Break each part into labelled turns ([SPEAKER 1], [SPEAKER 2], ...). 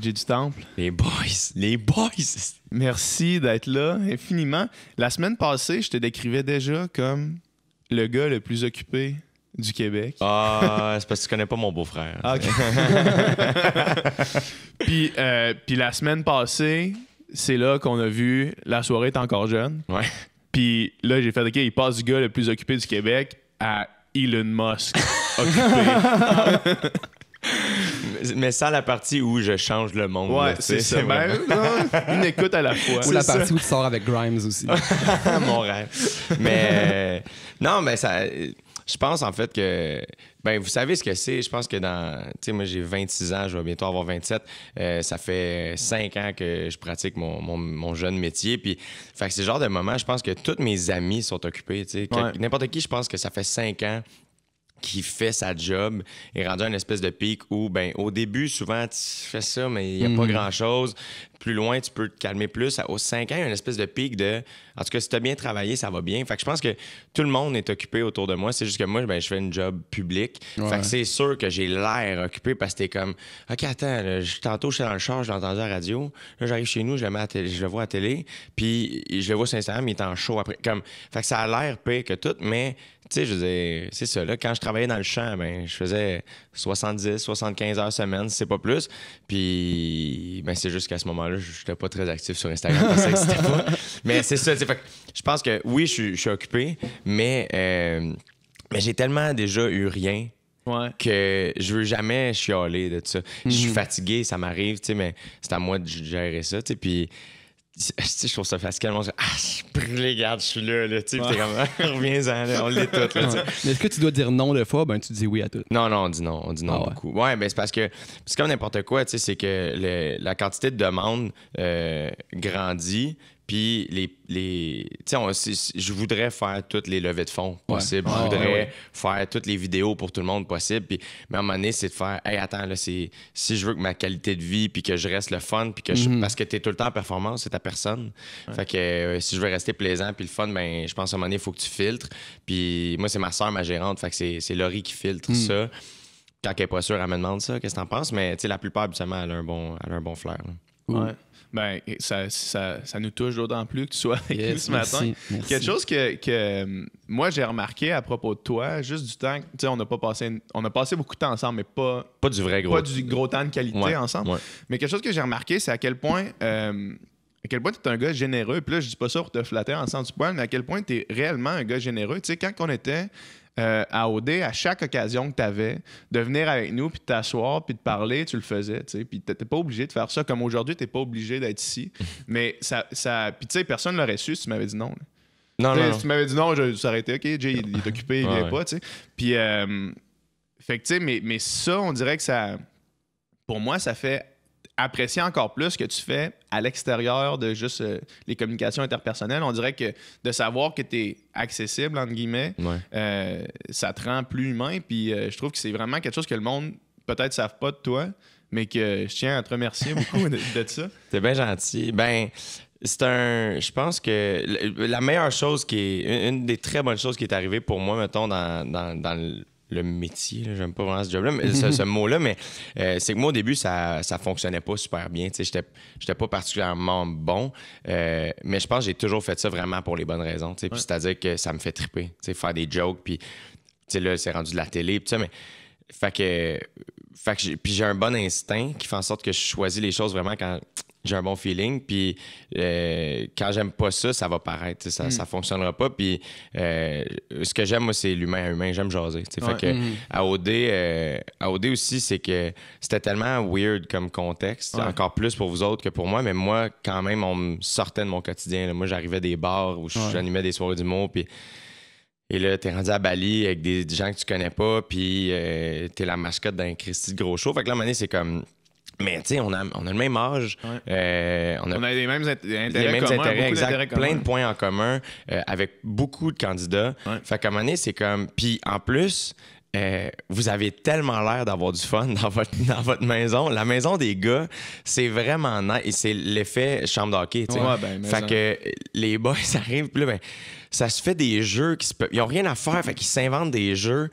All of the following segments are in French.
[SPEAKER 1] Jay du Temple.
[SPEAKER 2] Les boys, les boys!
[SPEAKER 1] Merci d'être là infiniment. La semaine passée, je te décrivais déjà comme le gars le plus occupé du Québec.
[SPEAKER 2] Ah, c'est parce que tu connais pas mon beau-frère.
[SPEAKER 1] OK. Puis la semaine passée, c'est là qu'on a vu La soirée est encore jeune.
[SPEAKER 2] Ouais.
[SPEAKER 1] Puis là, j'ai fait OK, il passe du gars le plus occupé du Québec à Elon Musk occupé.
[SPEAKER 2] Mais sans la partie où je change le monde.
[SPEAKER 1] Ouais,
[SPEAKER 2] là,
[SPEAKER 1] c'est ça.
[SPEAKER 2] vraiment-
[SPEAKER 1] Une écoute à la fois.
[SPEAKER 3] Ou la
[SPEAKER 2] ça.
[SPEAKER 3] partie où tu sors avec Grimes aussi.
[SPEAKER 2] Mon rêve. Mais non, mais ça. Je pense en fait que. Ben, vous savez ce que c'est. Je pense que dans. Tu sais, moi, j'ai 26 ans, je vais bientôt avoir 27. Ça fait 5 ans que je pratique mon jeune métier. Puis, fait que c'est le genre de moment, je pense que tous mes amis sont occupés. Tu sais.
[SPEAKER 1] Ouais.
[SPEAKER 2] N'importe qui, je pense que ça fait 5 ans qui fait sa job est rendu à une espèce de pic où, ben, au début, souvent, tu fais ça, mais il n'y a pas grand-chose. Plus loin, tu peux te calmer plus. Aux 5 ans, il y a une espèce de pic de... En tout cas, si tu as bien travaillé, ça va bien. Fait que je pense que tout le monde est occupé autour de moi. C'est juste que moi, ben, je fais une job public.
[SPEAKER 3] Ouais.
[SPEAKER 2] Fait que c'est sûr que j'ai l'air occupé parce que t'es comme... OK, attends, là, tantôt, j'étais dans le char, je l'ai entendu à la radio. Là, j'arrive chez nous, je le mets à je le vois à la télé. Puis je le vois sur Instagram, il est en show après. Comme... Fait que ça a l'air pire que tout, mais... Tu sais, je veux dire, c'est ça. Là, quand je travaillais dans le champ, ben, je faisais 70, 75 heures semaine, si c'est pas plus. Puis, ben, c'est juste qu'à ce moment-là, je n'étais pas très actif sur Instagram. Parce que c'était pas. Mais c'est ça. Fait que je pense que oui, je suis occupé, mais j'ai tellement déjà eu rien
[SPEAKER 1] Ouais.
[SPEAKER 2] que je veux jamais chialer de ça. Je suis fatigué, ça m'arrive, tu sais, mais c'est à moi de gérer ça, tu sais. Puis, tu sais, je trouve ça fatigant. Je suis brûlé, regarde, je suis là, tu sais. Puis t'es comme, reviens-en, là, on l'est toutes, là, tu sais.
[SPEAKER 3] Mais est-ce que tu dois dire non des fois? Ben, tu dis oui à tout.
[SPEAKER 2] Non, on dit non. On dit non
[SPEAKER 3] Ah ouais.
[SPEAKER 2] beaucoup. Ouais, ben c'est parce que c'est comme n'importe quoi, tu sais, c'est que la quantité de demandes grandit, puis tu sais, je voudrais faire toutes les levées de fonds possibles.
[SPEAKER 3] Ouais.
[SPEAKER 2] Je voudrais
[SPEAKER 3] Ouais.
[SPEAKER 2] faire toutes les vidéos pour tout le monde possible. Puis, mais à un moment donné, c'est de faire, hey, attends, là, si je veux que ma qualité de vie, puis que je reste le fun, puis que parce que t'es tout le temps en performance, c'est ta personne. Fait que si je veux rester plaisant, puis le fun, ben, je pense à un moment donné, il faut que tu filtres. Puis moi, c'est ma soeur, ma gérante, fait que c'est Laurie qui filtre ça. Quand elle n'est pas sûre, elle me demande ça, qu'est-ce que t'en penses? Mais tu sais, la plupart, habituellement, elle a un bon flair. Là.
[SPEAKER 1] Ouais. Ben, ça nous touche d'autant plus que tu sois avec nous ce matin.
[SPEAKER 3] Merci.
[SPEAKER 1] Quelque chose que moi, j'ai remarqué à propos de toi, juste du temps, tu sais, on a passé beaucoup de temps ensemble, mais
[SPEAKER 2] Pas du vrai gros.
[SPEAKER 1] du gros temps de qualité
[SPEAKER 2] Ouais,
[SPEAKER 1] ensemble.
[SPEAKER 2] ouais.
[SPEAKER 1] Mais quelque chose que j'ai remarqué, c'est à quel point tu es un gars généreux. Puis là, je dis pas ça pour te flatter en sens du poil, mais à quel point tu es réellement un gars généreux. Tu sais, quand on était à OD, à chaque occasion que tu avais, de venir avec nous, puis de t'asseoir, puis de parler, tu le faisais. Tu sais. Puis tu n'étais pas obligé de faire ça. Comme aujourd'hui, tu n'es pas obligé d'être ici. Mais ça puis tu sais, personne ne l'aurait su si tu m'avais dit non. Là.
[SPEAKER 2] Non.
[SPEAKER 1] Si tu m'avais dit non, ça aurait été OK, Jay, il est occupé, il vient pas. Tu sais. Puis, fait que tu sais, mais ça, on dirait que ça, pour moi, ça fait apprécier encore plus ce que tu fais à l'extérieur de juste les communications interpersonnelles. On dirait que de savoir que tu es accessible, entre guillemets, ça te rend plus humain. Puis je trouve que c'est vraiment quelque chose que le monde peut-être ne savent pas de toi, mais que je tiens à te remercier beaucoup de ça.
[SPEAKER 2] T'es bien gentil. Ben, je pense que la meilleure chose une des très bonnes choses qui est arrivée pour moi, mettons, dans le métier, là, j'aime pas vraiment ce job-là, mais ce mot-là, mais c'est que moi, au début, ça fonctionnait pas super bien. J'étais pas particulièrement bon, mais je pense que j'ai toujours fait ça vraiment pour les bonnes raisons. Puis c'est-à-dire que ça me fait triper, faire des jokes, puis là, c'est rendu de la télé, puis ça, mais... Fait que puis j'ai un bon instinct qui fait en sorte que je choisis les choses vraiment quand j'ai un bon feeling. Puis quand j'aime pas ça, ça va paraître. Ça fonctionnera pas. Puis ce que j'aime, moi, c'est l'humain à humain. J'aime jaser. Fait que à OD aussi, c'est que c'était tellement weird comme contexte. Encore plus pour vous autres que pour moi. Mais moi, quand même, on me sortait de mon quotidien. Là. Moi, j'arrivais des bars où j'animais des soirées d'humour. Puis... Et là, t'es rendu à Bali avec des gens que tu connais pas, puis t'es la mascotte d'un Christy de gros show. Fait que là, à un moment donné, c'est comme... Mais tu sais, on a le même âge.
[SPEAKER 1] On a les mêmes intérêts
[SPEAKER 2] les mêmes
[SPEAKER 1] communs,
[SPEAKER 2] intérêts,
[SPEAKER 1] beaucoup
[SPEAKER 2] exact.
[SPEAKER 1] d'intérêts
[SPEAKER 2] Plein
[SPEAKER 1] communs.
[SPEAKER 2] de points en commun avec beaucoup de candidats. Fait qu'à un moment donné, c'est comme... Puis en plus... vous avez tellement l'air d'avoir du fun dans votre maison. La maison des gars, c'est vraiment nice. Et c'est l'effet chambre d'hockey. Fait que les boys arrivent, puis là, ben, ça se fait des jeux ils ont rien à faire, fait qu'ils s'inventent des jeux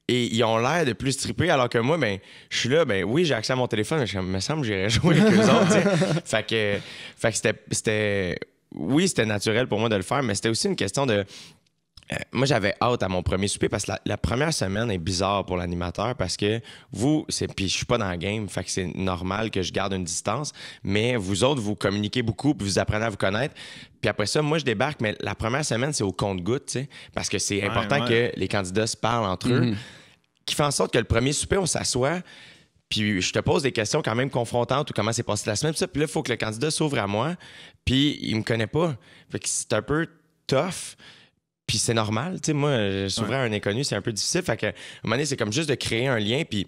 [SPEAKER 2] Et ils ont l'air de plus triper, alors que moi, ben, je suis là, ben oui, j'ai accès à mon téléphone, mais il me semble que j'irais jouer avec eux autres, fait que c'était... Oui, c'était naturel pour moi de le faire, mais c'était aussi une question de... moi, j'avais hâte à mon premier souper parce que la première semaine est bizarre pour l'animateur parce que puis je suis pas dans le game, fait que c'est normal que je garde une distance, mais vous autres, vous communiquez beaucoup puis vous apprenez à vous connaître. Puis après ça, moi, je débarque, mais la première semaine, c'est au compte-gouttes, tu sais, parce que c'est important que les candidats se parlent entre eux, qui fait en sorte que le premier souper, on s'assoit, puis je te pose des questions quand même confrontantes ou comment s'est passée la semaine, puis là, il faut que le candidat s'ouvre à moi, puis il me connaît pas. Fait que c'est un peu tough. Puis c'est normal, tu sais, moi, s'ouvrir à un inconnu, c'est un peu difficile. Fait que, à un moment donné, c'est comme juste de créer un lien, puis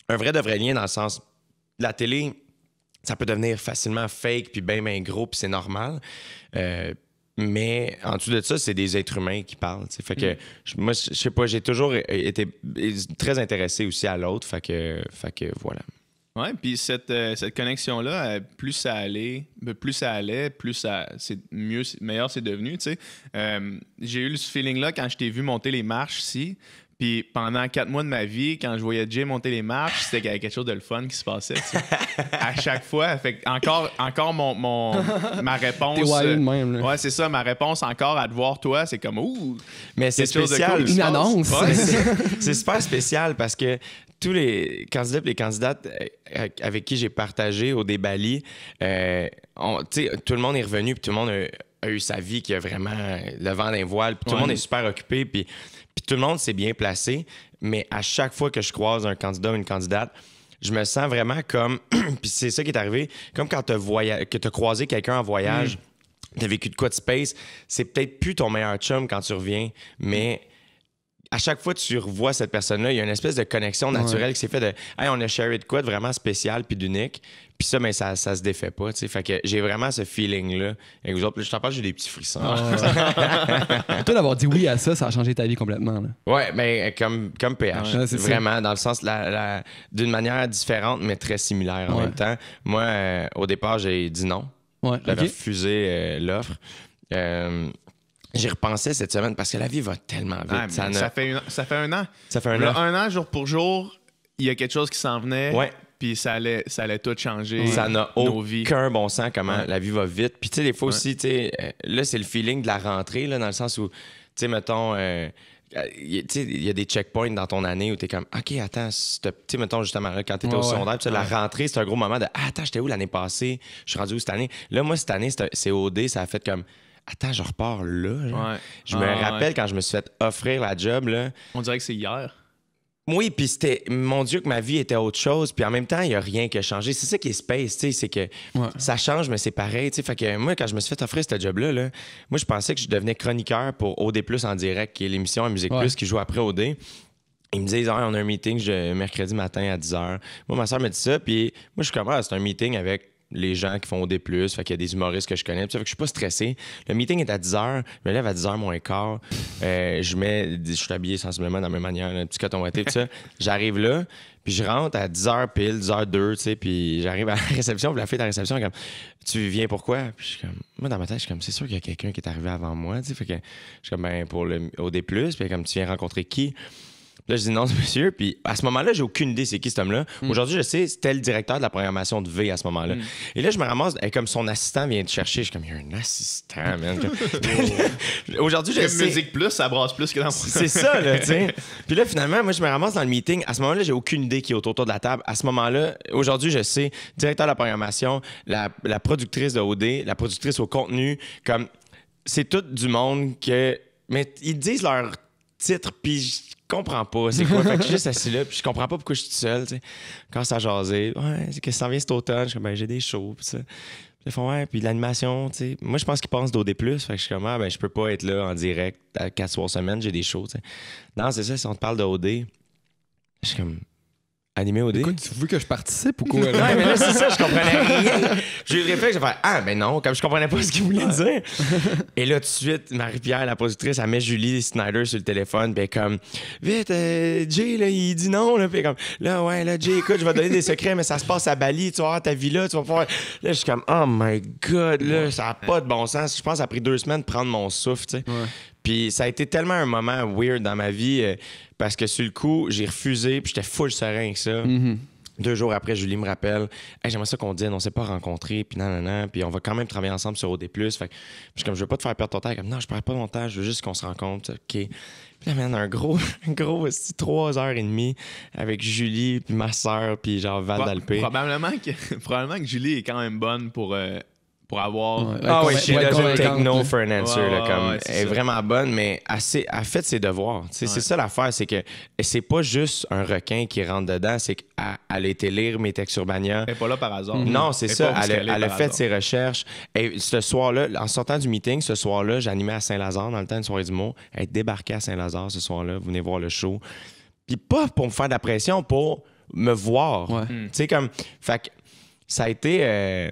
[SPEAKER 2] un vrai de vrai lien dans le sens... La télé, ça peut devenir facilement fake, puis bien gros, puis c'est normal. Mais en dessous de ça, c'est des êtres humains qui parlent, tu sais. Fait que, moi, je sais pas, j'ai toujours été très intéressé aussi à l'autre. Fait que voilà.
[SPEAKER 1] Ouais, puis cette connexion-là, plus ça allait, meilleur c'est devenu, tu sais. J'ai eu ce feeling-là quand je t'ai vu monter les marches ici. Puis pendant 4 mois de ma vie, quand je voyais Jay monter les marches, c'était qu'il y avait quelque chose de le fun qui se passait, tu sais. À chaque fois. Fait que encore ma réponse.
[SPEAKER 3] T'es wild même, là.
[SPEAKER 1] Ouais, c'est ça. Ma réponse encore à te voir, toi, c'est comme ouh.
[SPEAKER 2] Mais c'est spécial.
[SPEAKER 3] Une annonce.
[SPEAKER 2] Ouais, c'est super spécial parce que tous les candidats et les candidates avec qui j'ai partagé au Débali, tout le monde est revenu puis tout le monde a eu sa vie qui a vraiment le vent d'un voile. Puis tout le monde est super occupé. Puis tout le monde s'est bien placé. Mais à chaque fois que je croise un candidat ou une candidate, je me sens vraiment comme... puis c'est ça qui est arrivé. Comme quand que t'as croisé quelqu'un en voyage, t'as vécu de quoi de space, c'est peut-être plus ton meilleur chum quand tu reviens, mais... À chaque fois que tu revois cette personne-là, il y a une espèce de connexion naturelle qui s'est faite de « Hey, on a sharé de quoi de vraiment spécial puis d'unique. » Puis ça, mais ça se défait pas, tu sais. Fait que j'ai vraiment ce feeling-là. Et vous autres, je t'en parle, j'ai des petits frissons.
[SPEAKER 3] Toi, d'avoir dit oui à ça, ça a changé ta vie complètement, là.
[SPEAKER 2] Ouais, mais comme PH.
[SPEAKER 3] Ouais, c'est
[SPEAKER 2] vraiment, dans le sens, d'une manière différente, mais très similaire en même temps. Moi, au départ, j'ai dit non.
[SPEAKER 3] Ouais,
[SPEAKER 2] J'avais refusé l'offre. J'y repensais cette semaine parce que la vie va tellement vite.
[SPEAKER 1] Ouais, ça fait un an.
[SPEAKER 2] Ça fait un
[SPEAKER 1] Là,
[SPEAKER 2] an.
[SPEAKER 1] un an, jour pour jour, il y a quelque chose qui s'en venait.
[SPEAKER 2] Ouais.
[SPEAKER 1] Puis ça allait tout changer.
[SPEAKER 2] Ça n'a
[SPEAKER 1] nos vies.
[SPEAKER 2] aucun bon sens comment la vie va vite. Puis tu sais, des fois aussi, tu sais, là, c'est le feeling de la rentrée, là, dans le sens où, tu sais, mettons... il y a des checkpoints dans ton année où t'es comme OK, attends, tu sais, mettons justement là, quand t'étais au secondaire, la rentrée, c'est un gros moment de attends, j'étais où l'année passée? Je suis rendu où cette année? Là, moi, cette année, c'est OD, ça a fait comme attends, je repars là. Genre. Je me rappelle quand je me suis fait offrir la job. Là.
[SPEAKER 1] On dirait que c'est hier.
[SPEAKER 2] Oui, puis c'était... Mon Dieu, que ma vie était autre chose. Puis en même temps, il n'y a rien qui a changé. C'est ça qui est space, tu sais, c'est que ça change, mais c'est pareil, tu sais. Fait que moi, quand je me suis fait offrir ce job-là, là, moi, je pensais que je devenais chroniqueur pour OD+, en direct, qui est l'émission à Musique Plus qui joue après OD. Ils me disent, on a un meeting mercredi matin à 10h. Moi, ma soeur me dit ça, puis moi, je suis comme, c'est un meeting avec les gens qui font OD+, fait qu'il y a des humoristes que je connais, fait que je suis pas stressé. Le meeting est à 10h, je me lève à 10h moins quart, je suis habillé sensiblement de la même manière, un petit coton ouaté, tout ça. J'arrive là, puis je rentre à 10h pile, 10h02, tu sais, puis j'arrive à la réception, puis la fille de la réception est comme « Tu viens pourquoi? » Puis je suis comme... Moi, dans ma tête, je suis comme « C'est sûr qu'il y a quelqu'un qui est arrivé avant moi, tu sais, fait que je suis comme « Ben, pour le OD+, puis comme tu viens rencontrer qui? » Là, je dis non, monsieur. Puis à ce moment-là, j'ai aucune idée c'est qui cet homme-là. Aujourd'hui, je sais, c'était le directeur de la programmation de V à ce moment-là. Et là, je me ramasse, comme son assistant vient te chercher. Je suis comme, il y a un assistant, man. Aujourd'hui, je sais.
[SPEAKER 1] Musique Plus, ça brasse plus que dans
[SPEAKER 2] C'est ça, là, tu sais. Puis là, finalement, moi, je me ramasse dans le meeting. À ce moment-là, j'ai aucune idée qui est autour de la table. À ce moment-là, aujourd'hui, je sais, directeur de la programmation, la productrice de OD, la productrice au contenu, comme, c'est tout du monde que. Mais ils disent leur titre, puis je comprends pas c'est quoi. Fait que je suis juste assis là, puis je comprends pas pourquoi je suis tout seul, tu sais. Quand ça a jasé, qu'est-ce que ça vient cet automne? Je suis comme, j'ai des shows, puis ça. Puis ils font, puis l'animation, tu sais. Moi, je pense qu'ils pensent d'OD+, fait que je suis comme, je peux pas être là en direct à 4 soirs semaine, j'ai des shows, tu sais. Non, c'est ça, si on te parle de OD, je suis comme, animé OD.
[SPEAKER 3] Écoute, tu veux que je participe ou quoi?
[SPEAKER 2] Ouais, mais là, c'est ça, je comprenais rien. J'ai eu le réflexe de faire ben non, comme je comprenais pas ce qu'il voulait dire. Et là, tout de suite, Marie-Pierre, la productrice, elle met Julie Snyder sur le téléphone, puis comme, vite, Jay, là, il dit non, là, puis comme, là, Jay, écoute, je vais te donner des secrets, mais ça se passe à Bali, tu vas avoir ta villa, tu vas pouvoir. Là, je suis comme, oh my God, là, ça a pas de bon sens. Je pense que ça a pris 2 semaines de prendre mon souffle, tu sais. Puis ça a été tellement un moment weird dans ma vie parce que sur le coup, j'ai refusé, puis j'étais full serein avec ça. 2 jours après, Julie me rappelle hey, j'aimerais ça qu'on dîne, on s'est pas rencontrés, puis non, puis on va quand même travailler ensemble sur OD+. Fait que je suis comme, je veux pas te faire perdre ton temps. Comme, non, je perds pas mon temps, je veux juste qu'on se rencontre. OK. Puis là, man, un gros 3h30 avec Julie, puis ma soeur, puis genre Val d'Alpé.
[SPEAKER 1] Probablement que Julie est quand même bonne pour avoir...
[SPEAKER 2] Ouais. Ah oui, she doesn't take no for an answer. Elle est vraiment bonne, mais elle fait ses devoirs. C'est ça l'affaire, c'est que c'est pas juste un requin qui rentre dedans, c'est qu'elle a été lire mes textes sur Bania.
[SPEAKER 1] Elle est pas là par hasard.
[SPEAKER 2] Non, c'est ça. Elle a fait ses recherches. Et ce soir-là, en sortant du meeting, ce soir-là, j'animais à Saint-Lazare dans le temps d'une soirée d'humour. Elle est débarquée à Saint-Lazare ce soir-là. Vous venez voir le show. Puis pas pour me faire de la pression, pour me voir.
[SPEAKER 3] Ouais.
[SPEAKER 2] Tu sais, comme... Fait que ça a été...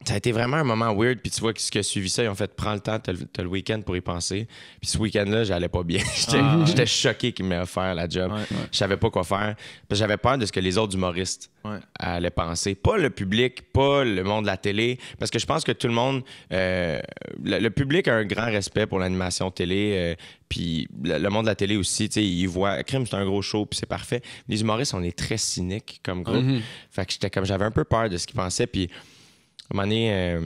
[SPEAKER 2] Ça a été vraiment un moment weird, puis tu vois que ce qui a suivi ça, ils ont fait « Prends le temps, t'as le week-end pour y penser ». Puis ce week-end-là, j'allais pas bien. J'étais choqué qu'ils m'aient offert la job. Je savais pas quoi faire. Parce que j'avais peur de ce que les autres humoristes allaient penser. Pas le public, pas le monde de la télé, parce que je pense que tout le monde... le public a un grand respect pour l'animation télé, puis le monde de la télé aussi, tu sais, ils voient « Crime, c'est un gros show, puis c'est parfait ». Les humoristes, on est très cyniques comme groupe. Fait que j'avais un peu peur de ce qu'ils pensaient, puis... À un moment donné,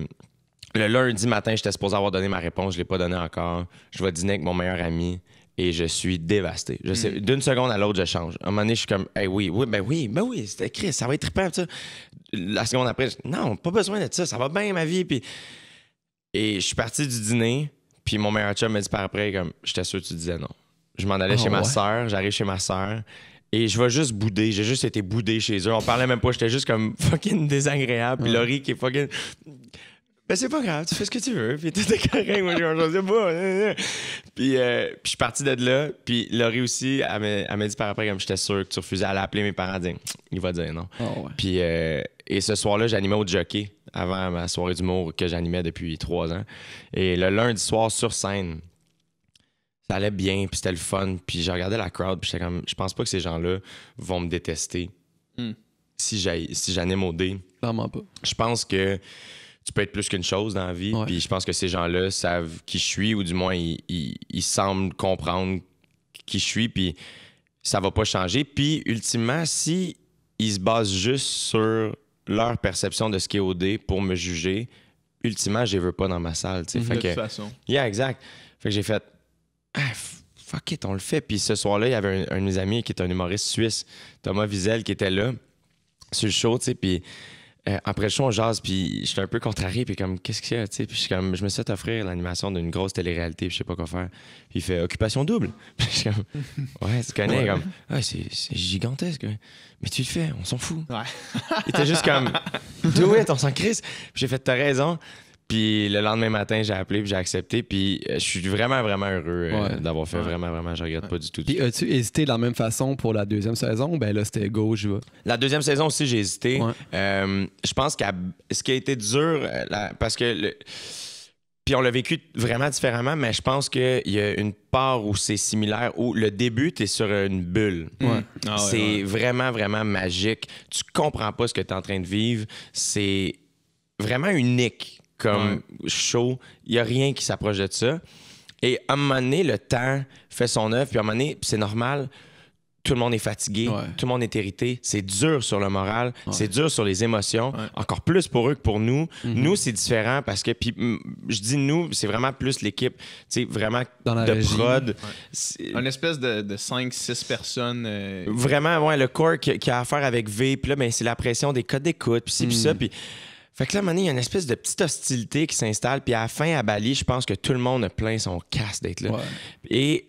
[SPEAKER 2] le lundi matin, j'étais supposé avoir donné ma réponse. Je ne l'ai pas donné encore. Je vais dîner avec mon meilleur ami et je suis dévasté. Je sais, d'une seconde à l'autre, je change. À un moment donné, je suis comme, hey, oui, c'était Chris, ça va être trippant. Ça. La seconde après, non, pas besoin de ça. Ça va bien, ma vie. Puis... Et je suis parti du dîner. Puis mon meilleur chum m'a dit par après, comme, j'étais sûr que tu disais non. Je m'en allais chez ma soeur. J'arrive chez ma soeur. Et je vais juste bouder. J'ai juste été boudé chez eux. On parlait même pas. J'étais juste comme fucking désagréable. Puis Laurie qui est fucking... Ben c'est pas grave, tu fais ce que tu veux. Puis tout est correct. Moi, je sais pas. Puis je suis parti de là. Puis Laurie aussi, elle m'a dit par après, comme j'étais sûr que tu refusais. Elle a appelé mes parents. Elle a dit, il va dire non. Puis et ce soir-là, j'animais au Jockey avant ma soirée d'humour que j'animais depuis 3 ans. Et le lundi soir, sur scène, ça allait bien, puis c'était le fun. Puis je regardais la crowd, puis j'étais comme, je pense pas que ces gens-là vont me détester si j'anime au D.
[SPEAKER 3] Clairement pas.
[SPEAKER 2] Je pense que tu peux être plus qu'une chose dans la vie, puis je pense que ces gens-là savent qui je suis, ou du moins, ils semblent comprendre qui je suis, puis ça va pas changer. Puis, ultimement, si ils se basent juste sur leur perception de ce qui est au D pour me juger, ultimement, je les veux pas dans ma salle. De
[SPEAKER 1] toute façon.
[SPEAKER 2] Yeah, exact. Fait que j'ai fait... Ah, fuck it, on le fait. Puis ce soir-là, il y avait un de mes amis qui est un humoriste suisse, Thomas Wiesel, qui était là, sur le show, tu sais, puis après le show, on jase, puis j'étais un peu contrarié, puis comme, qu'est-ce qu'il y a, tu sais, puis je me suis fait offrir l'animation d'une grosse télé-réalité, puis je sais pas quoi faire. Puis il fait « Occupation double ». Puis je suis comme « Ouais, tu connais, comme, ah, c'est gigantesque, mais tu le fais, on s'en fout ». Il était juste comme « Do it, on s'en crisse ». Puis j'ai fait « T'as raison ». Puis le lendemain matin, j'ai appelé puis j'ai accepté. Puis je suis vraiment, vraiment heureux d'avoir fait. Vraiment, vraiment, je regrette pas du tout.
[SPEAKER 3] Puis as-tu hésité de la même façon pour la deuxième saison? Ben là, c'était go, je vais.
[SPEAKER 2] La deuxième saison aussi, j'ai hésité. Je pense que ce qui a été dur, parce que... Puis on l'a vécu vraiment différemment, mais je pense qu'il y a une part où c'est similaire, où le début, t'es sur une bulle. C'est vraiment, vraiment magique. Tu comprends pas ce que t'es en train de vivre. C'est vraiment unique comme show. Il n'y a rien qui s'approche de ça. Et à un moment donné, le temps fait son œuvre. Puis à un moment donné, c'est normal, tout le monde est fatigué, tout le monde est irrité. C'est dur sur le moral, c'est dur sur les émotions. Encore plus pour eux que pour nous. Nous, c'est différent parce que, puis je dis nous, c'est vraiment plus l'équipe, tu sais, vraiment
[SPEAKER 3] dans la
[SPEAKER 2] de
[SPEAKER 3] régie.
[SPEAKER 2] prod.
[SPEAKER 1] Une espèce de 5-6 personnes.
[SPEAKER 2] Vraiment, le corps qui a affaire avec V. Puis là, ben, c'est la pression des codes d'écoute, puis ci, puis ça. Puis fait que là, à un moment donné, il y a une espèce de petite hostilité qui s'installe. Puis à la fin, à Bali, je pense que tout le monde a plein son casse d'être là. Et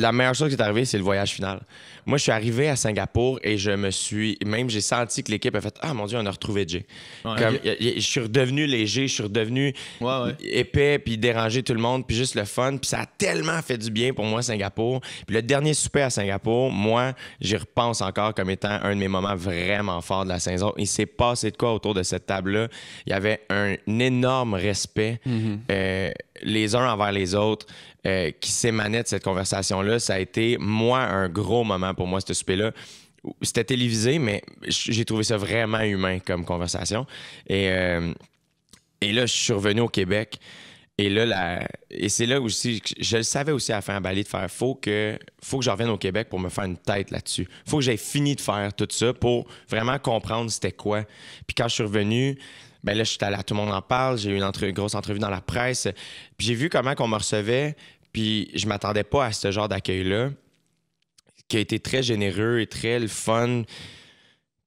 [SPEAKER 2] la meilleure chose qui est arrivée, c'est le voyage final. Moi, je suis arrivé à Singapour et j'ai senti que l'équipe a fait « Ah, mon Dieu, on a retrouvé Jay. » Je suis redevenu léger, je suis redevenu épais, puis déranger tout le monde, puis juste le fun. Puis ça a tellement fait du bien pour moi, Singapour. Puis le dernier souper à Singapour, moi, j'y repense encore comme étant un de mes moments vraiment forts de la saison. Il s'est passé de quoi autour de cette table-là? Il y avait un énorme respect, les uns envers les autres, qui s'émanait de cette conversation-là. Ça a été, moi, un gros moment pour moi, ce souper-là. C'était télévisé, mais j'ai trouvé ça vraiment humain comme conversation. Et là, je suis revenu au Québec Et là, c'est là aussi, je le savais aussi à la fin à Bali de faire, faut que je revienne au Québec pour me faire une tête là-dessus. Faut que j'aie fini de faire tout ça pour vraiment comprendre c'était quoi. Puis quand je suis revenu, ben là, je suis allé à Tout le monde en parle, j'ai eu une grosse entrevue dans la presse, puis j'ai vu comment on me recevait, puis je m'attendais pas à ce genre d'accueil-là, qui a été très généreux et très le fun.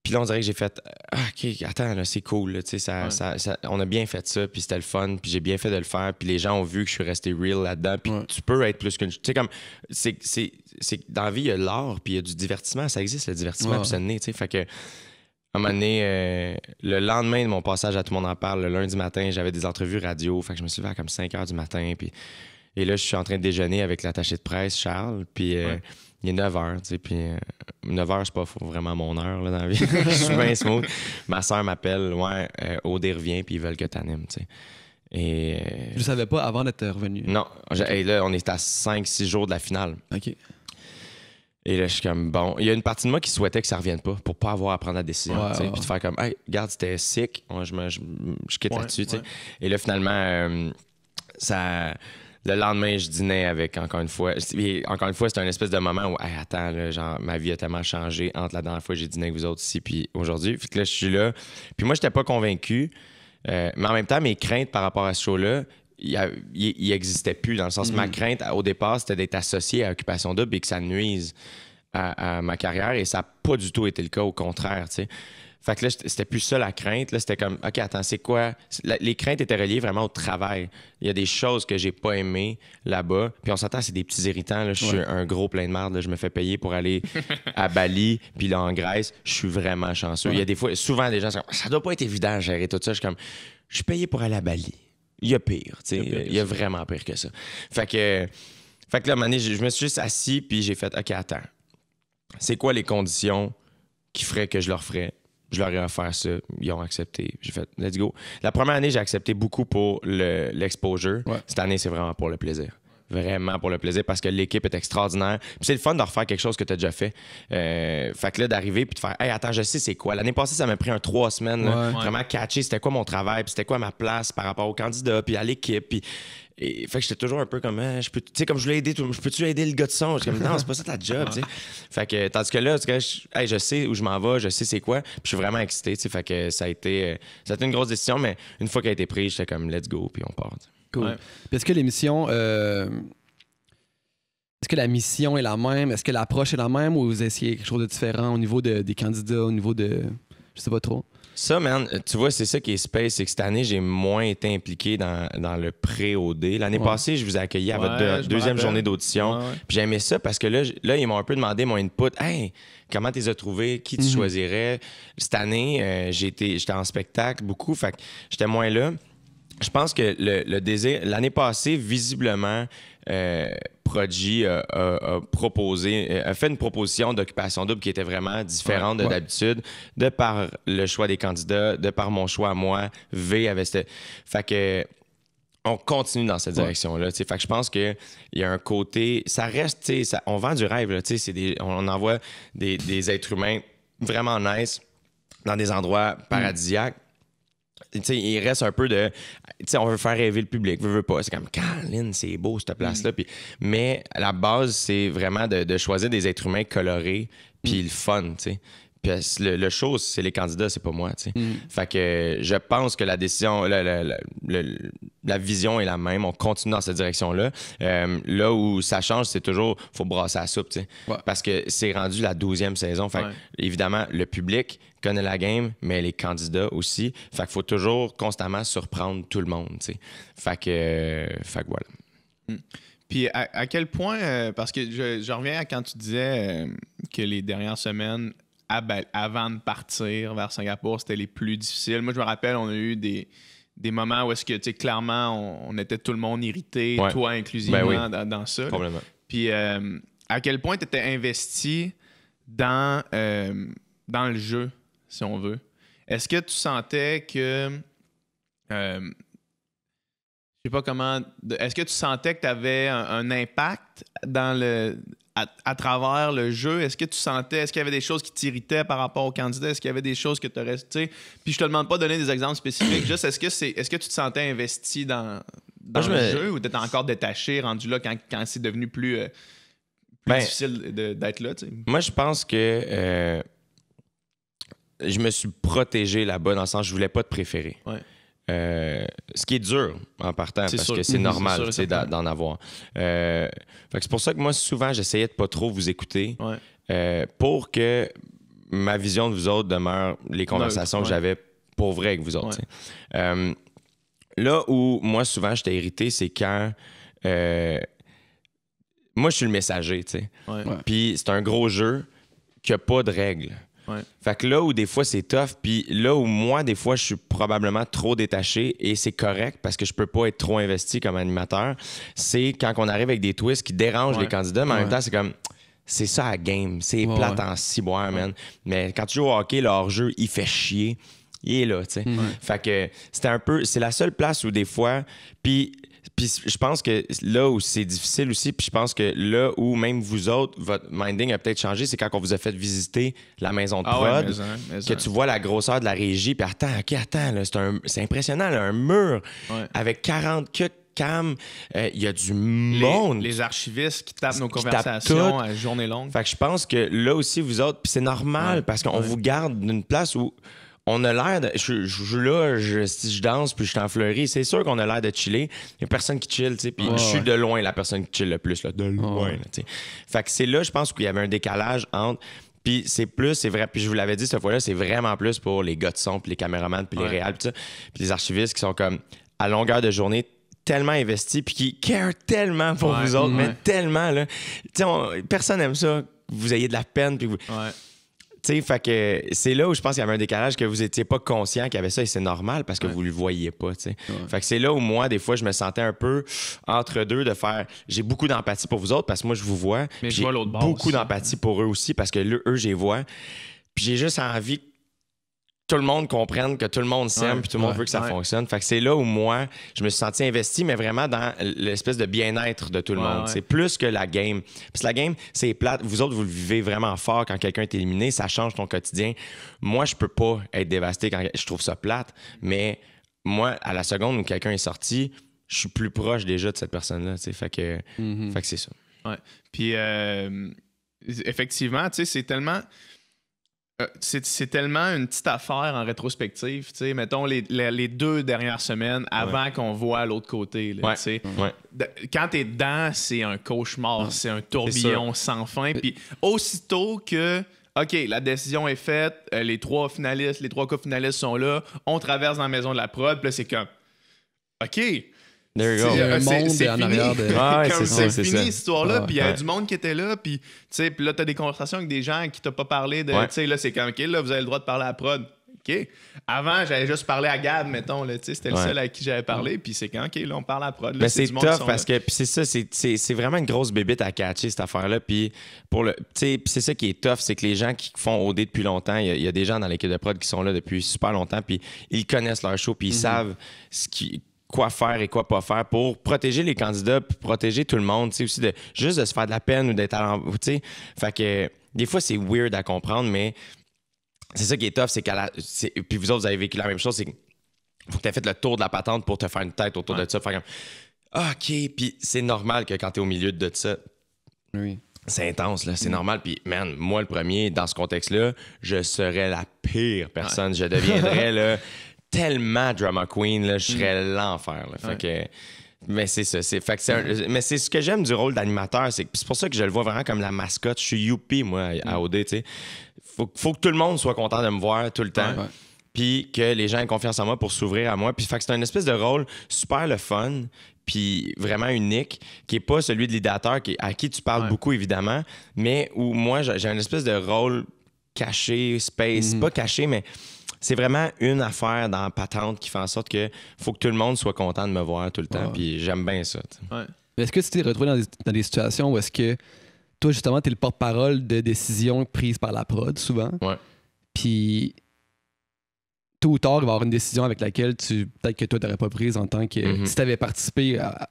[SPEAKER 2] Puis là, on dirait que j'ai fait « Ah, OK, attends, là, c'est cool. Là, on a bien fait ça, puis c'était le fun, puis j'ai bien fait de le faire. Puis les gens ont vu que je suis resté real là-dedans. Puis tu peux être plus qu'une... Tu sais, comme... C'est dans la vie, il y a l'art, puis il y a du divertissement. Ça existe, le divertissement, puis ça naît, tu sais. Fait que... À un moment donné, le lendemain de mon passage à Tout le monde en parle, le lundi matin, j'avais des entrevues radio. Fait que je me suis levé à comme 5 h du matin. Et là, je suis en train de déjeuner avec l'attaché de presse, Charles. Puis il est 9 h, tu sais. Puis 9 h, c'est pas vraiment mon heure là, dans la vie. Je suis bien smooth. Ma soeur m'appelle, Aude revient, puis ils veulent que t'animes, tu sais. Et.
[SPEAKER 3] Je le savais pas avant d'être revenu.
[SPEAKER 2] Non. Et là, on est à 5-6 jours de la finale.
[SPEAKER 3] OK.
[SPEAKER 2] Et là, je suis comme, bon, il y a une partie de moi qui souhaitait que ça revienne pas pour pas avoir à prendre la décision. Puis de faire comme, hey, regarde, c'était sick, je quitte là-dessus. Ouais. Et là, finalement, le lendemain, je dînais avec, encore une fois, c'était un espèce de moment où, hey, attends, là, genre, ma vie a tellement changé entre la dernière fois que j'ai dîné avec vous autres ici puis aujourd'hui. Puis là, je suis là. Puis moi, j'étais pas convaincu, mais en même temps, mes craintes par rapport à ce show-là, il n'existait plus. Dans le sens, ma crainte au départ, c'était d'être associé à Occupation Double et que ça nuise à ma carrière. Et ça n'a pas du tout été le cas, au contraire. T'sais. Fait que là, c'était plus ça la crainte. Là, c'était comme, OK, attends, c'est quoi? Les craintes étaient reliées vraiment au travail. Il y a des choses que j'ai pas aimées là-bas. Puis on s'entend, c'est des petits irritants. Là. Je suis un gros plein de merde. Là. Je me fais payer pour aller à Bali, puis là, en Grèce. Je suis vraiment chanceux. Il y a des fois, souvent, des gens sont comme, ça doit pas être évident à gérer tout ça. Je suis comme, je suis payé pour aller à Bali. Il y a pire, tu sais. Il y a vraiment pire que ça. Fait que là, à un moment donné, je me suis juste assis, puis j'ai fait, OK, attends. C'est quoi les conditions qui feraient que je leur ferais? Je leur ai offert ça. Ils ont accepté. J'ai fait, let's go. La première année, j'ai accepté beaucoup pour l'exposure. Cette année, c'est vraiment pour le plaisir. Vraiment pour le plaisir parce que l'équipe est extraordinaire. Puis c'est le fun de refaire quelque chose que tu as déjà fait. Fait que là, d'arriver puis de faire, hey, attends, je sais c'est quoi. L'année passée, ça m'a pris 3 semaines. Là, vraiment catcher c'était quoi mon travail, puis c'était quoi ma place par rapport au candidat, puis à l'équipe. Puis fait que j'étais toujours un peu comme, tu sais, comme je voulais aider, je peux-tu aider le gars de son? Je suis comme, non, c'est pas ça ta job, tu sais. Fait que, tandis que là, je sais où je m'en vais, je sais c'est quoi, puis je suis vraiment excité, tu sais. Fait que ça a été une grosse décision, mais une fois qu'elle a été prise, j'étais comme, let's go, puis on part. T'sais.
[SPEAKER 3] Cool. Ouais. Puis est-ce que l'émission, est-ce que la mission est la même? Est-ce que l'approche est la même ou vous essayez quelque chose de différent au niveau des candidats, au niveau de... Je sais pas trop.
[SPEAKER 2] Ça, man, tu vois, c'est ça qui est space, c'est que cette année, j'ai moins été impliqué dans le pré-OD. L'année passée, je vous ai accueilli à votre deuxième journée d'audition. Puis j'ai aimé ça parce que là, ils m'ont un peu demandé mon input. Hey, comment tu les as trouvés? Qui tu choisirais? Cette année, j'étais en spectacle beaucoup, fait que j'étais moins là. Je pense que le désir... L'année passée, visiblement, Prodigy a fait une proposition d'Occupation Double qui était vraiment différente de d'habitude, de par le choix des candidats, de par mon choix à moi. V avait cette... Fait que... On continue dans cette direction-là. Fait que je pense qu'il y a un côté... Ça reste... On vend du rêve. Là, on envoie des êtres humains vraiment nice dans des endroits paradisiaques. T'sais, il reste un peu de... on veut faire rêver le public, veut pas. C'est comme, Caroline, c'est beau, cette place-là. Mais à la base, c'est vraiment de choisir des êtres humains colorés puis le fun, tu sais. Puis le show, c'est les candidats, c'est pas moi, tu sais. Fait que je pense que la décision, la vision est la même. On continue dans cette direction-là. Là où ça change, c'est toujours, faut brasser la soupe, tu sais. Parce que c'est rendu la 12e saison. Fait que, évidemment, le public connaît la game, mais les candidats aussi. Fait qu'il faut toujours constamment surprendre tout le monde, tu sais. Fait que voilà.
[SPEAKER 1] Puis à quel point, parce que je reviens à quand tu disais que les dernières semaines, avant de partir vers Singapour, c'était les plus difficiles. Moi, je me rappelle, on a eu des moments où est-ce que, tu sais, clairement, on était tout le monde irrité, toi inclusivement, dans ça.
[SPEAKER 2] Complètement.
[SPEAKER 1] Puis à quel point tu étais investi dans le jeu, si on veut. Est-ce que tu sentais que... je sais pas comment... Est-ce que tu sentais que tu avais un impact dans à travers le jeu? Est-ce qu'il y avait des choses qui t'irritaient par rapport aux candidats? Est-ce qu'il y avait des choses que tu aurais... Puis je te demande pas de donner des exemples spécifiques, juste est-ce que tu te sentais investi dans dans le jeu ou t'es encore détaché, rendu là quand c'est devenu plus difficile d'être là, tu sais?
[SPEAKER 2] Moi, je pense que je me suis protégé là-bas dans le sens où je voulais pas te préférer.
[SPEAKER 1] Ouais.
[SPEAKER 2] Ce qui est dur en partant, parce
[SPEAKER 1] sûr.
[SPEAKER 2] que c'est normal
[SPEAKER 1] C'est sûr,
[SPEAKER 2] d'en avoir. Fait que c'est pour ça que moi, souvent, j'essayais de pas trop vous écouter pour que ma vision de vous autres demeure les conversations que j'avais pour vrai avec vous autres. Là où moi, souvent, j'étais irrité, c'est quand... moi, je suis le messager, tu sais. Puis c'est un gros jeu qui a pas de règles. Fait que là où des fois c'est tough, puis là où moi des fois je suis probablement trop détaché et c'est correct parce que je peux pas être trop investi comme animateur, c'est quand on arrive avec des twists qui dérangent les candidats, mais en même temps c'est comme c'est ça la game, c'est plate en ciboire, man. Mais quand tu joues au hockey, le hors-jeu il fait chier, il est là, tu sais. Fait que c'est la seule place où des fois, puis je pense que là où c'est difficile aussi, puis je pense que là où même vous autres, votre minding a peut-être changé, c'est quand on vous a fait visiter la maison de prod, que tu vois la grosseur de la régie, puis attends, là, c'est impressionnant, là, un mur avec 40 cam, il y a du monde.
[SPEAKER 1] Les archivistes qui tapent nos conversations à journée longue.
[SPEAKER 2] Fait que je pense que là aussi, vous autres, puis c'est normal parce qu'on vous garde d'une place où on a l'air de. Si je danse puis je suis en fleurie, c'est sûr qu'on a l'air de chiller. Il n'y a personne qui chill, tu sais. Puis je suis de loin la personne qui chill le plus, là, de loin, là, tu sais. Fait que c'est là, je pense qu'il y avait un décalage entre. Puis c'est vrai, puis je vous l'avais dit cette fois-là, c'est vraiment plus pour les gars de son, puis les caméramans, puis les réals, puis ça. Puis les archivistes qui sont comme à longueur de journée tellement investis, puis qui care tellement pour vous autres, mais tellement, là. Tu sais, personne n'aime ça, que vous ayez de la peine, puis vous. Tu sais, fait que c'est là où je pense qu'il y avait un décalage que vous étiez pas conscient qu'il y avait ça et c'est normal parce que vous le voyiez pas, tu sais. Fait que c'est là où moi, des fois, je me sentais un peu entre deux de faire... J'ai beaucoup d'empathie pour vous autres parce que moi, je vous vois.
[SPEAKER 1] Mais
[SPEAKER 2] j'ai beaucoup d'empathie pour eux aussi parce que eux, je les vois. Puis j'ai juste envie que tout le monde comprenne que tout le monde s'aime puis tout le monde veut que ça fonctionne. Fait que c'est là où moi, je me suis senti investi, mais vraiment dans l'espèce de bien-être de tout le monde. C'est plus que la game. Parce que la game, c'est plate. Vous autres, vous le vivez vraiment fort quand quelqu'un est éliminé. Ça change ton quotidien. Moi, je peux pas être dévasté quand je trouve ça plate, mais moi, à la seconde où quelqu'un est sorti, je suis plus proche déjà de cette personne-là. Fait que c'est ça.
[SPEAKER 1] Ouais. Puis, effectivement, tu sais, c'est tellement... c'est tellement une petite affaire en rétrospective. Tu sais, mettons les 2 dernières semaines avant qu'on voit l'autre côté. Là, tu sais. Quand t'es dedans, c'est un cauchemar, c'est un tourbillon sans fin. Puis aussitôt que, OK, la décision est faite, les 3 co-finalistes sont là, on traverse dans la maison de la prod, puis là, c'est comme, OK.
[SPEAKER 3] There you go. C'est en arrière de...
[SPEAKER 1] c'est fini, cette histoire-là. Puis il y a du monde qui était là. Puis là, tu as des conversations avec des gens qui t'ont pas parlé de. Tu sais, là, c'est comme, OK, là, vous avez le droit de parler à la prod. OK. Avant, j'avais juste parlé à Gab, mettons. C'était le seul à qui j'avais parlé. Puis c'est quand, OK, là, on parle à la prod. Là,
[SPEAKER 2] mais c'est tough parce que c'est ça, c'est vraiment une grosse bébite à catcher, cette affaire-là. Puis c'est ça qui est tough, c'est que les gens qui font OD depuis longtemps, il y a des gens dans l'équipe de prod qui sont là depuis super longtemps. Puis ils connaissent leur show. Puis ils savent quoi faire et quoi pas faire pour protéger les candidats puis protéger tout le monde, tu sais, aussi juste de se faire de la peine ou d'être à tu sais. Fait que des fois, c'est weird à comprendre, mais c'est ça qui est tough, c'est puis vous autres, vous avez vécu la même chose, c'est qu'il faut que tu aies fait le tour de la patente pour te faire une tête autour de ça, faire comme OK, puis c'est normal que quand tu es au milieu de ça, c'est intense, là, c'est normal. Puis, man, moi, le premier, dans ce contexte-là, je serais la pire personne. Je deviendrais, là, tellement drama queen, là, je serais l'enfer. Là. Fait que, mais c'est ça. Mais c'est ce que j'aime du rôle d'animateur. C'est pour ça que je le vois vraiment comme la mascotte. Je suis youpi, moi, à OD. Faut que tout le monde soit content de me voir tout le temps. Puis que les gens aient confiance en moi pour s'ouvrir à moi. Puis fait que c'est un espèce de rôle super le fun, puis vraiment unique, qui est pas celui de l'idéateur à qui tu parles beaucoup, évidemment, mais où moi, j'ai un espèce de rôle caché, space. Pas caché, mais... C'est vraiment une affaire dans la patente qui fait en sorte que faut que tout le monde soit content de me voir tout le temps. Puis j'aime bien ça.
[SPEAKER 3] Mais est-ce que tu t'es retrouvé dans des situations où est-ce que toi, justement, tu es le porte-parole de décisions prises par la prod, souvent? Puis tôt ou tard, il va y avoir une décision avec laquelle peut-être que toi, tu n'aurais pas prise en tant que... Si tu avais participé à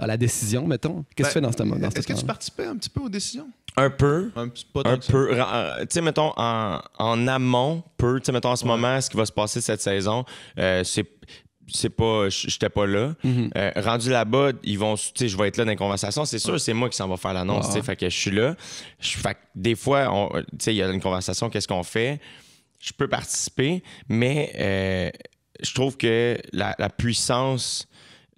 [SPEAKER 3] la décision, mettons. Qu'est-ce que tu fais dans ce moment?
[SPEAKER 1] Est-ce que tu participais un petit peu aux décisions?
[SPEAKER 2] Un peu.
[SPEAKER 1] Un peu.
[SPEAKER 2] Tu sais, mettons, en amont, tu sais, mettons, en ce moment, ce qui va se passer cette saison, c'est j'étais pas là. Rendu là-bas, je vais être là dans les conversations. C'est sûr, c'est moi qui s'en va faire l'annonce. Fait que je suis là. Fait que des fois, il y a une conversation, qu'est-ce qu'on fait? Je peux participer, mais je trouve que la puissance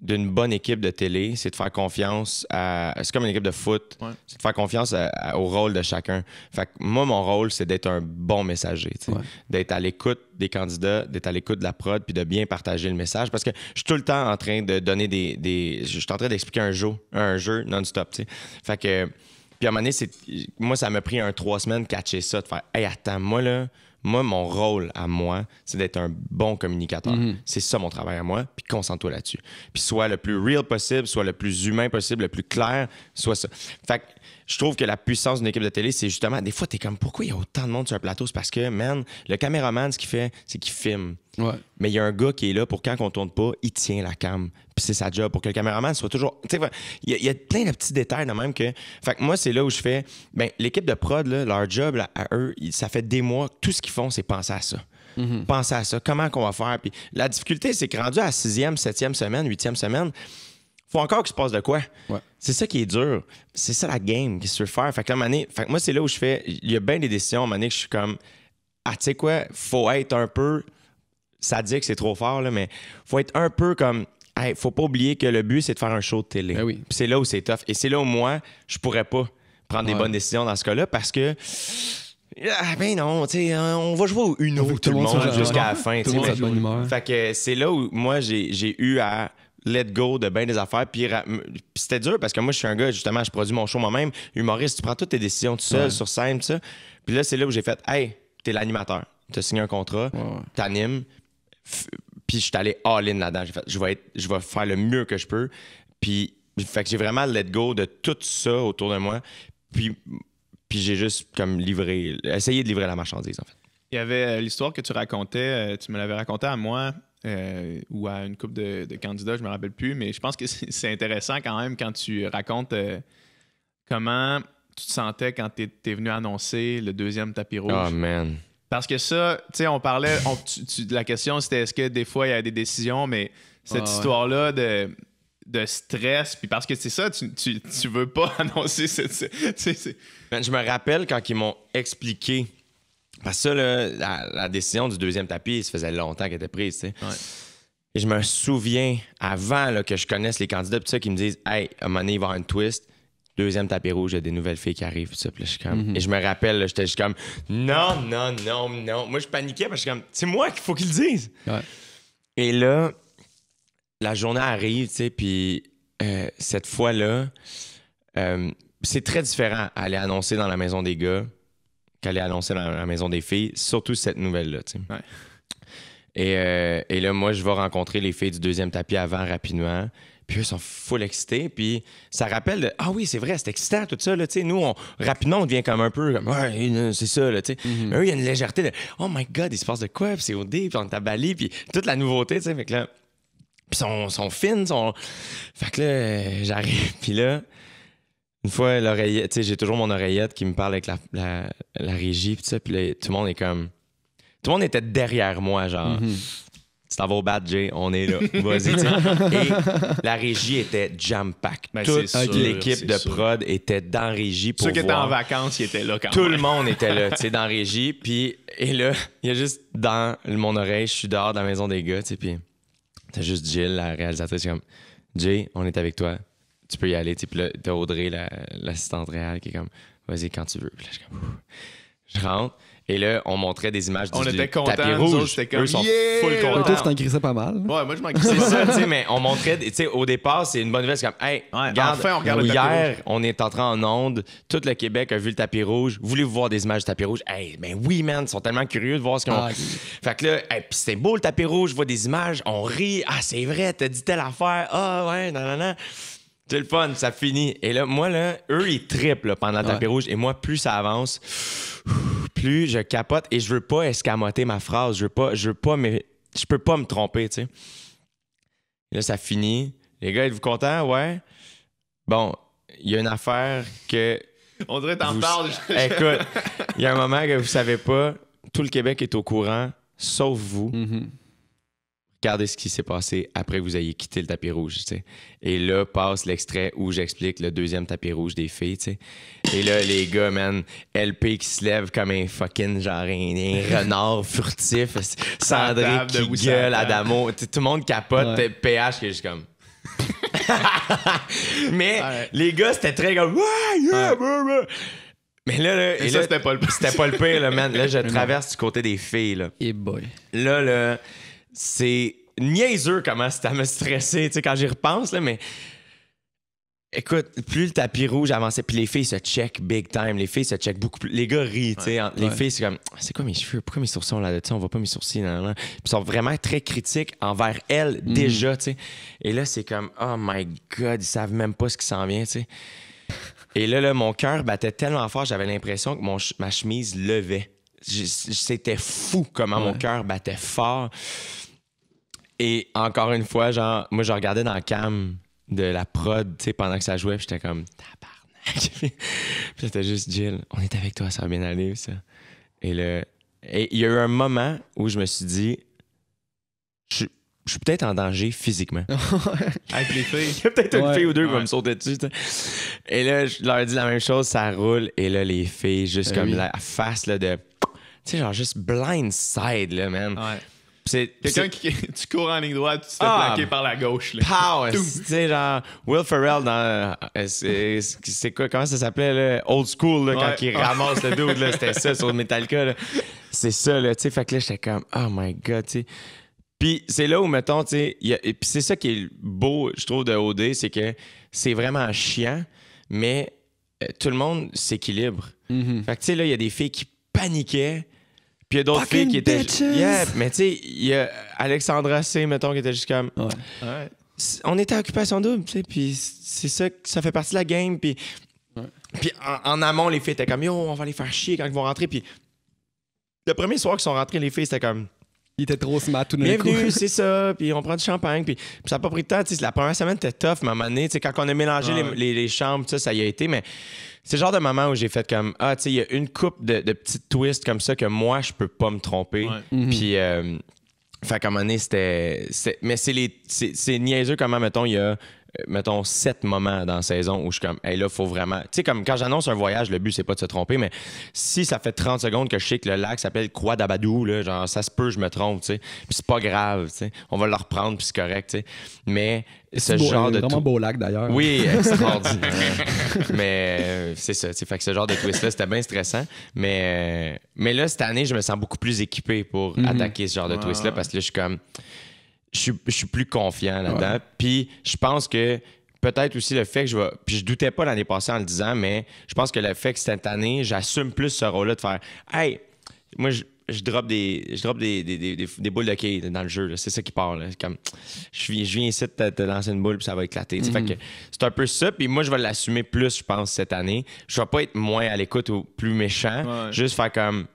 [SPEAKER 2] d'une bonne équipe de télé, c'est de faire confiance à... C'est comme une équipe de foot. Ouais. C'est de faire confiance au rôle de chacun. Fait que moi, mon rôle, c'est d'être un bon messager. D'être à l'écoute des candidats, d'être à l'écoute de la prod, puis de bien partager le message. Parce que je suis tout le temps en train de donner je suis en train d'expliquer un jeu non-stop. T'sais. Fait que... Puis à un moment donné, moi, ça m'a pris 3 semaines de catcher ça, de faire « Hey, attends, moi, mon rôle à moi, c'est d'être un bon communicateur. C'est ça mon travail à moi, puis concentre-toi là-dessus. Puis sois le plus real possible, sois le plus humain possible, le plus clair, soit ça. » Fait que je trouve que la puissance d'une équipe de télé, c'est justement, des fois, t'es comme, pourquoi il y a autant de monde sur un plateau? C'est parce que, man, le caméraman, ce qu'il fait, c'est qu'il filme. Ouais. Mais il y a un gars qui est là pour quand on tourne pas, il tient la cam. Puis c'est sa job pour que le caméraman soit toujours... Tu sais, il y a plein de petits détails de même que... Fait que moi, c'est là où je fais... Ben, l'équipe de prod, là, leur job là, à eux, ça fait des mois que tout ce qu'ils font, c'est penser à ça. Penser à ça. Comment qu'on va faire? Puis la difficulté, c'est que rendu à la 6e, 7e semaine, 8e semaine, faut encore qu'il se passe de quoi. Ouais. C'est ça qui est dur. C'est ça la game qu'il se veut faire. Fait que, moi, c'est là où je fais... Il y a bien des décisions à un moment donné que je suis comme... Ah, tu sais quoi? Faut être un peu... Ça dit que c'est trop fort, là, mais faut être un peu comme... Hey, faut pas oublier que le but, c'est de faire un show de télé. Ben oui. Puis c'est là où c'est tough. Et c'est là où moi, je pourrais pas prendre des bonnes décisions dans ce cas-là parce que... ben non, tu sais, on va jouer au Uno tout le monde jusqu'à la fin. Fait que c'est là où moi, j'ai eu à let go de bien des affaires. Puis c'était dur parce que moi, je suis un gars, justement, je produis mon show moi-même. Humoriste, tu prends toutes tes décisions tout seul, sur scène, tout ça. Puis là, c'est là où j'ai fait, hey, t'es l'animateur. T'as signé un contrat, t'animes. Puis je suis allé all-in là-dedans. J'ai fait, je vais faire le mieux que je peux. Puis fait que j'ai vraiment let go de tout ça autour de moi. Puis j'ai juste comme essayé de livrer la marchandise, en fait.
[SPEAKER 1] Il y avait l'histoire que tu racontais, tu me l'avais raconté à moi ou à une couple de candidats, je me rappelle plus, mais je pense que c'est intéressant quand même quand tu racontes comment tu te sentais quand t'es venu annoncer le 2e tapis rouge.
[SPEAKER 2] Oh man!
[SPEAKER 1] Parce que ça, tu sais, on parlait, la question c'était est-ce que des fois il y a des décisions, mais cette histoire-là de stress, puis parce que c'est ça, tu veux pas annoncer
[SPEAKER 2] Je me rappelle quand ils m'ont expliqué, parce que ça, là, la décision du 2e tapis, ça faisait longtemps qu'elle était prise, tu sais. Ouais. Et je me souviens, avant là, que je connaisse les candidats, puis ça, qui me disent « Hey, à un moment donné, il va y avoir une twist. » 2e tapis rouge, il y a des nouvelles filles qui arrivent. Puis ça, puis là, je suis comme... Et je me rappelle, là, j'étais juste comme non. Moi, je paniquais parce que je suis comme c'est moi qu'il faut qu'ils le disent. Ouais. Et là, la journée arrive, tu sais, puis cette fois-là, c'est très différent à aller annoncer dans la maison des gars qu'aller annoncer dans la maison des filles, surtout cette nouvelle-là, tu sais. Ouais. Et là, moi, je vais rencontrer les filles du 2e tapis avant rapidement. Puis eux sont full excités. Puis ça rappelle de ah oui, c'est vrai, c'est excitant tout ça. Là, nous, rapidement, on devient comme un peu comme ouais, c'est ça. Là, eux, il y a une légèreté de oh my God, il se passe de quoi? Puis c'est OD, puis on est à Bali, puis toute la nouveauté. Fait que là, puis sont fines. Fait que là, j'arrive. Puis là, une fois, l'oreillette, j'ai toujours mon oreillette qui me parle avec la régie. Puis ça, puis là, tout le monde est comme. Tout le monde était derrière moi, genre. Tu t'en vas au bat, Jay, on est là. Vas-y, Et la régie était jam-pack. Ben, toute l'équipe de prod était dans la régie pour
[SPEAKER 1] ceux qui étaient en vacances, ils étaient là quand
[SPEAKER 2] même. Tout le monde était là, tu sais, dans la régie. Et là, il y a juste dans mon oreille, je suis dehors dans la maison des gars, tu sais, puis t'as juste Jill, la réalisatrice, comme Jay, on est avec toi. Tu peux y aller, tu sais. Puis là, t'as Audrey, l'assistante réelle, qui est comme vas-y quand tu veux. Puis là, je rentre. Et là, on montrait des images du tapis rouge. Eux sont full contents.
[SPEAKER 3] Toi, tu t'en crissais pas mal.
[SPEAKER 1] Ouais, moi, je m'en crissais.
[SPEAKER 2] C'est ça, tu sais, mais on montrait... Tu sais, au départ, c'est une bonne nouvelle. C'est comme, hey, regarde, enfin, on regarde le tapis rouge. On est entré en onde. Tout le Québec a vu le tapis rouge. Voulez-vous voir des images du tapis rouge? Hey, ben oui, man, ils sont tellement curieux de voir ce qu'on... Fait que là, hey, puis c'était beau, le tapis rouge. Je vois des images. On rit. Ah, c'est vrai, t'as dit telle affaire. Ah, ouais, non. C'est le fun, ça finit. Et là, moi, là, eux, ils trippent là, pendant le tapis rouge. Et moi, plus ça avance, plus je capote. Et je veux pas escamoter ma phrase. Je peux pas me tromper, tu sais. Là, ça finit. Les gars, êtes-vous contents? Ouais. Bon, il y a une affaire que...
[SPEAKER 1] On dirait que t'en parles.
[SPEAKER 2] Écoute, il y a un moment que vous savez pas. Tout le Québec est au courant, sauf vous. regardez ce qui s'est passé après que vous ayez quitté le tapis rouge, tu sais. Et là, passe l'extrait où j'explique le deuxième tapis rouge des filles, tu sais. Et là, les gars, man, LP qui se lève comme un fucking, genre, un renard furtif, Sandré qui gueule, Adamo, tout le monde capote, PH qui est juste comme... Mais les gars, c'était très comme... Mais là,
[SPEAKER 1] et ça, c'était pas le pire.
[SPEAKER 2] C'était pas le pire, là, man. Là, je traverse du côté des filles, là.
[SPEAKER 3] Et boy.
[SPEAKER 2] Là, c'est niaiseux comment ça me stressé, tu sais, quand j'y repense, là, mais écoute, plus le tapis rouge avançait, puis les filles se check big time, les filles se check beaucoup plus. Les gars rient, tu sais. Les filles, c'est comme, c'est quoi mes cheveux? Pourquoi mes sourcils là? On voit pas mes sourcils, nan. Puis ils sont vraiment très critiques envers elles, déjà, tu sais. Et là, c'est comme, oh my God, ils savent même pas ce qui s'en vient, tu sais. Et là, mon cœur battait tellement fort, j'avais l'impression que ma chemise levait. C'était fou comment mon cœur battait fort. Et encore une fois, genre, moi, je regardais dans la cam de la prod, tu sais, pendant que ça jouait, puis j'étais comme, tabarnak. Puis c'était juste, Jill, on est avec toi, ça va bien aller, ça. Et il y a eu un moment où je me suis dit, je suis peut-être en danger physiquement.
[SPEAKER 1] Avec les filles.
[SPEAKER 2] Il y a peut-être une fille ou deux qui va me sauter dessus, t'sais. Et là, je leur dis la même chose, ça roule, et là, les filles, juste comme la face, là, de, tu sais, genre, juste blindside, là, man.
[SPEAKER 1] Ouais. Quelqu'un qui tu cours en ligne droite, tu te fais plaquer par la gauche. Là.
[SPEAKER 2] Pow! Tu sais, genre, Will Ferrell dans. C'est quoi, comment ça s'appelait, là? Old School, là, quand il ramasse le dude, là, c'était ça sur Metallica, là. C'est ça, là, tu sais. Fait que là, j'étais comme, oh my God, tu sais. Puis c'est là où, mettons, tu sais, et puis c'est ça qui est beau, je trouve, de OD, c'est que c'est vraiment chiant, mais tout le monde s'équilibre.
[SPEAKER 3] Mm-hmm.
[SPEAKER 2] Fait que, tu sais, là, il y a des filles qui paniquaient. Puis il y a d'autres filles qui étaient... Yeah, mais tu sais, il y a Alexandra C, mettons, qui était juste comme...
[SPEAKER 1] Ouais.
[SPEAKER 2] On était à Occupation Double, tu sais, puis c'est ça, ça fait partie de la game, puis... Puis en amont, les filles étaient comme, yo, on va les faire chier quand ils vont rentrer, puis le premier soir qu'ils sont rentrés, les filles, c'était comme...
[SPEAKER 3] Il était trop smart tout d'un coup.
[SPEAKER 2] Bienvenue, c'est ça, puis on prend du champagne, puis ça n'a pas pris de temps, tu sais, la première semaine, c'était tough, mais à un moment donné, tu sais, quand on a mélangé les chambres, ça y a été, mais... C'est le genre de moment où j'ai fait comme, tu sais, il y a une couple de petites twists comme ça que moi, je peux pas me tromper.
[SPEAKER 1] Ouais.
[SPEAKER 2] Puis, fait qu'à un moment donné, mais c'est niaiseux comment, mettons, il y a, mettons, 7 moments dans la saison où je suis comme, hey, là, faut vraiment... Tu sais, comme quand j'annonce un voyage, le but, c'est pas de se tromper, mais si ça fait 30 secondes que je sais que le lac s'appelle Croix d'Abadou, là, genre, ça se peut, je me trompe, tu sais. Puis c'est pas grave, tu sais. On va le reprendre, puis c'est correct, tu sais. Mais ce genre de...
[SPEAKER 3] Vraiment beau lac, d'ailleurs.
[SPEAKER 2] Oui, extraordinaire. Mais c'est ça, tu sais. Fait que ce genre de twist-là, c'était bien stressant. Mais là, cette année, je me sens beaucoup plus équipé pour attaquer ce genre de twist-là, parce que là, je suis comme... Je suis plus confiant là-dedans. Ouais. Puis je pense que peut-être aussi le fait que puis je doutais pas l'année passée en le disant, mais je pense que le fait que cette année, j'assume plus ce rôle-là de faire hey, moi je drop des boules de quai dans le jeu. Là. C'est ça qui part. Là. Comme je viens ici te lancer une boule puis ça va éclater. Fait que c'est un peu ça. Puis moi, je vais l'assumer plus, je pense, cette année. Je vais pas être moins à l'écoute ou plus méchant. Ouais. Juste faire comme.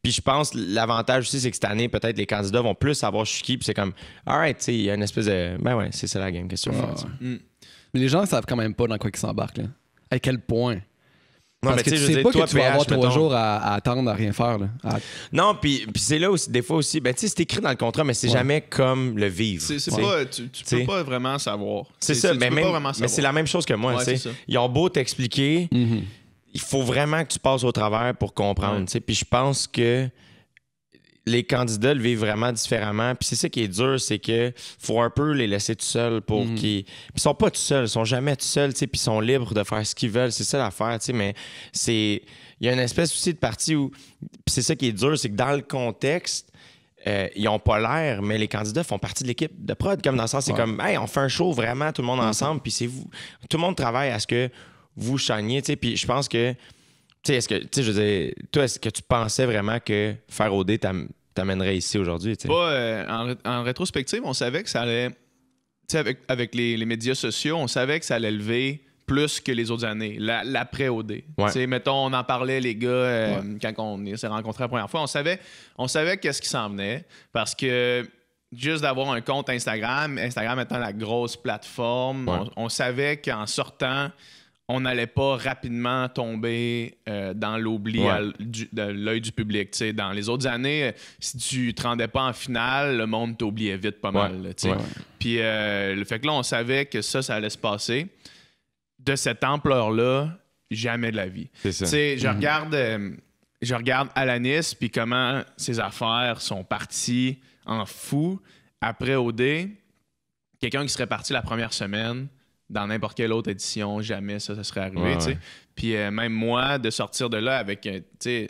[SPEAKER 2] Puis je pense l'avantage aussi, c'est que cette année, peut-être les candidats vont plus savoir je suis qui. Puis c'est comme, alright, tu sais, il y a une espèce de. Ben ouais, c'est ça la game. Qu'est-ce que tu veux faire?
[SPEAKER 3] Mais les gens ne savent quand même pas dans quoi ils s'embarquent. Là. À quel point?
[SPEAKER 2] Non,
[SPEAKER 3] parce
[SPEAKER 2] mais
[SPEAKER 3] que tu sais pas que tu vas avoir 3 jours à attendre à rien faire. Là.
[SPEAKER 2] Non, puis c'est là aussi, des fois aussi, ben tu sais, c'est écrit dans le contrat, mais c'est jamais comme le vivre.
[SPEAKER 1] C'est pas, tu peux pas vraiment savoir.
[SPEAKER 2] C'est ça, mais c'est la même chose que moi. Ils ont beau t'expliquer. Il faut vraiment que tu passes au travers pour comprendre. Puis je pense que les candidats le vivent vraiment différemment. Puis c'est ça qui est dur, c'est que faut un peu les laisser tout seuls pour qu'ils... Puis ils sont pas tout seuls, ils sont jamais tout seuls, puis ils sont libres de faire ce qu'ils veulent. C'est ça l'affaire, mais c'est... Il y a une espèce aussi de partie où... Puis c'est ça qui est dur, c'est que dans le contexte, ils ont pas l'air, mais les candidats font partie de l'équipe de prod. Comme dans le sens, c'est comme, hey, on fait un show vraiment, tout le monde ensemble, puis c'est vous... Tout le monde travaille à ce que vous shiniez, tu sais, puis je pense que, tu sais, est-ce que, tu sais, je veux dire, toi, est-ce que tu pensais vraiment que faire OD t'amènerait ici aujourd'hui, tu sais?
[SPEAKER 1] Pas, en rétrospective, on savait que ça allait, tu sais, avec les médias sociaux, on savait que ça allait lever plus que les autres années, l'après-OD. Tu sais, mettons, on en parlait, les gars, quand on s'est rencontrés la première fois, on savait qu'est-ce qui s'en venait, parce que juste d'avoir un compte Instagram étant la grosse plateforme, on savait qu'en sortant, on n'allait pas rapidement tomber dans l'oubli de l'œil du public. T'sais. Dans les autres années, si tu te rendais pas en finale, le monde t'oubliait vite pas mal. Puis le fait que là, on savait que ça allait se passer. De cette ampleur-là, jamais de la vie.
[SPEAKER 2] C'est ça.
[SPEAKER 1] Je regarde Alanis, puis comment ses affaires sont parties en fou. Après OD, quelqu'un qui serait parti la première semaine, dans n'importe quelle autre édition, jamais ça serait arrivé. Puis même moi, de sortir de là avec,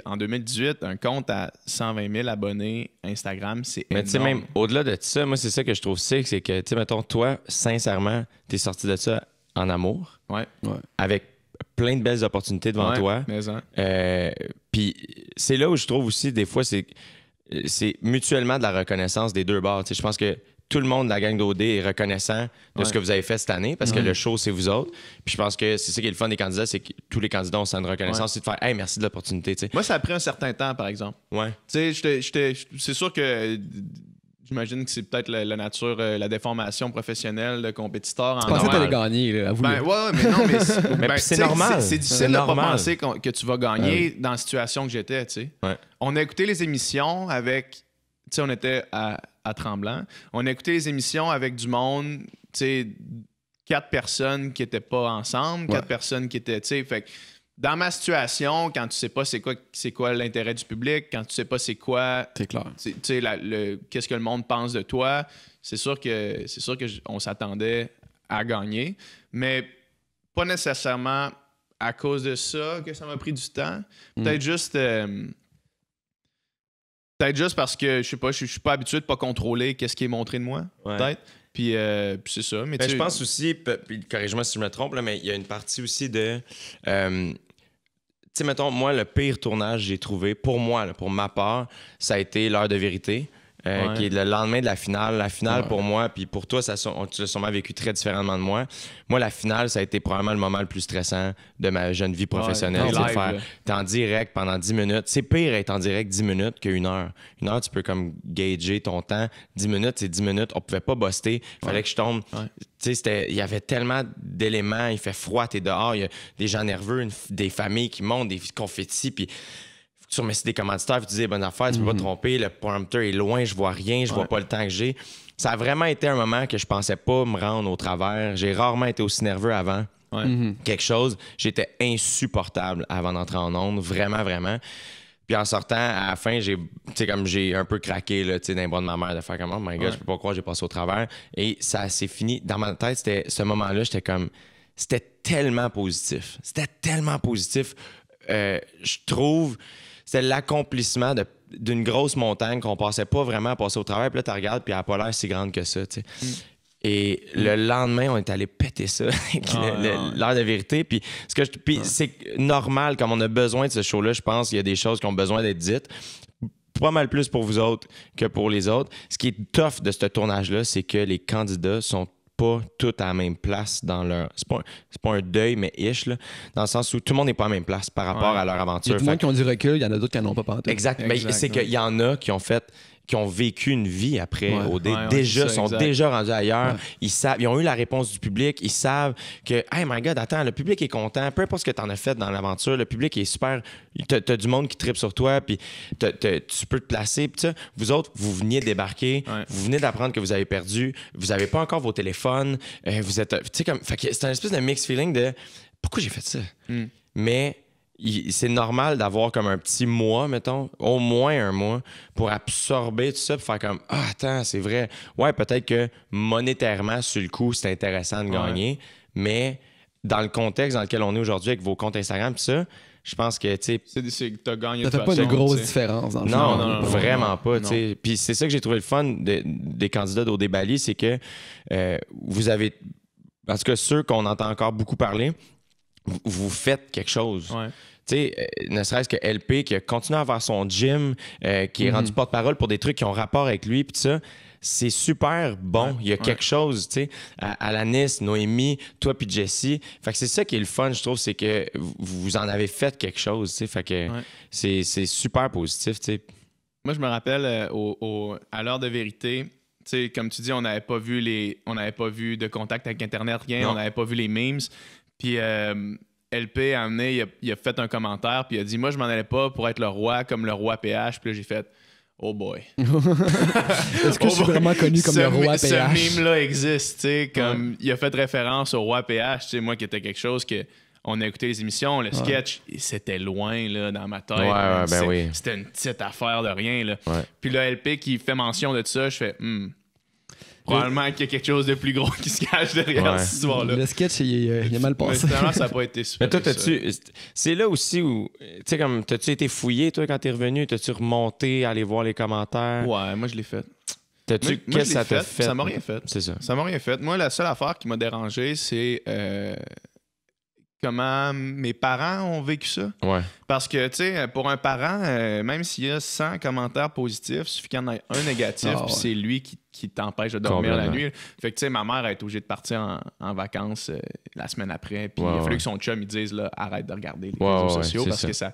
[SPEAKER 1] en 2018, un compte à 120 000 abonnés Instagram, c'est énorme. Mais tu sais, même
[SPEAKER 2] au-delà de ça, moi, c'est ça que je trouve sick, c'est que, tu sais, mettons, toi, sincèrement, t'es sorti de ça en amour, avec plein de belles opportunités devant toi. Puis c'est là où je trouve aussi, des fois, c'est mutuellement de la reconnaissance des deux bords. Je pense que tout le monde de la gang d'OD est reconnaissant de ce que vous avez fait cette année parce que le show, c'est vous autres. Puis je pense que c'est ça qui est le fun des candidats, c'est que tous les candidats ont une reconnaissance, c'est de faire « Hey, merci de l'opportunité. »
[SPEAKER 1] Moi, ça a pris un certain temps, par exemple. C'est sûr que j'imagine que c'est peut-être la nature, la déformation professionnelle de compétiteur.
[SPEAKER 3] Tu pensais que tu allais gagner, avoue.
[SPEAKER 1] Mais non, mais
[SPEAKER 2] c'est normal.
[SPEAKER 1] C'est difficile de pas penser que tu vas gagner dans la situation que j'étais, tu sais. On a écouté les émissions avec... Tu sais, on était à Tremblant. On a écouté les émissions avec du monde, tu sais, 4 personnes qui n'étaient pas ensemble, 4 personnes qui étaient, tu sais, fait que dans ma situation, quand tu sais pas c'est quoi l'intérêt du public, quand tu sais pas c'est quoi,
[SPEAKER 3] c'est clair.
[SPEAKER 1] Tu sais, qu'est-ce que le monde pense de toi, c'est sûr que on s'attendait à gagner, mais pas nécessairement à cause de ça que ça m'a pris du temps. Peut-être juste parce que, je sais pas, je suis pas habitué de pas contrôler qu'est-ce qui est montré de moi, peut-être. Puis c'est ça. Mais
[SPEAKER 2] je pense aussi, puis corrige-moi si je me trompe, là, mais il y a une partie aussi de... tu sais, mettons, moi, le pire tournage que j'ai trouvé, pour moi, là, pour ma part, ça a été L'heure de vérité. Qui est le lendemain de la finale. La finale, pour moi, puis pour toi, tu l'as sûrement vécu très différemment de moi. Moi, la finale, ça a été probablement le moment le plus stressant de ma jeune vie professionnelle. T'es en direct pendant 10 minutes. C'est pire être en direct 10 minutes qu'une heure. Une heure, tu peux comme gager ton temps. 10 minutes, c'est 10 minutes. On pouvait pas buster. Il fallait que je tombe. Tu sais, il y avait tellement d'éléments. Il fait froid, t'es dehors. Il y a des gens nerveux, des familles qui montent, des confettis, puis... Tu remercies des commanditaires, tu dis bonne affaire, tu peux pas te tromper, le prompteur est loin, je vois rien, je vois pas le temps que j'ai. Ça a vraiment été un moment que je pensais pas me rendre au travers. J'ai rarement été aussi nerveux avant. Quelque chose, j'étais insupportable avant d'entrer en onde, vraiment, vraiment. Puis en sortant, à la fin, j'ai un peu craqué là, dans les bras de ma mère de faire comme « Oh my God, je peux pas croire, j'ai passé au travers. » Et ça s'est fini. Dans ma tête, ce moment-là, j'étais comme... C'était tellement positif. C'était tellement positif. Je trouve... C'était l'accomplissement d'une grosse montagne qu'on pensait pas vraiment à passer au travers. Puis là, tu regardes, puis elle n'a pas l'air si grande que ça. Et le lendemain, on est allé péter ça avec l'heure de vérité. Puis c'est normal, comme on a besoin de ce show-là, je pense qu'il y a des choses qui ont besoin d'être dites. Pas mal plus pour vous autres que pour les autres. Ce qui est tough de ce tournage-là, c'est que les candidats sont pas tous à la même place dans leur... C'est pas un deuil, mais ish, là, dans le sens où tout le monde n'est pas à la même place par rapport à leur aventure.
[SPEAKER 3] Il y a du monde qui ont du recul, il y en a d'autres qui n'en ont pas pantoute.
[SPEAKER 2] Exact. Mais c'est qu'il y en a qui ont vécu une vie après OD, sont déjà rendus ailleurs. Ils ont eu la réponse du public. Ils savent que, hey my God, attends, le public est content. Peu importe ce que tu en as fait dans l'aventure, le public est super. T'as du monde qui tripe sur toi, puis tu peux te placer. Puis ça, vous autres, vous veniez de débarquer, vous venez d'apprendre que vous avez perdu, vous n'avez pas encore vos téléphones, vous êtes. Tu sais, comme. Fait que c'est un espèce de mixed feeling de pourquoi j'ai fait ça? Mais. C'est normal d'avoir comme un petit mois, mettons, au moins un mois, pour absorber tout ça, pour faire comme « Ah, attends, c'est vrai. Ouais, peut-être que monétairement, sur le coup, c'est intéressant de gagner, mais dans le contexte dans lequel on est aujourd'hui avec vos comptes Instagram, tout ça, je pense que, tu sais...
[SPEAKER 1] T'as gagné
[SPEAKER 3] ça fait pas de grosse différence, dans le fond.
[SPEAKER 2] Non, vraiment pas, tu sais. Puis c'est ça que j'ai trouvé le fun des candidats d'OD Bali, c'est que vous avez... En tout cas, ceux qu'on entend encore beaucoup parler, vous faites quelque chose. Tu sais, ne serait-ce que LP qui a continué à avoir son gym, qui est rendu porte-parole pour des trucs qui ont rapport avec lui, puis tout ça, c'est super bon. Il y a quelque chose, tu sais, Alanis, Noémie, toi puis Jessie. Fait que c'est ça qui est le fun, je trouve, c'est que vous en avez fait quelque chose, tu sais. Fait que c'est super positif, tu sais.
[SPEAKER 1] Moi, je me rappelle à l'heure de vérité, tu sais, comme tu dis, on n'avait pas vu de contact avec Internet, rien, on n'avait pas vu les memes. Puis LP a amené, il a fait un commentaire, puis il a dit « Moi, je m'en allais pas pour être le roi comme le roi PH. » Puis là, j'ai fait « Oh boy. »
[SPEAKER 3] Est-ce que je suis vraiment connu comme le roi PH?
[SPEAKER 1] Ce meme-là existe, tu sais, comme il a fait référence au roi PH, tu sais, moi qui était quelque chose que... On a écouté les émissions, le sketch, c'était loin là, dans ma tête. C'était une petite affaire de rien. Là.
[SPEAKER 2] Ouais.
[SPEAKER 1] Puis le LP qui fait mention de ça, je fais probablement qu'il y a quelque chose de plus gros qui se cache derrière cette histoire-là.
[SPEAKER 3] Le sketch, il a mal passé.
[SPEAKER 1] Mais finalement, ça n'a pas été super.
[SPEAKER 2] Mais toi, c'est là aussi où, tu sais, comme, t'as-tu été fouillé, toi, quand t'es revenu? T'as-tu remonté, aller voir les commentaires?
[SPEAKER 1] Ouais, moi, je l'ai fait.
[SPEAKER 2] Qu'est-ce que ça t'a fait?
[SPEAKER 1] Ça m'a rien fait.
[SPEAKER 2] C'est ça.
[SPEAKER 1] Ça m'a rien fait. Moi, la seule affaire qui m'a dérangé, c'est comment mes parents ont vécu ça.
[SPEAKER 2] Ouais.
[SPEAKER 1] Parce que, tu sais, pour un parent, même s'il y a 100 commentaires positifs, il suffit qu'il y en ait un négatif, puis c'est lui qui t'empêche de dormir la nuit. Fait que, tu sais, ma mère a été obligée de partir en vacances la semaine après, puis il a fallu que son chum, il dise, là, arrête de regarder les réseaux sociaux parce que ça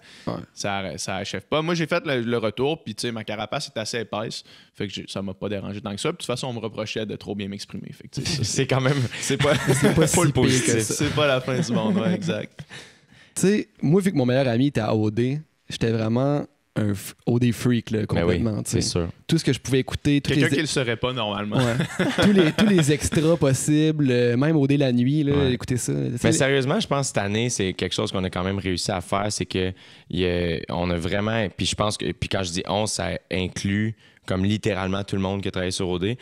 [SPEAKER 1] achève pas. Moi, j'ai fait le retour, puis, tu sais, ma carapace est assez épaisse, fait que ça m'a pas dérangé tant que ça. Puis, de toute façon, on me reprochait de trop bien m'exprimer. Fait que,
[SPEAKER 2] c'est quand même...
[SPEAKER 1] C'est pas
[SPEAKER 2] le positif.
[SPEAKER 1] C'est pas la fin du monde, ouais, exact.
[SPEAKER 3] Tu sais, moi, vu que mon meilleur ami était à OD, j'étais vraiment un OD freak, là, complètement.
[SPEAKER 2] Oui, c'est sûr.
[SPEAKER 3] Tout ce que je pouvais écouter.
[SPEAKER 1] Quelqu'un qui le serait pas normalement.
[SPEAKER 3] Ouais. tous les extras possibles, même OD la nuit, là, écouter ça.
[SPEAKER 2] Mais sérieusement, je pense que cette année, c'est quelque chose qu'on a quand même réussi à faire. C'est que on a vraiment. Puis je pense que. Puis quand je dis on, ça inclut comme littéralement tout le monde qui a travaillé sur OD.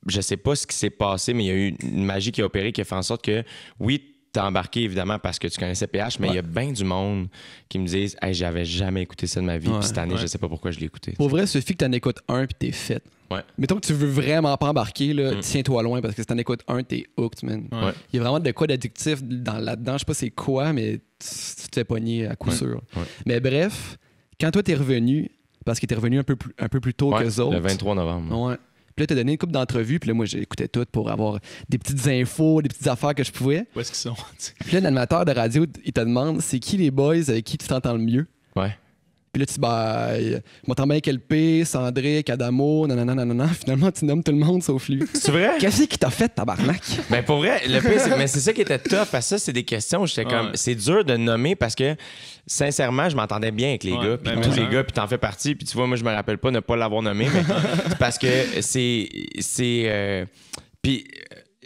[SPEAKER 2] Je sais pas ce qui s'est passé, mais il y a eu une magie qui a opéré qui a fait en sorte que, oui, t'as embarqué évidemment parce que tu connaissais PH, mais il y a bien du monde qui me disent hey, j'avais jamais écouté ça de ma vie, puis cette année, je sais pas pourquoi je l'ai écouté.
[SPEAKER 3] Pour vrai, il suffit que t'en écoutes un puis t'es fait.
[SPEAKER 2] Ouais.
[SPEAKER 3] Mettons que tu veux vraiment pas embarquer, là, tiens-toi loin parce que si t'en écoutes un, t'es hooked, man.
[SPEAKER 2] Ouais.
[SPEAKER 3] Il y a vraiment de quoi d'addictif là-dedans. Je sais pas c'est quoi, mais tu te fais pogner à coup sûr.
[SPEAKER 2] Ouais.
[SPEAKER 3] Mais bref, quand toi t'es revenu, parce que t'es revenu un peu plus tôt qu'eux autres.
[SPEAKER 2] Le 23 novembre.
[SPEAKER 3] Ouais. Puis là, t'as donné une couple d'entrevues, puis là, moi, j'écoutais tout pour avoir des petites infos, des petites affaires que je pouvais.
[SPEAKER 1] Où est-ce qu'ils sont?
[SPEAKER 3] Puis là, l'animateur de radio, il te demande c'est qui les boys avec qui tu t'entends le mieux.
[SPEAKER 2] Ouais.
[SPEAKER 3] Puis là, tu dis, m'entends bien avec LP, Cendric, Adamo, nanana. Finalement, tu nommes tout le monde sauf lui.
[SPEAKER 2] C'est vrai?
[SPEAKER 3] Qu'est-ce qui t'a fait, tabarnak?
[SPEAKER 2] Ben pour vrai, le pire, mais c'est ça qui était tough. Parce que ça, c'est des questions où j'étais comme. C'est dur de nommer parce que, sincèrement, je m'entendais bien avec les gars. Puis tous les gars, puis t'en fais partie. Puis tu vois, moi, je me rappelle pas ne pas l'avoir nommé, mais c'est parce que puis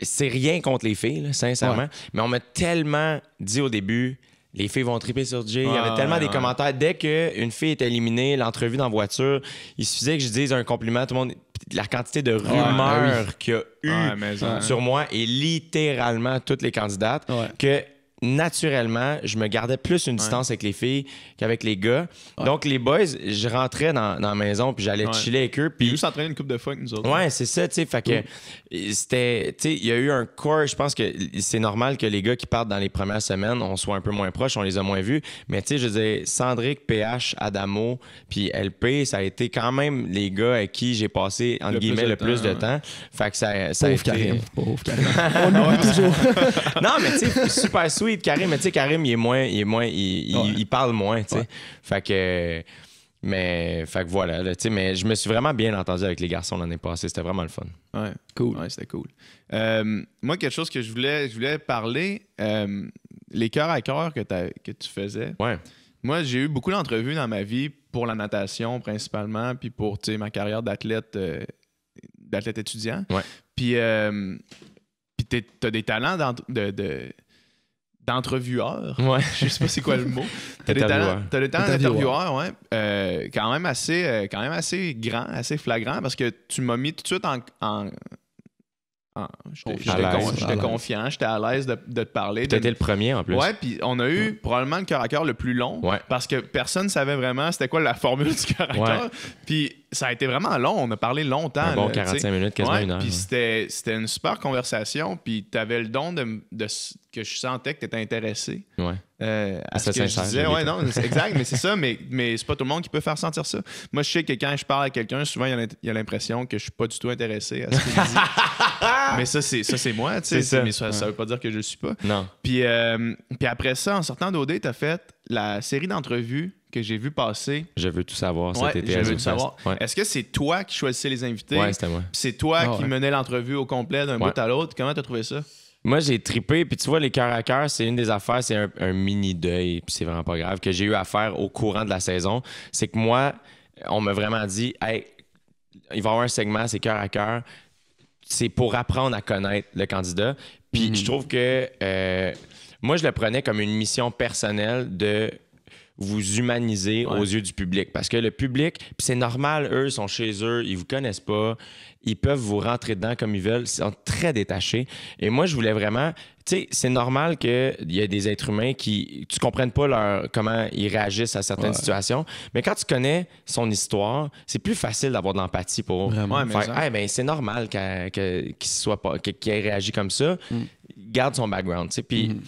[SPEAKER 2] c'est rien contre les filles, là, sincèrement. Ouais. Mais on m'a tellement dit au début. Les filles vont triper sur Jay. Il y avait tellement des commentaires. Dès qu'une fille est éliminée, l'entrevue dans la voiture, il suffisait que je dise un compliment à tout le monde. La quantité de rumeurs qu'il y a eu sur moi et littéralement toutes les candidates que naturellement, je me gardais plus une distance avec les filles qu'avec les gars. Donc, les boys, je rentrais dans la maison puis j'allais chiller avec eux. Puis
[SPEAKER 1] juste s'entraîner une couple de fois avec nous autres.
[SPEAKER 2] Ouais, c'est ça, tu sais. Fait que c'était, tu sais, il y a eu un core. Je pense que c'est normal que les gars qui partent dans les premières semaines, on soit un peu moins proches, on les a moins vus. Mais tu sais, je veux dire, Cendric, PH, Adamo, puis LP, ça a été quand même les gars avec qui j'ai passé, entre guillemets, le plus de temps. Fait que ça a été...
[SPEAKER 3] Karim. Pauvre Karim. On oublie toujours.
[SPEAKER 2] Non, mais tu sais, super sweet, Karim. Mais tu sais, Karim, il parle moins, tu sais. Fait que voilà, là, mais je me suis vraiment bien entendu avec les garçons l'année passée. C'était vraiment le fun.
[SPEAKER 1] Ouais, cool. Ouais, c'était cool. Moi, quelque chose que je voulais parler, les cœurs à cœur que tu faisais.
[SPEAKER 2] Ouais.
[SPEAKER 1] Moi, j'ai eu beaucoup d'entrevues dans ma vie pour la natation principalement, puis pour ma carrière d'athlète étudiant.
[SPEAKER 2] Ouais.
[SPEAKER 1] Puis t'as des talents d'entrevueur.
[SPEAKER 2] Ouais.
[SPEAKER 1] Je sais pas c'est quoi le mot. T'as des talents d'intervieweur, ouais. Quand même assez grand, assez flagrant, parce que tu m'as mis tout de suite j'étais confiant, j'étais à l'aise de te parler.
[SPEAKER 2] Tu étais le premier en plus.
[SPEAKER 1] Ouais, puis on a eu probablement le cœur à cœur le plus long, parce que personne ne savait vraiment c'était quoi la formule du cœur à cœur. Puis ça a été vraiment long, on a parlé longtemps.
[SPEAKER 2] Un bon 45 minutes, quasiment une heure.
[SPEAKER 1] Puis c'était une super conversation, puis tu avais le don que je sentais que tu étais intéressé.
[SPEAKER 2] Ouais.
[SPEAKER 1] À ce que je disais. Ouais, non, c'est exact, mais c'est ça, mais c'est pas tout le monde qui peut faire sentir ça. Moi, je sais que quand je parle à quelqu'un, souvent, il y a l'impression que je suis pas du tout intéressé à ce qu'il dit. Mais ça, c'est moi, tu sais. Mais ça veut pas dire que je le suis pas.
[SPEAKER 2] Non.
[SPEAKER 1] Puis après ça, en sortant d'OD, tu as fait la série d'entrevues que j'ai vu passer.
[SPEAKER 2] Je veux tout savoir cet été.
[SPEAKER 1] Je veux tout savoir. Ouais. Est-ce que c'est toi qui choisissais les invités?
[SPEAKER 2] Ouais, c'était moi.
[SPEAKER 1] C'est toi qui menais l'entrevue au complet d'un bout à l'autre. Comment tu as trouvé ça?
[SPEAKER 2] moi, j'ai trippé. Puis tu vois, les cœurs à cœur, c'est une des affaires, c'est un mini-deuil, puis c'est vraiment pas grave, que j'ai eu à faire au courant de la saison. C'est que moi, on m'a vraiment dit, hey, il va y avoir un segment, c'est cœur à cœur. C'est pour apprendre à connaître le candidat. Puis je trouve que moi, je le prenais comme une mission personnelle de vous humaniser aux yeux du public. Parce que le public, puis c'est normal, eux sont chez eux, ils vous connaissent pas, ils peuvent vous rentrer dedans comme ils veulent, ils sont très détachés. Et moi, je voulais vraiment... Tu sais, c'est normal qu'il y ait des êtres humains qui... Tu comprennes pas comment ils réagissent à certaines situations, mais quand tu connais son histoire, c'est plus facile d'avoir de l'empathie pour faire... Hey, ben, c'est normal qu'il ait réagi comme ça. Garde son background, tu sais, puis...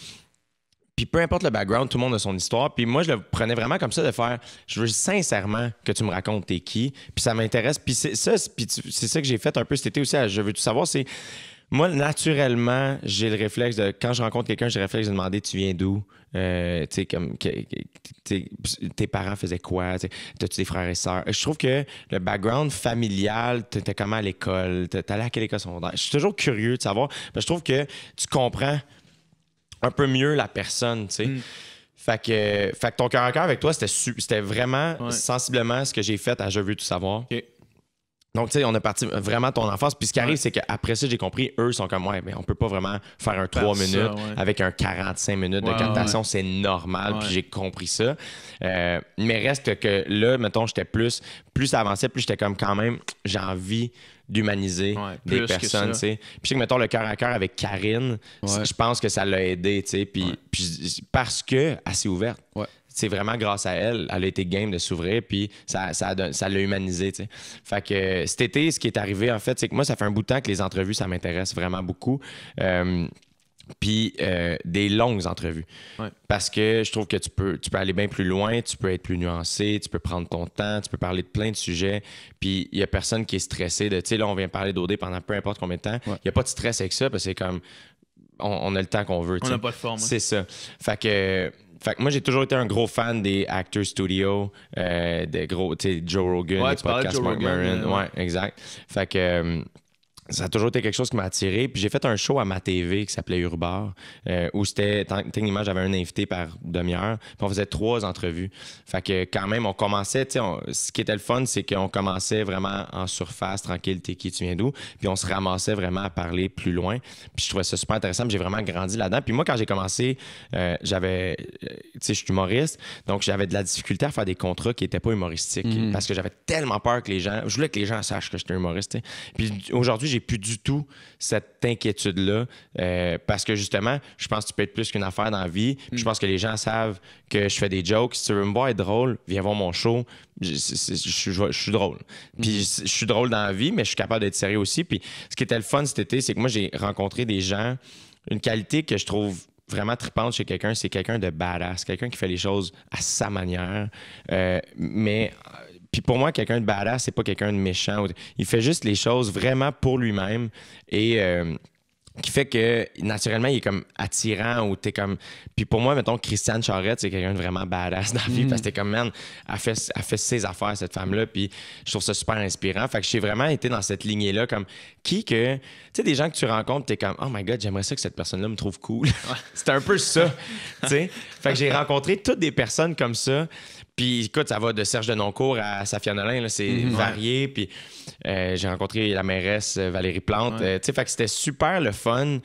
[SPEAKER 2] Puis peu importe le background, tout le monde a son histoire. Puis moi, je le prenais vraiment comme ça de faire, je veux sincèrement que tu me racontes t'es qui. Puis ça m'intéresse. Puis c'est ça que j'ai fait un peu cet été aussi. Je veux tout savoir, c'est... Moi, naturellement, j'ai le réflexe de... Quand je rencontre quelqu'un, j'ai le réflexe de demander « Tu viens d'où? » Tu sais, comme... tes parents faisaient quoi? T'as-tu des frères et sœurs? Je trouve que le background familial, t'étais comment à l'école? T'allais à quelle école secondaire? Je suis toujours curieux de savoir. Je trouve que tu comprends un peu mieux la personne, tu sais. Fait que ton cœur à cœur avec toi, c'était vraiment sensiblement ce que j'ai fait à Je veux tout savoir. Okay. Donc, tu sais, on a parti vraiment de ton enfance. Puis ce qui arrive, c'est qu'après ça, j'ai compris, eux sont comme, mais on peut pas vraiment faire un 3 minutes avec un 45 minutes de captation. C'est normal. Puis j'ai compris ça. Mais reste que là, mettons, j'étais plus avancé, plus j'étais comme quand même, j'ai envie d'humaniser des personnes, tu sais. Puis je sais que, mettons, le cœur à cœur avec Karine, je pense que ça l'a aidé, tu sais. Puis parce qu'elle s'est ouverte. C'est vraiment grâce à elle. Elle a été game de s'ouvrir, puis ça l'a humanisé, tu sais. Fait que cet été, ce qui est arrivé, en fait, c'est que moi, ça fait un bout de temps que les entrevues, ça m'intéresse vraiment beaucoup. Puis des longues entrevues. Parce que je trouve que tu peux aller bien plus loin, tu peux être plus nuancé, tu peux prendre ton temps, tu peux parler de plein de sujets. Puis il n'y a personne qui est stressé de, tu sais, là, on vient parler d'OD pendant peu importe combien de temps. Il n'y a pas de stress avec ça, parce que c'est comme, on a le temps qu'on veut.
[SPEAKER 1] On n'a pas de forme.
[SPEAKER 2] C'est ça. Fait que moi, j'ai toujours été un gros fan des Actors Studio, des gros, tu sais, Joe Rogan, les podcasts Marc Maron. Ouais, exact. Fait que... ça a toujours été quelque chose qui m'a attiré. Puis j'ai fait un show à ma TV qui s'appelait Urbar, où c'était, techniquement, j'avais un invité par demi-heure. Puis on faisait 3 entrevues. Fait que quand même, on commençait, tu sais, ce qui était le fun, c'est qu'on commençait vraiment en surface, tranquille, t'es qui, tu viens d'où? Puis on se ramassait vraiment à parler plus loin. Puis je trouvais ça super intéressant. Puis j'ai vraiment grandi là-dedans. Puis moi, quand j'ai commencé, j'avais, tu sais, je suis humoriste, donc j'avais de la difficulté à faire des contrats qui n'étaient pas humoristiques. Parce que j'avais tellement peur que je voulais que les gens sachent que j'étais humoriste, tu sais. Puis aujourd'hui, j'ai plus du tout cette inquiétude-là parce que justement, je pense que tu peux être plus qu'une affaire dans la vie. Je pense que les gens savent que je fais des jokes. Si tu veux me voir être drôle, viens voir mon show. Je suis drôle. Puis je suis drôle dans la vie, mais je suis capable d'être sérieux aussi. Puis ce qui était le fun cet été, c'est que moi, j'ai rencontré des gens, une qualité que je trouve vraiment trippante chez quelqu'un, c'est quelqu'un de badass, quelqu'un qui fait les choses à sa manière, mais... Puis pour moi, quelqu'un de badass, c'est pas quelqu'un de méchant. Il fait juste les choses vraiment pour lui-même et qui fait que naturellement, il est comme attirant ou t'es comme... Puis pour moi, mettons, Christiane Charette, c'est quelqu'un de vraiment badass dans la vie parce que t'es comme, man, elle fait ses affaires, cette femme-là, puis je trouve ça super inspirant. Fait que j'ai vraiment été dans cette lignée-là, comme tu sais, des gens que tu rencontres, t'es comme, oh my God, j'aimerais ça que cette personne-là me trouve cool. C'était un peu ça, tu sais. Fait que j'ai rencontré toutes des personnes comme ça. Puis écoute, ça va de Serge Denoncourt à Safia Nolin, là, c'est varié. Puis j'ai rencontré la mairesse Valérie Plante. Tu sais, fait que c'était super le fun.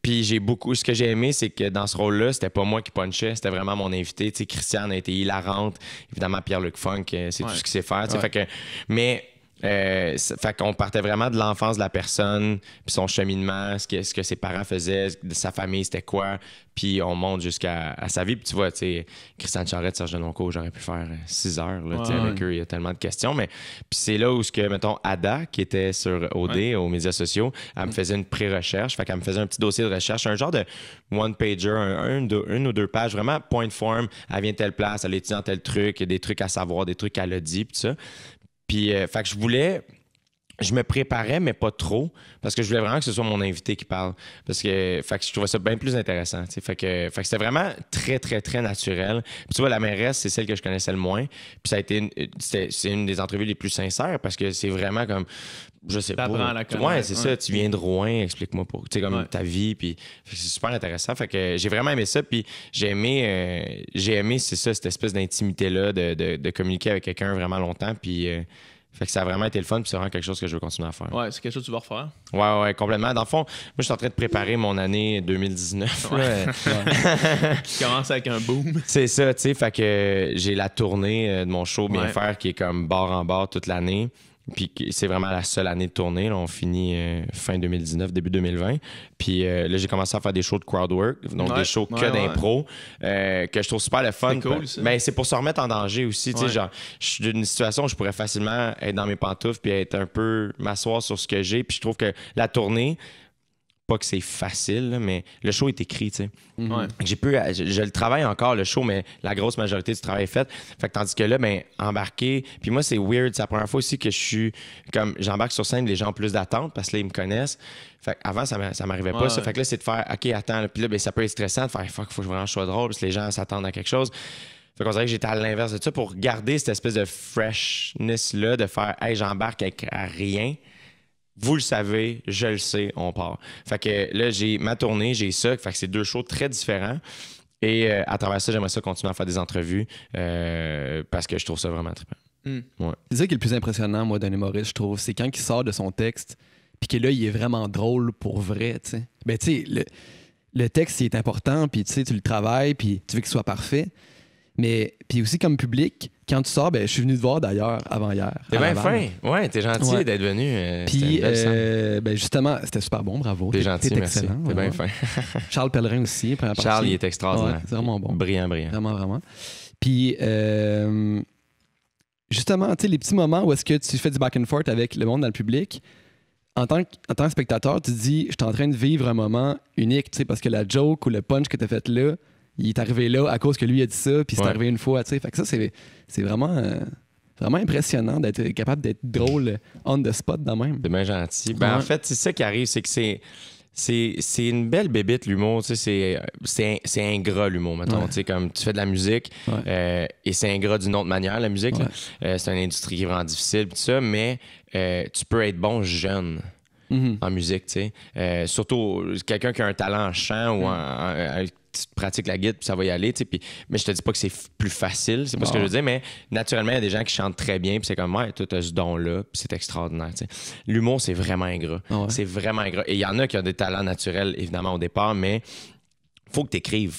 [SPEAKER 2] Puis ce que j'ai aimé, c'est que dans ce rôle-là, c'était pas moi qui punchais, c'était vraiment mon invité. Tu sais, Christiane a été hilarante. Évidemment, Pierre-Luc Funk, c'est tout ce qu'il sait faire. Tu sais, fait que, mais fait qu'on partait vraiment de l'enfance de la personne, puis son cheminement, ce que ses parents faisaient, de sa famille, c'était quoi, puis on monte jusqu'à sa vie. Puis tu vois, tu sais, Christiane Charette, Serge Denoncourt, j'aurais pu faire 6 heures là, avec eux, il y a tellement de questions. Mais puis c'est là où, mettons, Ada, qui était sur OD, aux médias sociaux, elle me faisait une pré-recherche, fait qu'elle me faisait un petit dossier de recherche, un genre de one-pager, une ou deux pages, vraiment point de forme, elle vient de telle place, elle étudie dans tel truc, il y a des trucs à savoir, des trucs qu'elle a dit, puis tout ça. Puis, fait que je voulais je me préparais, mais pas trop, parce que je voulais vraiment que ce soit mon invité qui parle. Parce que, fait que je trouvais ça bien plus intéressant. Fait que c'était vraiment très, très, très naturel. Puis tu vois, la mairesse, c'est celle que je connaissais le moins. Puis ça a été c'est une des entrevues les plus sincères parce que c'est vraiment comme, je sais pas. Ouais, c'est ça. Tu viens de Rouen, explique-moi pour, tu sais, comme ta vie. Puis c'est super intéressant. Fait que j'ai vraiment aimé ça. Puis j'ai aimé, c'est ça, cette espèce d'intimité-là, de communiquer avec quelqu'un vraiment longtemps. Puis. Fait que ça a vraiment été le fun, puis c'est vraiment quelque chose que je veux continuer à faire.
[SPEAKER 1] Ouais, c'est quelque chose que tu vas refaire.
[SPEAKER 2] Ouais, complètement. Dans le fond, moi, je suis en train de préparer mon année 2019.
[SPEAKER 1] Qui commence avec un boom.
[SPEAKER 2] C'est ça, tu sais. Fait que j'ai la tournée de mon show Bien faire qui est comme bord en bord toute l'année. Puis c'est vraiment la seule année de tournée. Là, on finit fin 2019, début 2020. Puis là, j'ai commencé à faire des shows de crowdwork, donc des shows que d'impro, que je trouve super le fun.
[SPEAKER 1] C'est cool, ça.
[SPEAKER 2] Ben, c'est pour se remettre en danger aussi. Tu sais, genre, je suis d'une situation où je pourrais facilement être dans mes pantoufles puis être un peu m'asseoir sur ce que j'ai. Puis je trouve que la tournée, pas que c'est facile, là, mais le show est écrit, tu sais. Je le travaille encore, le show, mais la grosse majorité du travail est fait. Fait que tandis que là, ben, embarquer... Puis moi, c'est weird. C'est la première fois aussi que je suis... Comme, j'embarque sur scène, les gens ont plus d'attente parce que là, ils me connaissent. Fait avant, ça m'arrivait pas, ça. Fait que là, c'est de faire, OK, attends. Puis là, ben, ça peut être stressant de faire, il faut que vraiment je sois drôle parce que les gens s'attendent à quelque chose. Fait qu'on dirait que j'étais à l'inverse de ça pour garder cette espèce de freshness-là, de faire, hey, j'embarque avec rien. Vous le savez, je le sais, on part. Fait que là, j'ai ma tournée, j'ai ça. Fait que c'est deux shows très différents. Et à travers ça, j'aimerais ça continuer à faire des entrevues parce que je trouve ça vraiment trippant.
[SPEAKER 3] Ouais. C'est ça qui est le plus impressionnant, moi, d'un humoriste, je trouve. C'est quand il sort de son texte, puis que là, il est vraiment drôle pour vrai, tu sais. Ben, tu sais, le texte, il est important, puis tu sais, tu le travailles, puis tu veux qu'il soit parfait. Mais puis aussi comme public, quand tu sors, ben, je suis venu te voir d'ailleurs avant-hier.
[SPEAKER 2] T'es bien fin. Ouais, t'es gentil d'être venu.
[SPEAKER 3] Puis ben, justement, c'était super bon, bravo.
[SPEAKER 2] T'es gentil, merci.
[SPEAKER 3] Excellent.
[SPEAKER 2] T'es bien fin.
[SPEAKER 3] Charles Pellerin aussi.
[SPEAKER 2] Charles, il est extraordinaire.
[SPEAKER 3] Ouais, c'est vraiment bon.
[SPEAKER 2] Brillant.
[SPEAKER 3] Vraiment. Puis justement, tu sais, les petits moments où est-ce que tu fais du back and forth avec le monde dans le public, en tant que spectateur, tu te dis, je suis en train de vivre un moment unique, tu sais, parce que la joke ou le punch que tu as fait là, il est arrivé là à cause que lui a dit ça, puis c'est arrivé une fois, tu sais. Fait que ça, c'est vraiment, vraiment impressionnant d'être capable d'être drôle on the spot de même.
[SPEAKER 2] C'est bien gentil. Ben, en fait, c'est ça qui arrive, c'est que c'est une belle bébite, l'humour. Tu sais, c'est ingrat, l'humour, mettons. Tu sais, comme tu fais de la musique et c'est ingrat d'une autre manière, la musique. C'est une industrie qui est vraiment difficile, tout ça, mais tu peux être bon jeune. En musique, tu sais. Surtout quelqu'un qui a un talent en chant ou tu pratiques la guitare puis ça va y aller, tu sais. Mais je te dis pas que c'est plus facile, c'est pas ce que je veux dire, mais naturellement, il y a des gens qui chantent très bien puis c'est comme, ouais, toi, t'as ce don-là puis c'est extraordinaire, tu sais. L'humour, c'est vraiment ingrat. C'est vraiment ingrat. Et il y en a qui ont des talents naturels, évidemment, au départ, mais faut que tu écrives.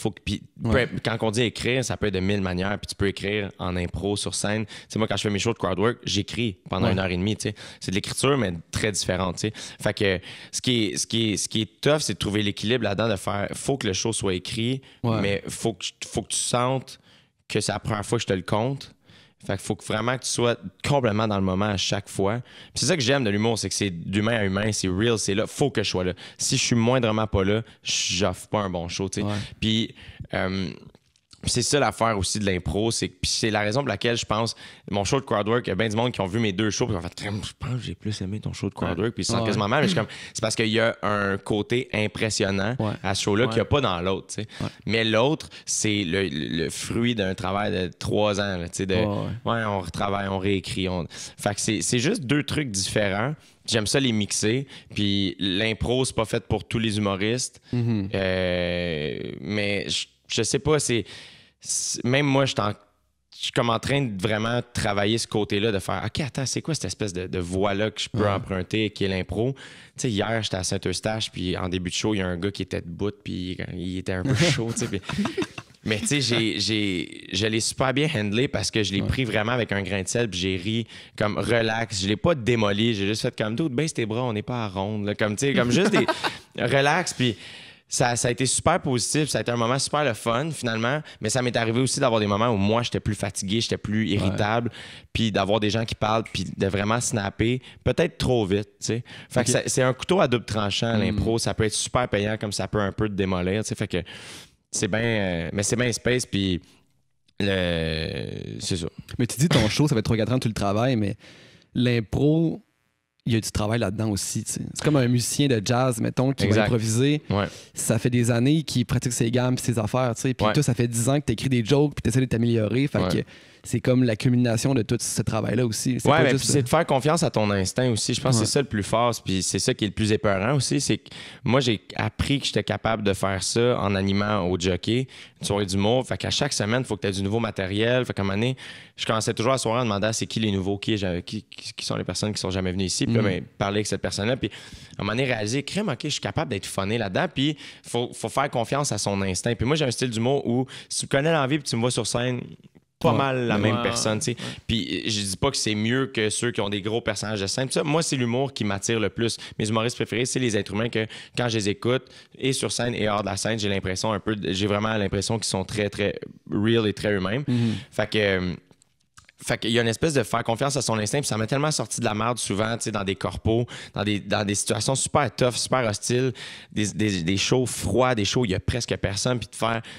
[SPEAKER 2] Quand on dit écrire, ça peut être de 1000 manières. Puis tu peux écrire en impro sur scène. T'sais, moi, quand je fais mes shows de crowdwork, j'écris pendant 1h30. T'sais. C'est de l'écriture, mais très différente. T'sais. Fait que ce qui est tough, c'est de trouver l'équilibre là-dedans, de faire faut que le show soit écrit, mais faut que tu sentes que c'est la première fois que je te le compte. Fait qu'il faut vraiment que tu sois complètement dans le moment à chaque fois. Puis c'est ça que j'aime de l'humour, c'est que c'est d'humain à humain, c'est real, c'est là, faut que je sois là. Si je suis moindrement pas là, j'offre pas un bon show, tu sais. Puis c'est ça l'affaire aussi de l'impro, c'est la raison pour laquelle je pense mon show de crowdwork, il y a bien du monde qui ont vu mes deux shows puis ils ont fait je pense que j'ai plus aimé ton show de crowdwork puis ils se sentent quasiment mal, mais c'est parce qu'il y a un côté impressionnant à ce show-là qu'il n'y a pas dans l'autre, tu sais. Mais l'autre, c'est le fruit d'un travail de 3 ans, tu sais, on retravaille, on réécrit, fait que c'est juste deux trucs différents. J'aime ça les mixer. Puis l'impro, c'est pas fait pour tous les humoristes. Mais je sais pas, même moi, je suis comme en train de vraiment travailler ce côté-là, de faire OK, attends, c'est quoi cette espèce de voie-là que je peux emprunter, qui est l'impro? Tu sais, hier, j'étais à Saint-Eustache, puis en début de show, il y a un gars qui était debout, puis il était un peu chaud, tu sais. Mais tu sais, je l'ai super bien handlé parce que je l'ai pris vraiment avec un grain de sel, puis j'ai ri comme relax. Je l'ai pas démoli, j'ai juste fait comme d'autres, baisse tes bras, on n'est pas à ronde. Là, comme, tu sais, comme juste des relax, puis. Ça a été super positif, ça a été un moment super le fun finalement, mais ça m'est arrivé aussi d'avoir des moments où moi j'étais plus fatigué, j'étais plus irritable, puis d'avoir des gens qui parlent, puis de vraiment snapper, peut-être trop vite, tu sais. Fait que c'est un couteau à double tranchant, l'impro, ça peut être super payant comme ça peut un peu te démolir, tu sais. Fait que c'est bien, mais c'est bien space, puis c'est ça.
[SPEAKER 3] Mais tu dis ton show, ça fait 3-4 ans que tu le travailles, mais l'impro, il y a du travail là-dedans aussi. T'sais. C'est comme un musicien de jazz, mettons, qui va improviser.
[SPEAKER 2] Ouais.
[SPEAKER 3] Ça fait des années qu'il pratique ses gammes et ses affaires. Puis toi, ça fait 10 ans que tu écris des jokes puis tu essaies de t'améliorer. Fait que c'est comme la culmination de tout ce travail-là aussi.
[SPEAKER 2] C'est mais juste... c'est de faire confiance à ton instinct aussi. Je pense que c'est ça le plus fort. Puis c'est ça qui est le plus épeurant aussi. C'est que moi, j'ai appris que j'étais capable de faire ça en animant au jockey, une soirée d'humour. Fait qu'à chaque semaine, il faut que tu aies du nouveau matériel. Fait qu'à un moment donné, je commençais toujours à la soirée en demandant c'est qui les nouveaux, qui sont les personnes qui sont jamais venues ici. Puis là, parler avec cette personne-là. Puis à un moment donné, réaliser, crème, OK, je suis capable d'être funné là-dedans. Puis faut faire confiance à son instinct. Puis moi, j'ai un style d'humour où si tu connais l'envie puis tu me vois sur scène, pas mal la même personne, tu sais. Puis je dis pas que c'est mieux que ceux qui ont des gros personnages de scène. Ça, moi, c'est l'humour qui m'attire le plus. Mes humoristes préférés, c'est les êtres humains que quand je les écoute, et sur scène et hors de la scène, j'ai vraiment l'impression qu'ils sont très, très real et très eux-mêmes. Fait qu'il y a une espèce de faire confiance à son instinct, puis ça m'a tellement sorti de la merde souvent, tu sais, dans des corpos, dans des situations super tough, super hostiles, des shows froids, des shows où il y a presque personne, puis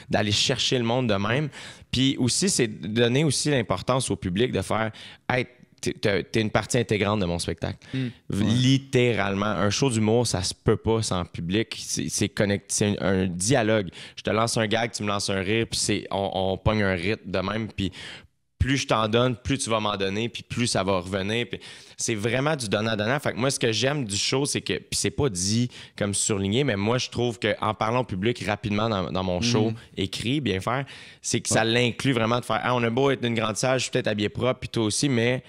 [SPEAKER 2] d'aller chercher le monde de même. Puis aussi, c'est donner aussi l'importance au public de faire « Hey, t'es une partie intégrante de mon spectacle. Littéralement. Un show d'humour, ça se peut pas sans public. C'est un dialogue. Je te lance un gag, tu me lances un rire, puis on pogne un rythme de même, puis plus je t'en donne, plus tu vas m'en donner, puis plus ça va revenir. Puis c'est vraiment du donnant-donnant. Fait que moi, ce que j'aime du show, c'est que, puis c'est pas dit comme surligné, mais moi, je trouve qu'en parlant au public rapidement dans mon show, écrit, bien faire, c'est que ça l'inclut vraiment de faire « Ah, on a beau être une grande salle, je suis peut-être habillé propre, puis toi aussi, mais... »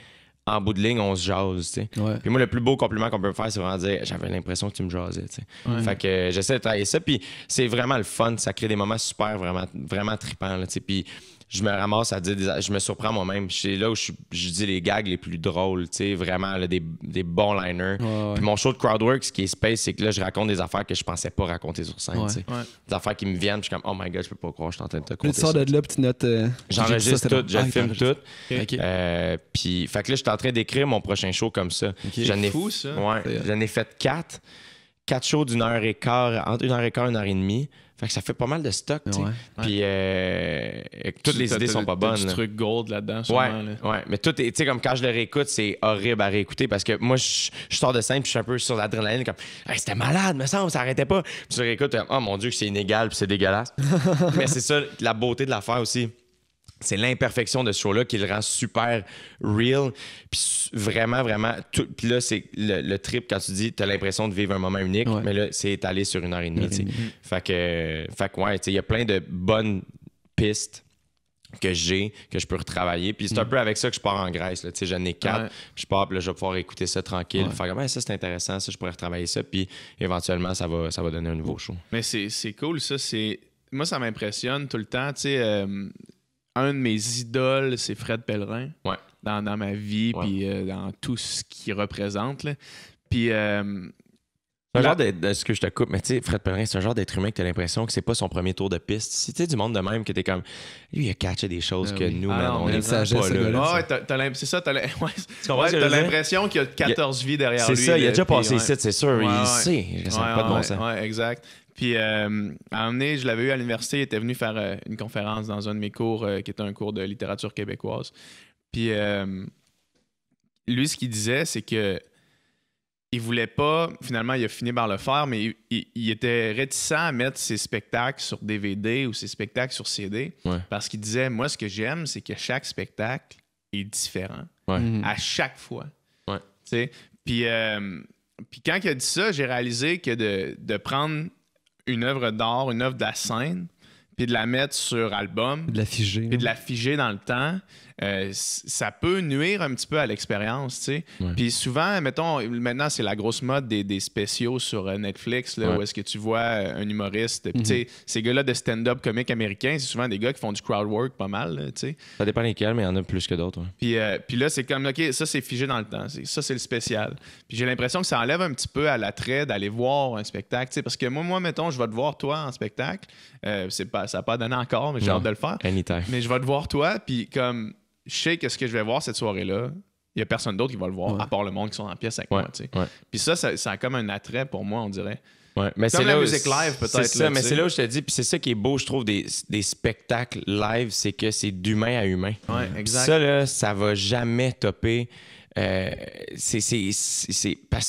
[SPEAKER 2] en bout de ligne, on se jase, tu sais. Puis moi, le plus beau compliment qu'on peut me faire, c'est vraiment dire « J'avais l'impression que tu me jasais, tu sais. » Fait que j'essaie de travailler ça, puis c'est vraiment le fun. Ça crée des moments super, vraiment, vraiment trippants, là, tu sais. Puis je me ramasse à dire, je me surprends moi-même. C'est là où je dis les gags les plus drôles, tu sais, vraiment, là, des bons liners. Puis mon show de Crowdwork, ce qui est space, c'est que là, je raconte des affaires que je pensais pas raconter sur scène, tu sais. Des affaires qui me viennent, puis je suis comme « Oh my God, je peux pas croire, je suis en train de te compter ça. »
[SPEAKER 3] Tu sors de là, puis tu notes...
[SPEAKER 2] J'enregistre tout, je filme tout. Puis, fait que là, je suis en train d'écrire mon prochain show comme ça.
[SPEAKER 1] C'est fou, ça.
[SPEAKER 2] J'en ai fait 4 shows d'1 heure et quart, entre 1 heure et quart et 1 heure et demie. Fait que ça fait pas mal de stock, tu sais. Puis toutes les idées sont pas bonnes.
[SPEAKER 1] Il y a du truc gold là-dedans, sûrement.
[SPEAKER 2] Ouais, mais tout est, tu sais, comme quand je le réécoute, c'est horrible à réécouter parce que moi, je sors de scène puis je suis un peu sur l'adrénaline, comme hey, c'était malade, me semble, ça arrêtait pas. Puis je réécoute, oh mon Dieu, que c'est inégal puis c'est dégueulasse. Mais c'est ça, la beauté de l'affaire aussi. C'est l'imperfection de ce show-là qui le rend super real. Puis vraiment, vraiment... Puis là, c'est le trip quand tu dis t'as l'impression de vivre un moment unique, mais là, c'est étalé sur 1 heure et demie. Fait que ouais, il y a plein de bonnes pistes que je peux retravailler. Puis c'est un peu avec ça que je pars en Grèce. J'en ai 4. Je pars, puis là, je vais pouvoir écouter ça tranquille. Faire comme, ça, c'est intéressant. Ça, je pourrais retravailler ça. Puis éventuellement, ça va donner un nouveau show.
[SPEAKER 1] Mais c'est cool, ça. Moi, ça m'impressionne tout le temps. Tu sais... un de mes idoles, c'est Fred Pellerin. Dans ma vie, puis dans tout ce qu'il représente. Là. Puis.
[SPEAKER 2] C'est un genre de ce que je te coupe, mais tu sais, Fred Pellerin, c'est un genre d'être humain que t'as l'impression que c'est pas son premier tour de piste. Si tu sais, du monde de même, que t'es comme. Lui, il a catché des choses que nous, on est pas
[SPEAKER 1] là. C'est ça, t'as l'impression qu'il y a 14 vies derrière lui.
[SPEAKER 2] C'est ça, il a déjà passé ici, c'est sûr. Il sait. Ça n'a pas de bon sens.
[SPEAKER 1] Ouais, exact. Puis, à un moment donné, je l'avais eu à l'université, il était venu faire une conférence dans un de mes cours, qui était un cours de littérature québécoise. Puis, lui, ce qu'il disait, c'est que il voulait pas, finalement, il a fini par le faire, mais il était réticent à mettre ses spectacles sur DVD ou ses spectacles sur CD, parce qu'il disait, moi, ce que j'aime, c'est que chaque spectacle est différent à chaque fois. Puis quand il a dit ça, j'ai réalisé que de prendre une œuvre d'art, une œuvre de la scène, puis de la mettre sur album,
[SPEAKER 3] de la figer,
[SPEAKER 1] puis de la figer dans le temps, ça peut nuire un petit peu à l'expérience, tu sais. Puis souvent, mettons, maintenant, c'est la grosse mode des spéciaux sur Netflix, là, où est-ce que tu vois un humoriste. Puis, tu sais, ces gars-là de stand-up comique américain, c'est souvent des gars qui font du crowd work pas mal, tu sais.
[SPEAKER 2] Ça dépend lesquels, mais il y en a plus que d'autres.
[SPEAKER 1] Puis là, c'est comme, OK, ça, c'est figé dans le temps. Ça, c'est le spécial. Puis j'ai l'impression que ça enlève un petit peu à l'attrait d'aller voir un spectacle, tu sais. Parce que moi, mettons, je vais te voir, toi, en spectacle. Ça n'a pas donné encore, mais j'ai hâte de le faire.
[SPEAKER 2] Anytime.
[SPEAKER 1] Mais je vais te voir, toi, puis comme... Je sais que ce que je vais voir cette soirée-là, il n'y a personne d'autre qui va le voir, à part le monde qui sont en pièce avec moi. Puis ça a comme un attrait pour moi, on dirait.
[SPEAKER 2] Mais
[SPEAKER 1] c'est la musique live, peut-être.
[SPEAKER 2] C'est ça, mais c'est là où je te dis, puis c'est ça qui est beau, je trouve, des spectacles live, c'est que c'est d'humain à humain.
[SPEAKER 1] Exact.
[SPEAKER 2] Ça, là, ça va jamais topper parce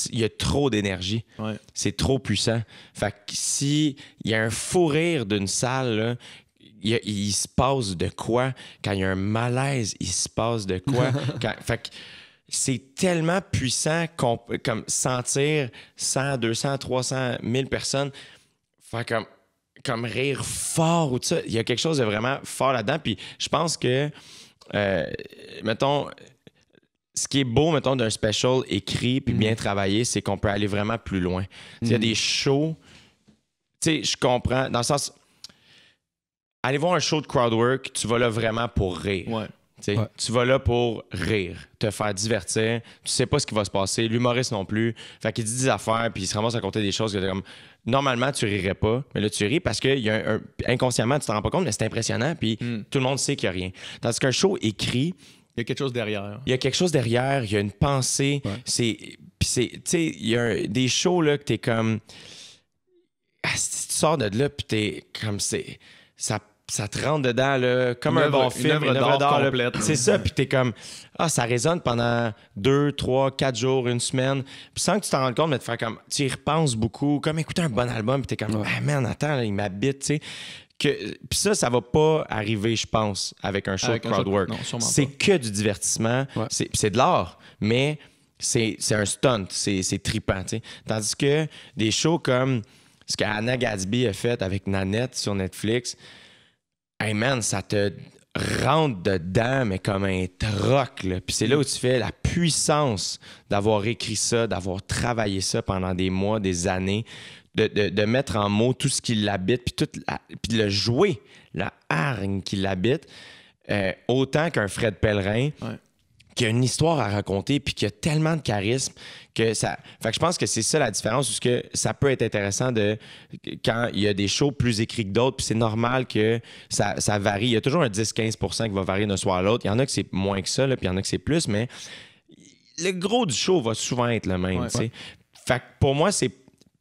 [SPEAKER 2] qu'il y a trop d'énergie.
[SPEAKER 1] Ouais.
[SPEAKER 2] C'est trop puissant. Fait que s'il y a un fou rire d'une salle, là, il se passe de quoi? Quand il y a un malaise, il se passe de quoi? Fait que c'est tellement puissant comme sentir 100, 200, 300, 1000 personnes faire comme rire fort ou tout ça. Il y a quelque chose de vraiment fort là-dedans. Puis je pense que, mettons, ce qui est beau, mettons, d'un special écrit puis bien travaillé, c'est qu'on peut aller vraiment plus loin. Il y a des shows, tu sais, je comprends, dans le sens... Aller voir un show de crowdwork, tu vas là vraiment pour rire.
[SPEAKER 1] Ouais.
[SPEAKER 2] Ouais. Tu vas là pour rire, te faire divertir. Tu sais pas ce qui va se passer. L'humoriste non plus. Fait qu'il dit des affaires, puis il se ramasse à compter des choses que comme... Normalement, tu rirais pas, mais là, tu ris parce que inconsciemment, tu t'en rends pas compte, mais c'est impressionnant, puis tout le monde sait qu'il y a rien. Tandis qu'un show écrit...
[SPEAKER 1] Il y a quelque chose derrière.
[SPEAKER 2] Il y a quelque chose derrière, il y a une pensée. Ouais. Tu sais, il y a des shows là que t'es comme... Si tu sors de là, puis t'es comme... Ça te rentre dedans, là, comme un bon film, une œuvre d'art complète. C'est ça, puis t'es comme, ça résonne pendant 2, 3, 4 jours, une semaine. Puis sans que tu t'en rendes compte, mais te faire comme, tu y repenses beaucoup, comme écouter un bon album, puis t'es comme, ah man, attends, là, il m'habite, tu sais. Puis ça va pas arriver, je pense, avec un show de crowdwork. C'est que du divertissement, c'est de l'art, mais c'est un stunt, c'est trippant, tu sais. Tandis que des shows comme ce qu'Anna Gadsby a fait avec Nanette sur Netflix, hey man, ça te rentre dedans, mais comme un troc. Là. Puis c'est là où tu fais la puissance d'avoir écrit ça, d'avoir travaillé ça pendant des mois, des années, de mettre en mots tout ce qui l'habite, puis le jouer, la hargne qui l'habite, autant qu'un Fred Pellerin, qui a une histoire à raconter, puis qui a tellement de charisme que ça... Fait que je pense que c'est ça la différence, parce que ça peut être intéressant quand il y a des shows plus écrits que d'autres, puis c'est normal que ça varie. Il y a toujours un 10-15% qui va varier d'un soir à l'autre. Il y en a que c'est moins que ça, là, puis il y en a que c'est plus, mais le gros du show va souvent être le même, tu sais. Fait que pour moi, c'est...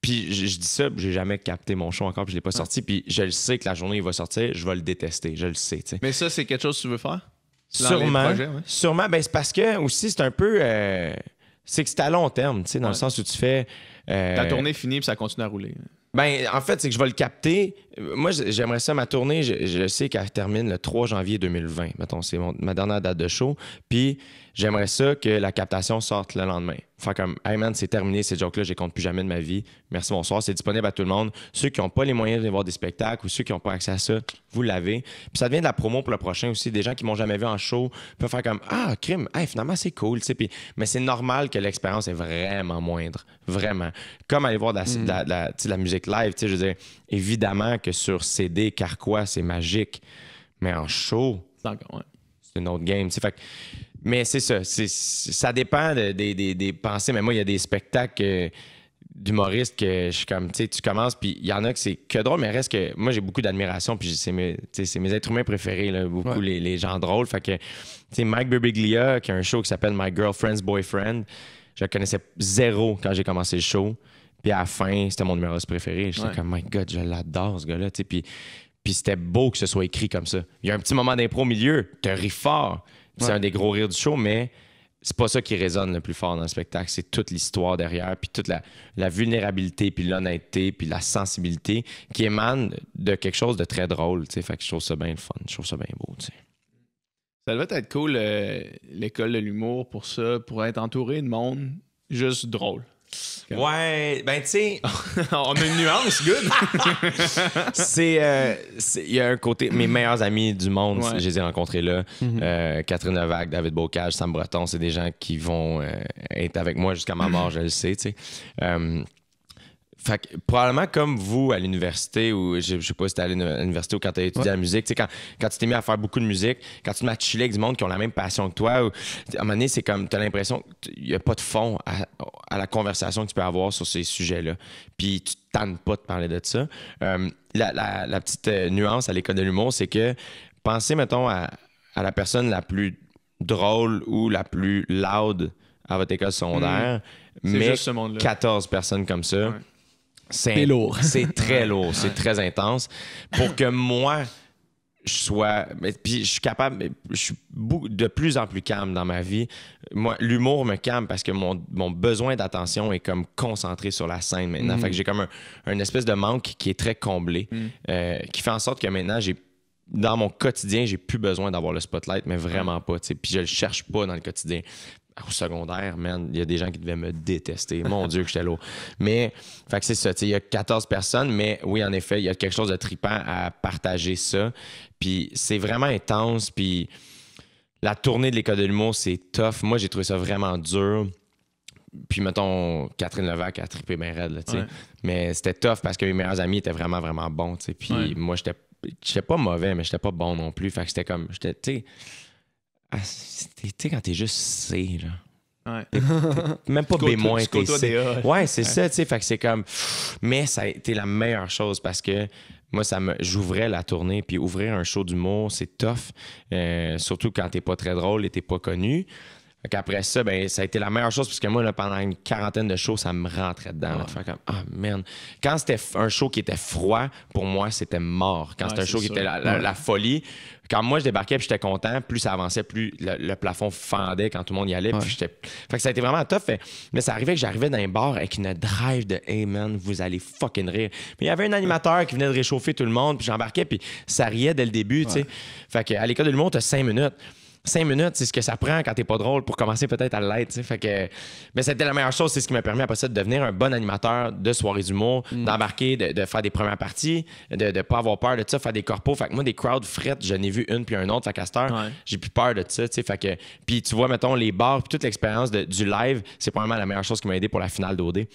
[SPEAKER 2] Puis je dis ça, j'ai jamais capté mon show encore, puis je l'ai pas sorti, puis je le sais que la journée où il va sortir, je vais le détester, je le sais, tu sais.
[SPEAKER 1] Mais ça, c'est quelque chose que tu veux faire?
[SPEAKER 2] Sûrement. Ben, c'est parce que aussi, c'est un peu... c'est que c'est à long terme, tu sais, dans le sens où tu fais...
[SPEAKER 1] Ta tournée finit puis ça continue à rouler.
[SPEAKER 2] Ben, en fait, c'est que je vais le capter. Moi, j'aimerais ça, ma tournée, je sais qu'elle termine le 3 janvier 2020. Mettons, c'est ma dernière date de show. Puis, j'aimerais ça que la captation sorte le lendemain. Faire comme, hey man, c'est terminé, ces jokes-là, je les compte plus jamais de ma vie. Merci, bonsoir. C'est disponible à tout le monde. Ceux qui n'ont pas les moyens d'aller voir des spectacles ou ceux qui n'ont pas accès à ça, vous l'avez. Puis, ça devient de la promo pour le prochain aussi. Des gens qui m'ont jamais vu en show peuvent faire comme, ah, crime, hey, finalement, c'est cool. Puis, mais c'est normal que l'expérience est vraiment moindre. Vraiment. Comme aller voir de la musique live. Je veux dire, évidemment que sur CD, Carquois, c'est magique. Mais en show, c'est une autre game. Fait que, mais c'est ça. Ça dépend des pensées. Mais moi, il y a des spectacles d'humoristes que je suis comme, tu commences, puis il y en a que c'est que drôle, mais reste que moi, j'ai beaucoup d'admiration, puis c'est mes êtres humains préférés, là, beaucoup les gens drôles. Fait que, Mike Birbiglia, qui a un show qui s'appelle My Girlfriend's Boyfriend, je le connaissais zéro quand j'ai commencé le show. Puis à la fin, c'était mon humoriste préféré. J'étais comme, my God, je l'adore, ce gars-là. Puis c'était beau que ce soit écrit comme ça. Il y a un petit moment d'impro au milieu, tu ris fort. C'est un des gros rires du show, mais c'est pas ça qui résonne le plus fort dans le spectacle. C'est toute l'histoire derrière, puis toute la vulnérabilité, puis l'honnêteté, puis la sensibilité qui émane de quelque chose de très drôle. Fait que je trouve ça bien le fun. Je trouve ça bien beau. T'sais.
[SPEAKER 1] Ça devait être cool, l'école de l'humour, pour ça, pour être entouré de monde juste drôle.
[SPEAKER 2] Ouais, ben tu sais...
[SPEAKER 1] On a une nuance, good!
[SPEAKER 2] Il y a un côté... Mes meilleurs amis du monde, je les ai rencontrés là. Catherine Levac, David Bocage, Sam Breton, c'est des gens qui vont être avec moi jusqu'à ma mort, je le sais, tu sais. Fait que, probablement comme vous à l'université, ou je sais pas si t'es allé à l'université ou quand t'as étudié la musique, tu sais, quand tu t'es mis à faire beaucoup de musique, quand tu te mets à chiller avec du monde qui ont la même passion que toi, à un moment donné, c'est comme t'as l'impression qu'il n'y a pas de fond à la conversation que tu peux avoir sur ces sujets-là. Puis tu te tannes pas de parler de ça. La petite nuance à l'école de l'humour, c'est que pensez, mettons, à la personne la plus drôle ou la plus loud à votre école secondaire, mais 14 personnes comme ça. Ouais.
[SPEAKER 3] C'est lourd.
[SPEAKER 2] C'est très lourd, c'est très intense. Pour que moi, puis je suis capable, je suis de plus en plus calme dans ma vie. Moi, l'humour me calme parce que mon besoin d'attention est comme concentré sur la scène maintenant. Fait que j'ai comme un espèce de manque qui est très comblé, qui fait en sorte que maintenant, dans mon quotidien, j'ai plus besoin d'avoir le spotlight, mais vraiment pas. T'sais. Puis je le cherche pas dans le quotidien. Au secondaire, man, il y a des gens qui devaient me détester. Mon Dieu, que j'étais lourd. Mais, fait que c'est ça. Il y a 14 personnes, mais oui, en effet, il y a quelque chose de trippant à partager ça. Puis c'est vraiment intense. Puis la tournée de l'École de l'humour, c'est tough. Moi, j'ai trouvé ça vraiment dur. Puis, mettons, Catherine Levac a trippé bien raide, là, tu sais. Ouais. Mais c'était tough parce que mes meilleurs amis étaient vraiment, vraiment bons, tu sais. Puis moi, j'étais pas mauvais, mais j'étais pas bon non plus. Fait que c'était comme, tu sais, quand t'es juste C, là. Ouais. T'es même pas B-, t'es C. Ouais, c'est ça, tu sais. Fait que c'est comme. Mais ça a été la meilleure chose parce que moi, j'ouvrais la tournée. Puis ouvrir un show d'humour, c'est tough. Surtout quand t'es pas très drôle et t'es pas connu. Fait qu'après ça, ben, ça a été la meilleure chose parce que moi, là, pendant une quarantaine de shows, ça me rentrait dedans. Là, de faire comme, man. Quand c'était un show qui était froid, pour moi, c'était mort. Quand c'était un show qui était la folie, quand moi, je débarquais et j'étais content, plus ça avançait, plus le plafond fendait quand tout le monde y allait. Puis fait que ça a été vraiment tough. Mais ça arrivait que j'arrivais dans un bar avec une drive de « Hey man, vous allez fucking rire ». Mais il y avait un animateur qui venait de réchauffer tout le monde, puis j'embarquais, puis ça riait dès le début, tu sais. Fait qu'à l'École de l'humour, t'as 5 minutes. 5 minutes, c'est ce que ça prend quand t'es pas drôle pour commencer peut-être à l'être. Fait que, mais c'était la meilleure chose, c'est ce qui m'a permis après ça de devenir un bon animateur de soirées d'humour, d'embarquer, de faire des premières parties, de pas avoir peur de ça, faire des corpos. Fait que moi, des crowds frettes, j'en ai vu une puis un autre. Fait qu'à cette heure, j'ai plus peur de ça. Fait que, puis tu vois, mettons, les bars puis toute l'expérience du live, c'est probablement la meilleure chose qui m'a aidé pour la finale d'OD.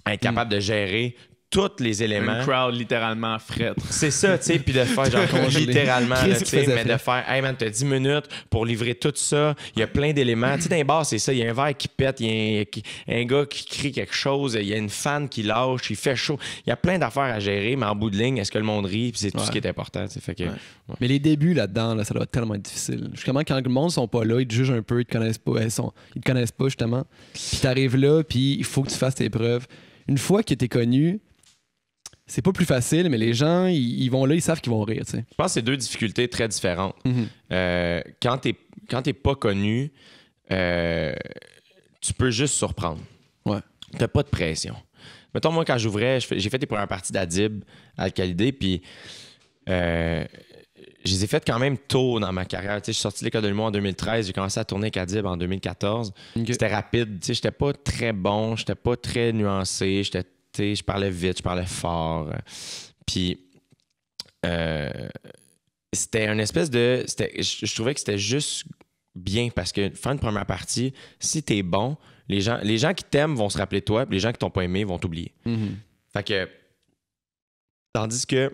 [SPEAKER 2] Être capable de gérer tous les éléments.
[SPEAKER 1] Un crowd littéralement frette.
[SPEAKER 2] C'est ça, tu sais, puis de faire genre littéralement, tu sais, mais de faire, hey man, t'as 10 minutes pour livrer tout ça. Il y a plein d'éléments. Tu sais, dans les bars, c'est ça. Il y a un verre qui pète, il y a un gars qui crie quelque chose, il y a une fan qui lâche, il fait chaud. Il y a plein d'affaires à gérer, mais en bout de ligne, est-ce que le monde rit? Puis c'est tout ce qui est important, tu sais. Fait que,
[SPEAKER 3] Mais les débuts là-dedans, là, ça doit être tellement difficile. Justement, quand le monde sont pas là, ils te jugent un peu, ils te connaissent pas, ils te connaissent pas, justement. Puis t'arrives là, puis il faut que tu fasses tes preuves. Une fois que t'es connu, c'est pas plus facile, mais les gens, ils vont là, ils savent qu'ils vont rire. T'sais.
[SPEAKER 2] Je pense que c'est deux difficultés très différentes. Quand t'es pas connu, tu peux juste surprendre.
[SPEAKER 3] Ouais.
[SPEAKER 2] T'as pas de pression. Mettons, moi, quand j'ouvrais, j'ai fait les premières parties d'Adib à Alcalidé, puis je les ai faites quand même tôt dans ma carrière. Je suis sorti de l'École de l'humour en 2013, j'ai commencé à tourner avec Adib en 2014. Okay. C'était rapide. J'étais pas très bon, j'étais pas très nuancé, je parlais vite, je parlais fort. Puis, c'était une espèce de... Je trouvais que c'était juste bien parce que faire une première partie, si t'es bon, les gens qui t'aiment vont se rappeler de toi, puis les gens qui t'ont pas aimé vont t'oublier. Fait que... Tandis que...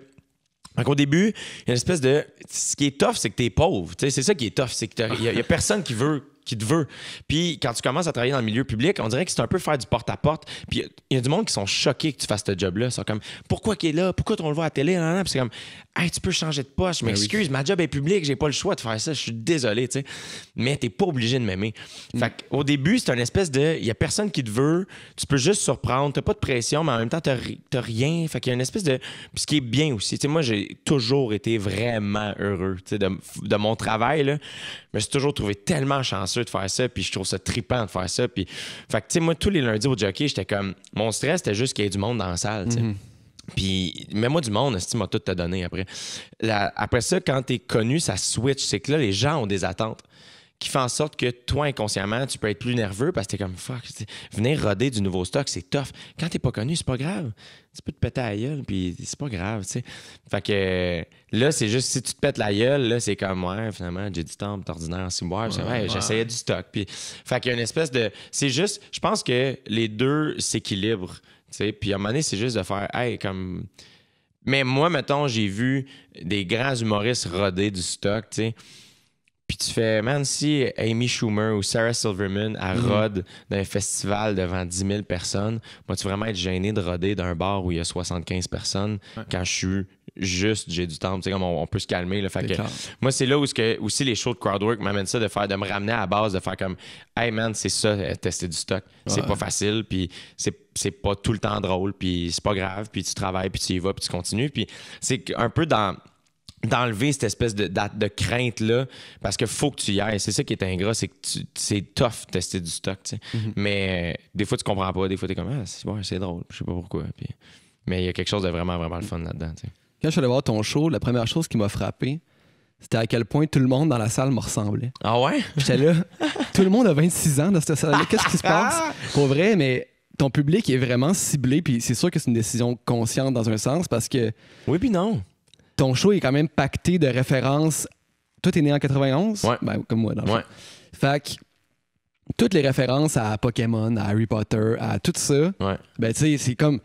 [SPEAKER 2] Donc, au début, il y a une espèce de... Ce qui est tough, c'est que t'es pauvre. C'est ça qui est tough. C'est qu'il y a personne qui te veut. Puis quand tu commences à travailler dans le milieu public, on dirait que c'est un peu faire du porte-à-porte. Puis il y a du monde qui sont choqués que tu fasses ce job-là. Ils sont comme, pourquoi qu'il est là? Pourquoi on le voit à la télé? Puis c'est comme, hey, tu peux changer de poste. Je m'excuse, ma job est publique, j'ai pas le choix de faire ça. Je suis désolé, tu sais. Mais t'es pas obligé de m'aimer. Fait qu'au début, c'est une espèce de, il y a personne qui te veut. Tu peux juste surprendre. T'as pas de pression, mais en même temps, t'as rien. Fait qu'il y a une espèce de... Puis ce qui est bien aussi, tu sais, moi, j'ai toujours été vraiment heureux, tu sais, de mon travail, là. Je me suis toujours trouvé tellement chanceux de faire ça, puis je trouve ça trippant de faire ça. Puis, fait que, tu sais, moi, tous les lundis au jockey, j'étais comme... Mon stress, c'était juste qu'il y ait du monde dans la salle, tu sais. Puis, mets-moi du monde, tu m'as tout te donné après. Après ça, quand t'es connu, ça switch. C'est que là, les gens ont des attentes qui font en sorte que toi, inconsciemment, tu peux être plus nerveux parce que t'es comme fuck. Venir roder du nouveau stock, c'est tough. Quand t'es pas connu, c'est pas grave. Tu peux te péter la gueule, puis c'est pas grave, tu sais. Fait que là, c'est juste si tu te pètes la gueule, là, c'est comme ouais, finalement, j'ai du temps, ordinaire en 6 mois. J'essayais du stock. Puis, fait qu'il y a une espèce de. C'est juste, je pense que les deux s'équilibrent. Puis à un moment donné, c'est juste de faire hey, comme. Mais moi, mettons, j'ai vu des grands humoristes roder du stock, tu sais. Puis tu fais, man, si Amy Schumer ou Sarah Silverman rode d'un festival devant 10 000 personnes, moi, tu vraiment être gêné de roder d'un bar où il y a 75 personnes quand je suis juste, j'ai du temps, tu sais, comme on peut se calmer. Là, fait que, moi, c'est là où aussi les shows de crowdwork m'amènent ça, de me ramener à la base, de faire comme, hey man, c'est ça, tester du stock. C'est pas facile, puis c'est pas tout le temps drôle, puis c'est pas grave, puis tu travailles, puis tu y vas, puis tu continues. Puis c'est un peu dans d'enlever cette espèce de crainte-là, parce qu'il faut que tu y ailles. C'est ça qui est ingrat, c'est que c'est tough tester du stock, tu sais. Mais des fois, tu comprends pas, des fois, t'es comme, c'est drôle, je sais pas pourquoi. Puis, mais il y a quelque chose de vraiment, vraiment le fun là-dedans, tu sais.
[SPEAKER 3] Quand je suis allé voir ton show, la première chose qui m'a frappé, c'était à quel point tout le monde dans la salle me ressemblait.
[SPEAKER 2] Ah ouais?
[SPEAKER 3] J'étais là, tout le monde a 26 ans dans cette salle-là. Qu'est-ce qui se passe? Pour vrai, mais ton public est vraiment ciblé, puis c'est sûr que c'est une décision consciente dans un sens, parce que...
[SPEAKER 2] Oui, puis non.
[SPEAKER 3] Ton show est quand même pacté de références. Toi, t'es né en 91?
[SPEAKER 2] Ouais.
[SPEAKER 3] Ben, comme moi, dans le
[SPEAKER 2] fond.
[SPEAKER 3] Fait que toutes les références à Pokémon, à Harry Potter, à tout ça, ben, tu sais, c'est comme...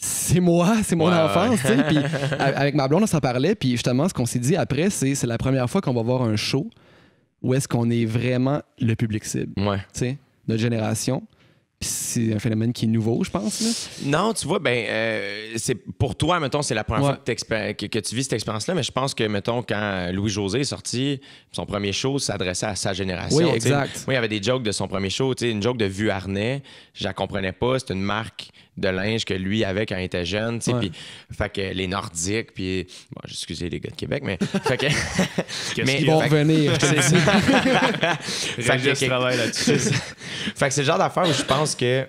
[SPEAKER 3] C'est moi, c'est mon enfance, tu sais. Puis avec ma blonde, on s'en parlait. Puis justement, ce qu'on s'est dit après, c'est la première fois qu'on va voir un show où est-ce qu'on est vraiment le public cible.
[SPEAKER 2] Ouais.
[SPEAKER 3] Tu sais, notre génération. Puis c'est un phénomène qui est nouveau, je pense. Là.
[SPEAKER 2] Non, tu vois, c'est pour toi, mettons, c'est la première fois que tu vis cette expérience-là, mais je pense que, mettons, quand Louis-José est sorti, son premier show s'adressait à sa génération.
[SPEAKER 3] Oui, exact.
[SPEAKER 2] Moi, il y avait des jokes de son premier show, une joke de Vuarnet, je la comprenais pas, c'était une marque de linge que lui avait quand il était jeune, puis fait que les Nordiques, puis bon, excusez les gars de Québec, mais fait que
[SPEAKER 3] mais ils vont revenir.
[SPEAKER 2] Fait que c'est le genre d'affaire où je pense que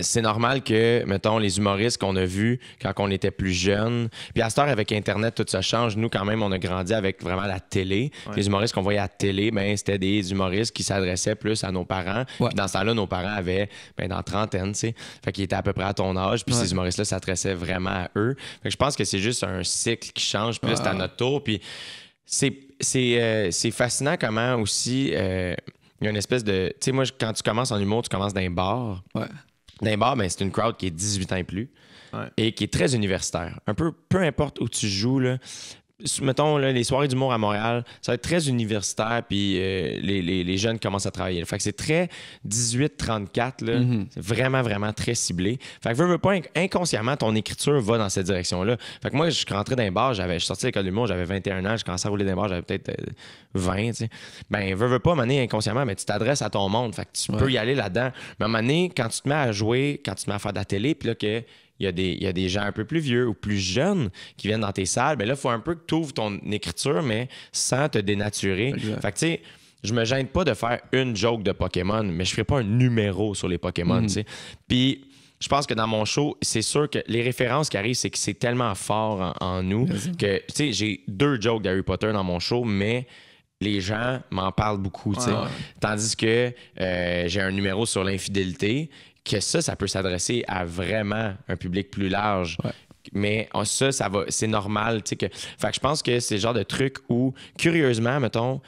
[SPEAKER 2] c'est normal que, mettons, les humoristes qu'on a vus quand on était plus jeunes, puis à cette heure, avec Internet, tout ça change. Nous, quand même, on a grandi avec vraiment la télé. Les humoristes qu'on voyait à la télé, c'était des humoristes qui s'adressaient plus à nos parents. Puis dans ce temps-là, nos parents avaient dans trentaine, tu sais. Fait qu'ils étaient à peu près à ton âge, puis ces humoristes-là s'adressaient vraiment à eux. Fait que je pense que c'est juste un cycle qui change, puis là, c'est à notre tour. Puis c'est fascinant comment aussi... il y a une espèce de... Tu sais, moi, quand tu commences en humour, tu commences dans un bar.
[SPEAKER 3] Ouais.
[SPEAKER 2] Dans un bar, c'est une crowd qui est 18 ans et plus et qui est très universitaire. Un peu importe où tu joues, là, mettons, là, les soirées d'humour à Montréal, ça va être très universitaire, puis les jeunes commencent à travailler. Fait que c'est très 18-34, là. C'est vraiment, vraiment très ciblé. Fait que veux pas, inconsciemment, ton écriture va dans cette direction-là. Fait que moi, je suis rentré dans un bar, je suis sorti de l'école d'humour, j'avais 21 ans, je commençais à rouler dans un bar, j'avais peut-être 20, tu sais. Veux pas, à un moment donné, inconsciemment, mais tu t'adresses à ton monde. Fait que tu peux y aller là-dedans. Mais à un moment donné, quand tu te mets à jouer, quand tu te mets à faire de la télé, puis là, que il y a des gens un peu plus vieux ou plus jeunes qui viennent dans tes salles, là, il faut un peu que tu ouvres ton écriture, mais sans te dénaturer.
[SPEAKER 3] Exact.
[SPEAKER 2] Fait que, tu sais, je me gêne pas de faire une joke de Pokémon, mais je ferai pas un numéro sur les Pokémon, tu sais. Puis, je pense que dans mon show, c'est sûr que les références qui arrivent, c'est que c'est tellement fort en nous que, tu sais, j'ai 2 jokes d'Harry Potter dans mon show, mais les gens m'en parlent beaucoup, tu sais. Tandis que j'ai un numéro sur l'infidélité, que ça peut s'adresser à vraiment un public plus large. Mais ça va, c'est normal, tu sais. Fait que je pense que c'est le genre de truc où, curieusement, mettons,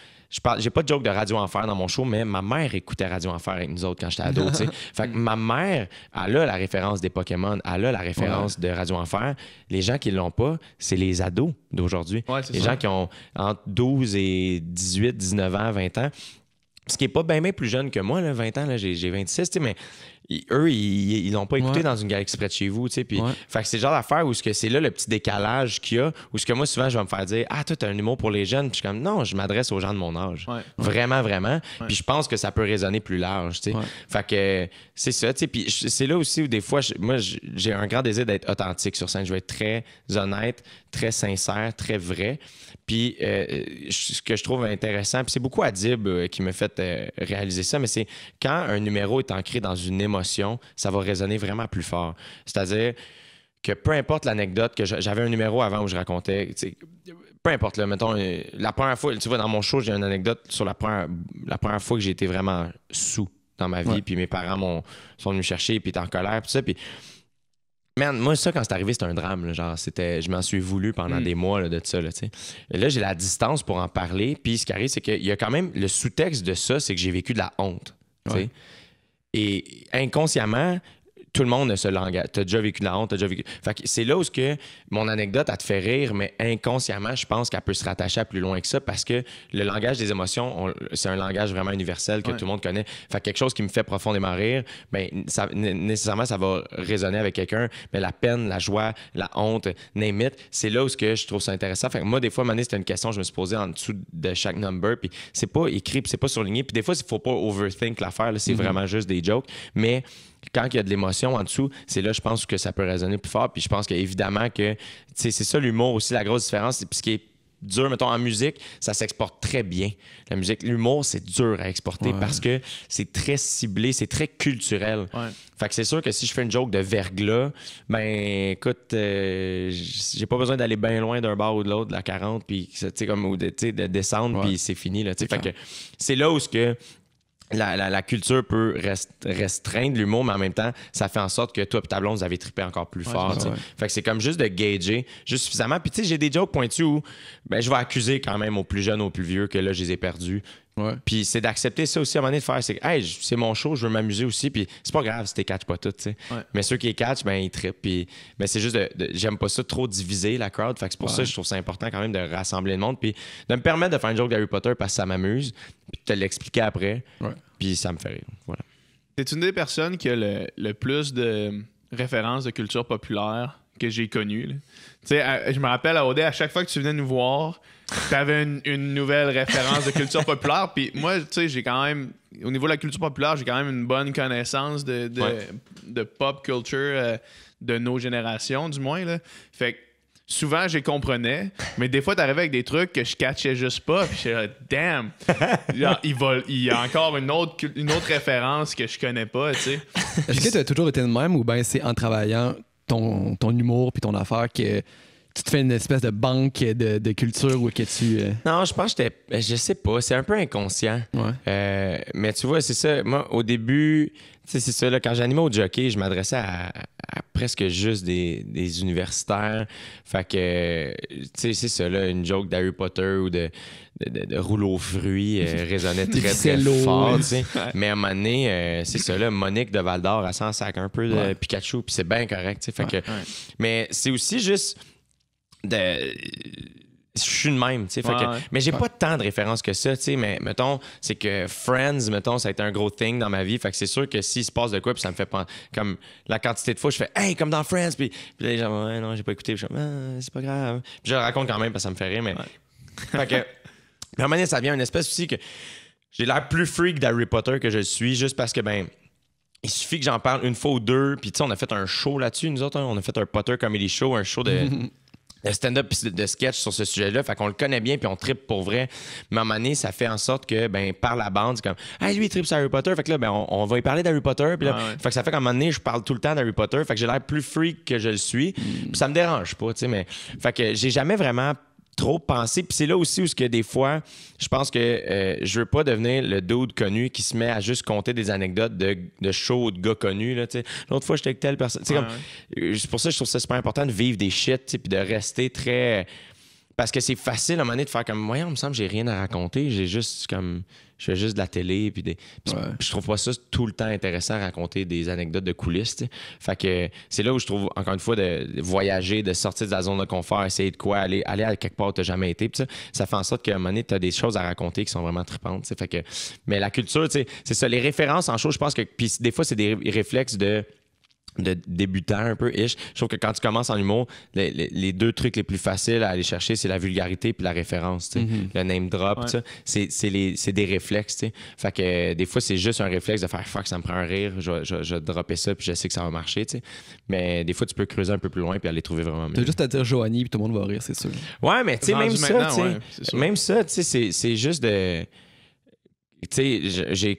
[SPEAKER 2] j'ai pas de joke de Radio Enfer dans mon show, mais ma mère écoutait Radio Enfer avec nous autres quand j'étais ado, tu sais. Fait que ma mère, elle a la référence des Pokémon, elle a la référence de Radio Enfer. Les gens qui l'ont pas, c'est les ados d'aujourd'hui. Les gens qui ont entre 12 et 18, 19 ans, 20 ans. Ce qui est pas bien plus jeune que moi, là, 20 ans, là, j'ai 26, tu sais, mais eux, ils l'ont pas écouté dans une galaxie près de chez vous, tu sais. Puis, fait que c'est le genre d'affaire où c'est là le petit décalage qu'il y a, où ce que moi, souvent, je vais me faire dire, toi, t'as un humour pour les jeunes. Puis je suis comme, non, je m'adresse aux gens de mon âge. Vraiment, vraiment. Puis je pense que ça peut résonner plus large, tu sais. Fait que c'est ça, tu sais. Puis c'est là aussi où des fois, moi, j'ai un grand désir d'être authentique sur scène. Je vais être très honnête, très sincère, très vrai. Puis ce que je trouve intéressant, puis c'est beaucoup Adib qui me fait réaliser ça, mais c'est quand un numéro est ancré dans une émotion, ça va résonner vraiment plus fort. C'est-à-dire que peu importe l'anecdote, que j'avais un numéro avant où je racontais, peu importe, là, mettons, la première fois, tu vois, dans mon show, j'ai une anecdote sur la première fois que j'ai été vraiment sous dans ma vie, puis mes parents sont venus me chercher, puis étaient en colère, puis tout ça, puis man, moi, ça, quand c'est arrivé, c'était un drame. Là, genre, je m'en suis voulu pendant des mois là, de ça. Là, et là, j'ai la distance pour en parler. Puis ce qui arrive, c'est qu'il y a quand même le sous-texte de ça, c'est que j'ai vécu de la honte. Et inconsciemment, tout le monde a ce langage. T'as déjà vécu de la honte, t'as déjà vécu. Fait que c'est là où mon anecdote, elle te fait rire, mais inconsciemment, je pense qu'elle peut se rattacher à plus loin que ça parce que le langage des émotions, c'est un langage vraiment universel que tout le monde connaît. Fait que quelque chose qui me fait profondément rire, nécessairement, ça va résonner avec quelqu'un. Mais la peine, la joie, la honte, name it, c'est là où je trouve ça intéressant. Fait que moi, des fois, à un moment donné, c'était une question que je me suis posée en dessous de chaque number, puis c'est pas écrit, puis c'est pas surligné. Puis des fois, il faut pas overthink l'affaire, là, c'est vraiment juste des jokes. Mais quand il y a de l'émotion en dessous, c'est là, je pense, que ça peut résonner plus fort. Puis je pense qu'évidemment que c'est ça l'humour aussi, la grosse différence. Puis ce qui est dur, mettons, en musique, ça s'exporte très bien. La musique, l'humour, c'est dur à exporter parce que c'est très ciblé, c'est très culturel. Ouais. Fait que c'est sûr que si je fais une joke de verglas, ben écoute, j'ai pas besoin d'aller bien loin d'un bar ou de l'autre, de la 40, puis tu sais, comme, ou de descendre, puis c'est fini, là, tu sais. Fait que c'est là où ce que la culture peut restreindre l'humour, mais en même temps, ça fait en sorte que toi et ta blonde, vous avez trippé encore plus fort. Fait que c'est comme juste de gager juste suffisamment. Puis tu sais, j'ai des jokes pointus où je vais accuser quand même aux plus jeunes, aux plus vieux, que là, je les ai perdus. Ouais. Puis c'est d'accepter ça aussi à un moment donné, de faire, c'est hey, c'est mon show, je veux m'amuser aussi, puis c'est pas grave si t'es catch pas tout, tu sais. Ouais. Mais ceux qui les catch, ben ils trippent, puis c'est juste j'aime pas ça trop diviser la crowd, fait que c'est pour ça que je trouve ça important quand même de rassembler le monde, puis de me permettre de faire une joke d'Harry Potter parce que ça m'amuse, puis de te l'expliquer après, puis ça me fait rire, voilà.
[SPEAKER 1] T'es une des personnes qui a le plus de références de culture populaire que j'ai connues. Tu sais, je me rappelle à OD, à chaque fois que tu venais nous voir, t'avais une nouvelle référence de culture populaire. Puis moi, tu sais, j'ai quand même, au niveau de la culture populaire, j'ai quand même une bonne connaissance de pop culture de nos générations, du moins. Là. Fait que souvent, je les comprenais, mais des fois, t'arrivais avec des trucs que je catchais juste pas. Puis j'étais là, damn! Genre, il y a encore une autre référence que je connais pas, tu sais.
[SPEAKER 3] Est-ce que t'as toujours été de même ou bien c'est en travaillant ton humour puis ton affaire que tu te fais une espèce de banque de culture ou que tu...
[SPEAKER 2] Non, je pense que je sais pas, c'est un peu inconscient. Ouais. Mais tu vois, c'est ça. Moi, au début, tu sais, c'est ça, là, quand j'animais au jockey, je m'adressais à presque juste des universitaires. Fait que, tu sais, c'est ça, là, une joke d'Harry Potter ou de rouleau aux fruits résonnait très, très fort, tu sais. Mais à un moment donné, c'est ça, là, Monique de Val-d'Or, elle s'en sac un peu de Pikachu, puis c'est bien correct, tu sais. Fait que... Mais c'est aussi juste... je suis le même, tu sais. Mais j'ai pas tant de références que ça, tu sais. Mais mettons, c'est que Friends, mettons, ça a été un gros thing dans ma vie. Fait que c'est sûr que s'il se passe de quoi, puis ça me fait pas. Comme la quantité de fois, je fais hey, comme dans Friends, puis là, les gens, ouais, non, j'ai pas écouté. Puis je fais, c'est pas grave. Puis je le raconte quand même parce que ça me fait rire, mais. Fait que. Mais à un moment donné, ça vient une espèce aussi que j'ai l'air plus freak d'Harry Potter que je le suis, juste parce que, ben. Il suffit que j'en parle une fois ou deux. Puis tu sais, on a fait un show là-dessus, nous autres. Hein, on a fait un Potter Comedy Show, un show de stand-up et de sketch sur ce sujet-là. Fait qu'on le connaît bien puis on trippe pour vrai. Mais à un moment donné, ça fait en sorte que, ben, par la bande, c'est comme, hey, lui, il trippe sur Harry Potter. Fait que là, ben, on va y parler d'Harry Potter. Puis là, fait que ça fait qu'à un moment donné, je parle tout le temps d'Harry Potter. Fait que j'ai l'air plus freak que je le suis. Puis ça me dérange pas, tu sais. Mais, fait que j'ai jamais vraiment trop pensé. Puis c'est là aussi où ce que des fois, je pense que je veux pas devenir le dude connu qui se met à juste compter des anecdotes de shows de gars connus. Là, l'autre fois, j'étais avec telle personne. C'est pour ça que je trouve ça super important de vivre des shit puis de rester très... Parce que c'est facile à un moment donné de faire comme, voyons, il me semble que j'ai rien à raconter. J'ai juste comme... Je fais juste de la télé. Puis je trouve pas ça tout le temps intéressant à raconter des anecdotes de coulisses. T'sais. Fait que c'est là où je trouve, encore une fois, de voyager, de sortir de la zone de confort, essayer de quoi, aller à quelque part où tu n'as jamais été. Puis ça fait en sorte qu'à un moment donné, tu as des choses à raconter qui sont vraiment tripantes. Fait que, mais la culture, c'est ça. Les références en show, je pense que. Puis des fois, c'est des réflexes de débutant un peu ish. Je trouve que quand tu commences en humour, les deux trucs les plus faciles à aller chercher, c'est la vulgarité puis la référence, le name drop, c'est des réflexes, t'sais. Fait que des fois c'est juste un réflexe de faire fuck, ça me prend un rire, je vais dropper ça puis je sais que ça va marcher, t'sais. Mais des fois tu peux creuser un peu plus loin puis aller trouver vraiment mieux.
[SPEAKER 3] T'as juste à dire Joanie puis tout le monde va rire, c'est sûr.
[SPEAKER 2] Ouais, mais tu sais même ça, tu sais, c'est juste de, tu sais, j'ai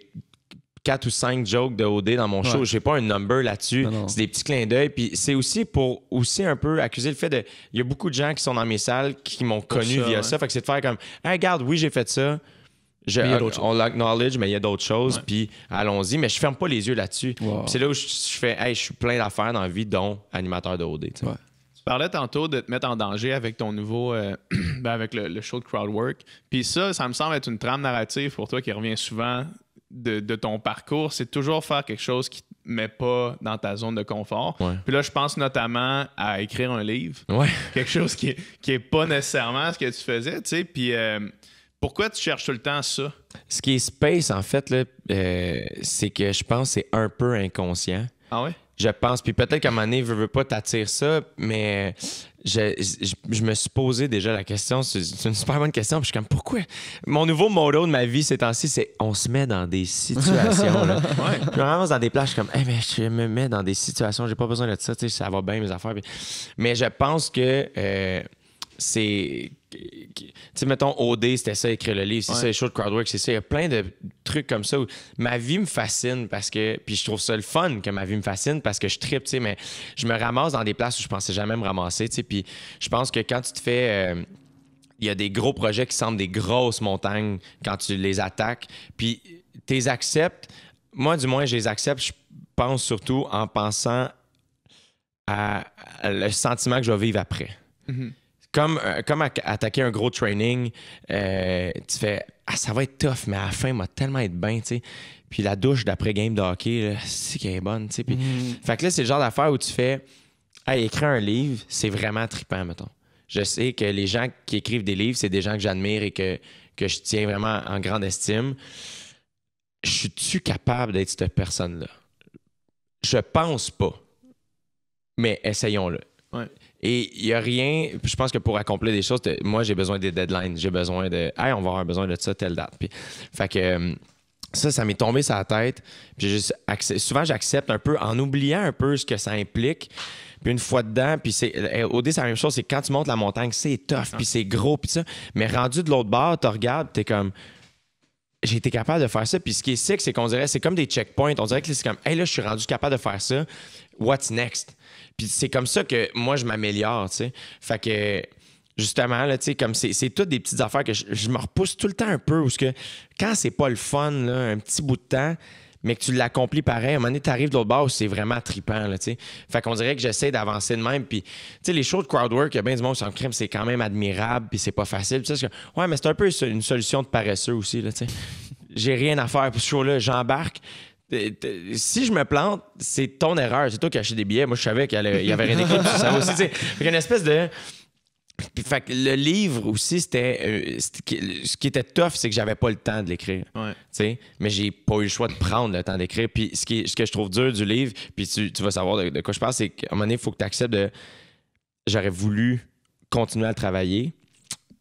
[SPEAKER 2] 4 ou 5 jokes de OD dans mon show. J'ai pas un number là-dessus. Non. C'est des petits clins d'œil. Puis c'est aussi pour un peu accuser le fait de... Il y a beaucoup de gens qui sont dans mes salles qui m'ont connu via ça. Fait que c'est de faire comme, hey, regarde, oui, j'ai fait ça. On l'acknowledge, mais il y a d'autres choses. Puis allons-y. Mais je ferme pas les yeux là-dessus. Wow. C'est là où je fais, hey, je suis plein d'affaires dans la vie, dont animateur de OD. Tu
[SPEAKER 1] parlais tantôt de te mettre en danger avec ton nouveau... avec le show de Crowdwork. Puis ça me semble être une trame narrative pour toi qui revient souvent... De ton parcours, c'est toujours faire quelque chose qui te met pas dans ta zone de confort. Puis là, je pense notamment à écrire un livre. Quelque chose qui est pas nécessairement ce que tu faisais, tu sais. Puis pourquoi tu cherches tout le temps ça?
[SPEAKER 2] Ce qui est space, en fait, là, c'est que je pense que c'est un peu inconscient.
[SPEAKER 1] Ah ouais?
[SPEAKER 2] Je pense. Puis peut-être qu'à un moment donné, veux pas t'attirer ça, mais je me suis posé déjà la question. C'est une super bonne question. Puis je suis comme, pourquoi? Mon nouveau motto de ma vie ces temps-ci, c'est on se met dans des situations. Là. Je me ramasse dans des places, je suis comme, mais je me mets dans des situations, j'ai pas besoin de ça, ça va bien mes affaires. Mais je pense que c'est. Tu sais, mettons, OD, c'était ça, écrire le livre, c'est ça, les shows de crowdwork, c'est ça. Il y a plein de trucs comme ça où ma vie me fascine parce que. Puis je trouve ça le fun que ma vie me fascine parce que je trippe, tu sais, mais je me ramasse dans des places où je pensais jamais me ramasser, tu sais. Puis je pense que quand tu te fais. Il y a des gros projets qui semblent des grosses montagnes quand tu les attaques, puis tu les acceptes. Moi, du moins, je les accepte, je pense surtout en pensant à le sentiment que je vais vivre après. Mm-hmm. Comme attaquer un gros training, tu fais ça va être tough, mais à la fin, il va tellement être bien, tu sais. Puis la douche d'après game de hockey, là, c'est qu'elle est bonne, tu sais. Puis, fait que là, c'est le genre d'affaire où tu fais écrire un livre, c'est vraiment trippant, mettons. Je sais que les gens qui écrivent des livres, c'est des gens que j'admire et que je tiens vraiment en grande estime. Je suis-tu capable d'être cette personne-là? Je pense pas. Mais essayons-le. Ouais. Et il n'y a rien, je pense que pour accomplir des choses, moi, j'ai besoin des deadlines. J'ai besoin de, on va avoir besoin de ça, telle date. Puis, fait que ça m'est tombé sur la tête. Puis souvent, j'accepte un peu en oubliant un peu ce que ça implique. Puis une fois dedans, puis au dé, c'est la même chose, c'est quand tu montes la montagne, c'est tough, puis c'est gros, puis ça. Mais rendu de l'autre bord, tu regardes, t'es comme, j'ai été capable de faire ça. Puis ce qui est sick, c'est qu'on dirait, c'est comme des checkpoints. On dirait que c'est comme, là, je suis rendu capable de faire ça. What's next? Puis c'est comme ça que moi, je m'améliore, tu sais. Fait que, justement, là, tu sais, comme c'est toutes des petites affaires que je me repousse tout le temps un peu, parce que quand c'est pas le fun, là, un petit bout de temps, mais que tu l'accomplis pareil, à un moment donné, tu arrives de l'autre bord où c'est vraiment trippant, là, tu sais. Fait qu'on dirait que j'essaie d'avancer de même, puis, tu sais, les shows de crowdwork, il y a bien du monde qui crime, c'est quand même admirable, puis c'est pas facile, puis ça, ouais, mais c'est un peu une solution de paresseux aussi, là, tu sais. J'ai rien à faire pour ce show-là, j'embarque. Si je me plante, c'est ton erreur, c'est toi qui as acheté des billets. Moi, je savais qu'il y avait rien écrit, ça va aussi, tu sais. Fait une espèce de... Fait que le livre aussi, c'était ce qui était tough, c'est que j'avais pas le temps de l'écrire. Ouais. Mais j'ai pas eu le choix de prendre le temps d'écrire. Puis ce que je trouve dur du livre, puis tu vas savoir de quoi je parle, c'est qu'à un moment donné, il faut que tu acceptes de. J'aurais voulu continuer à le travailler,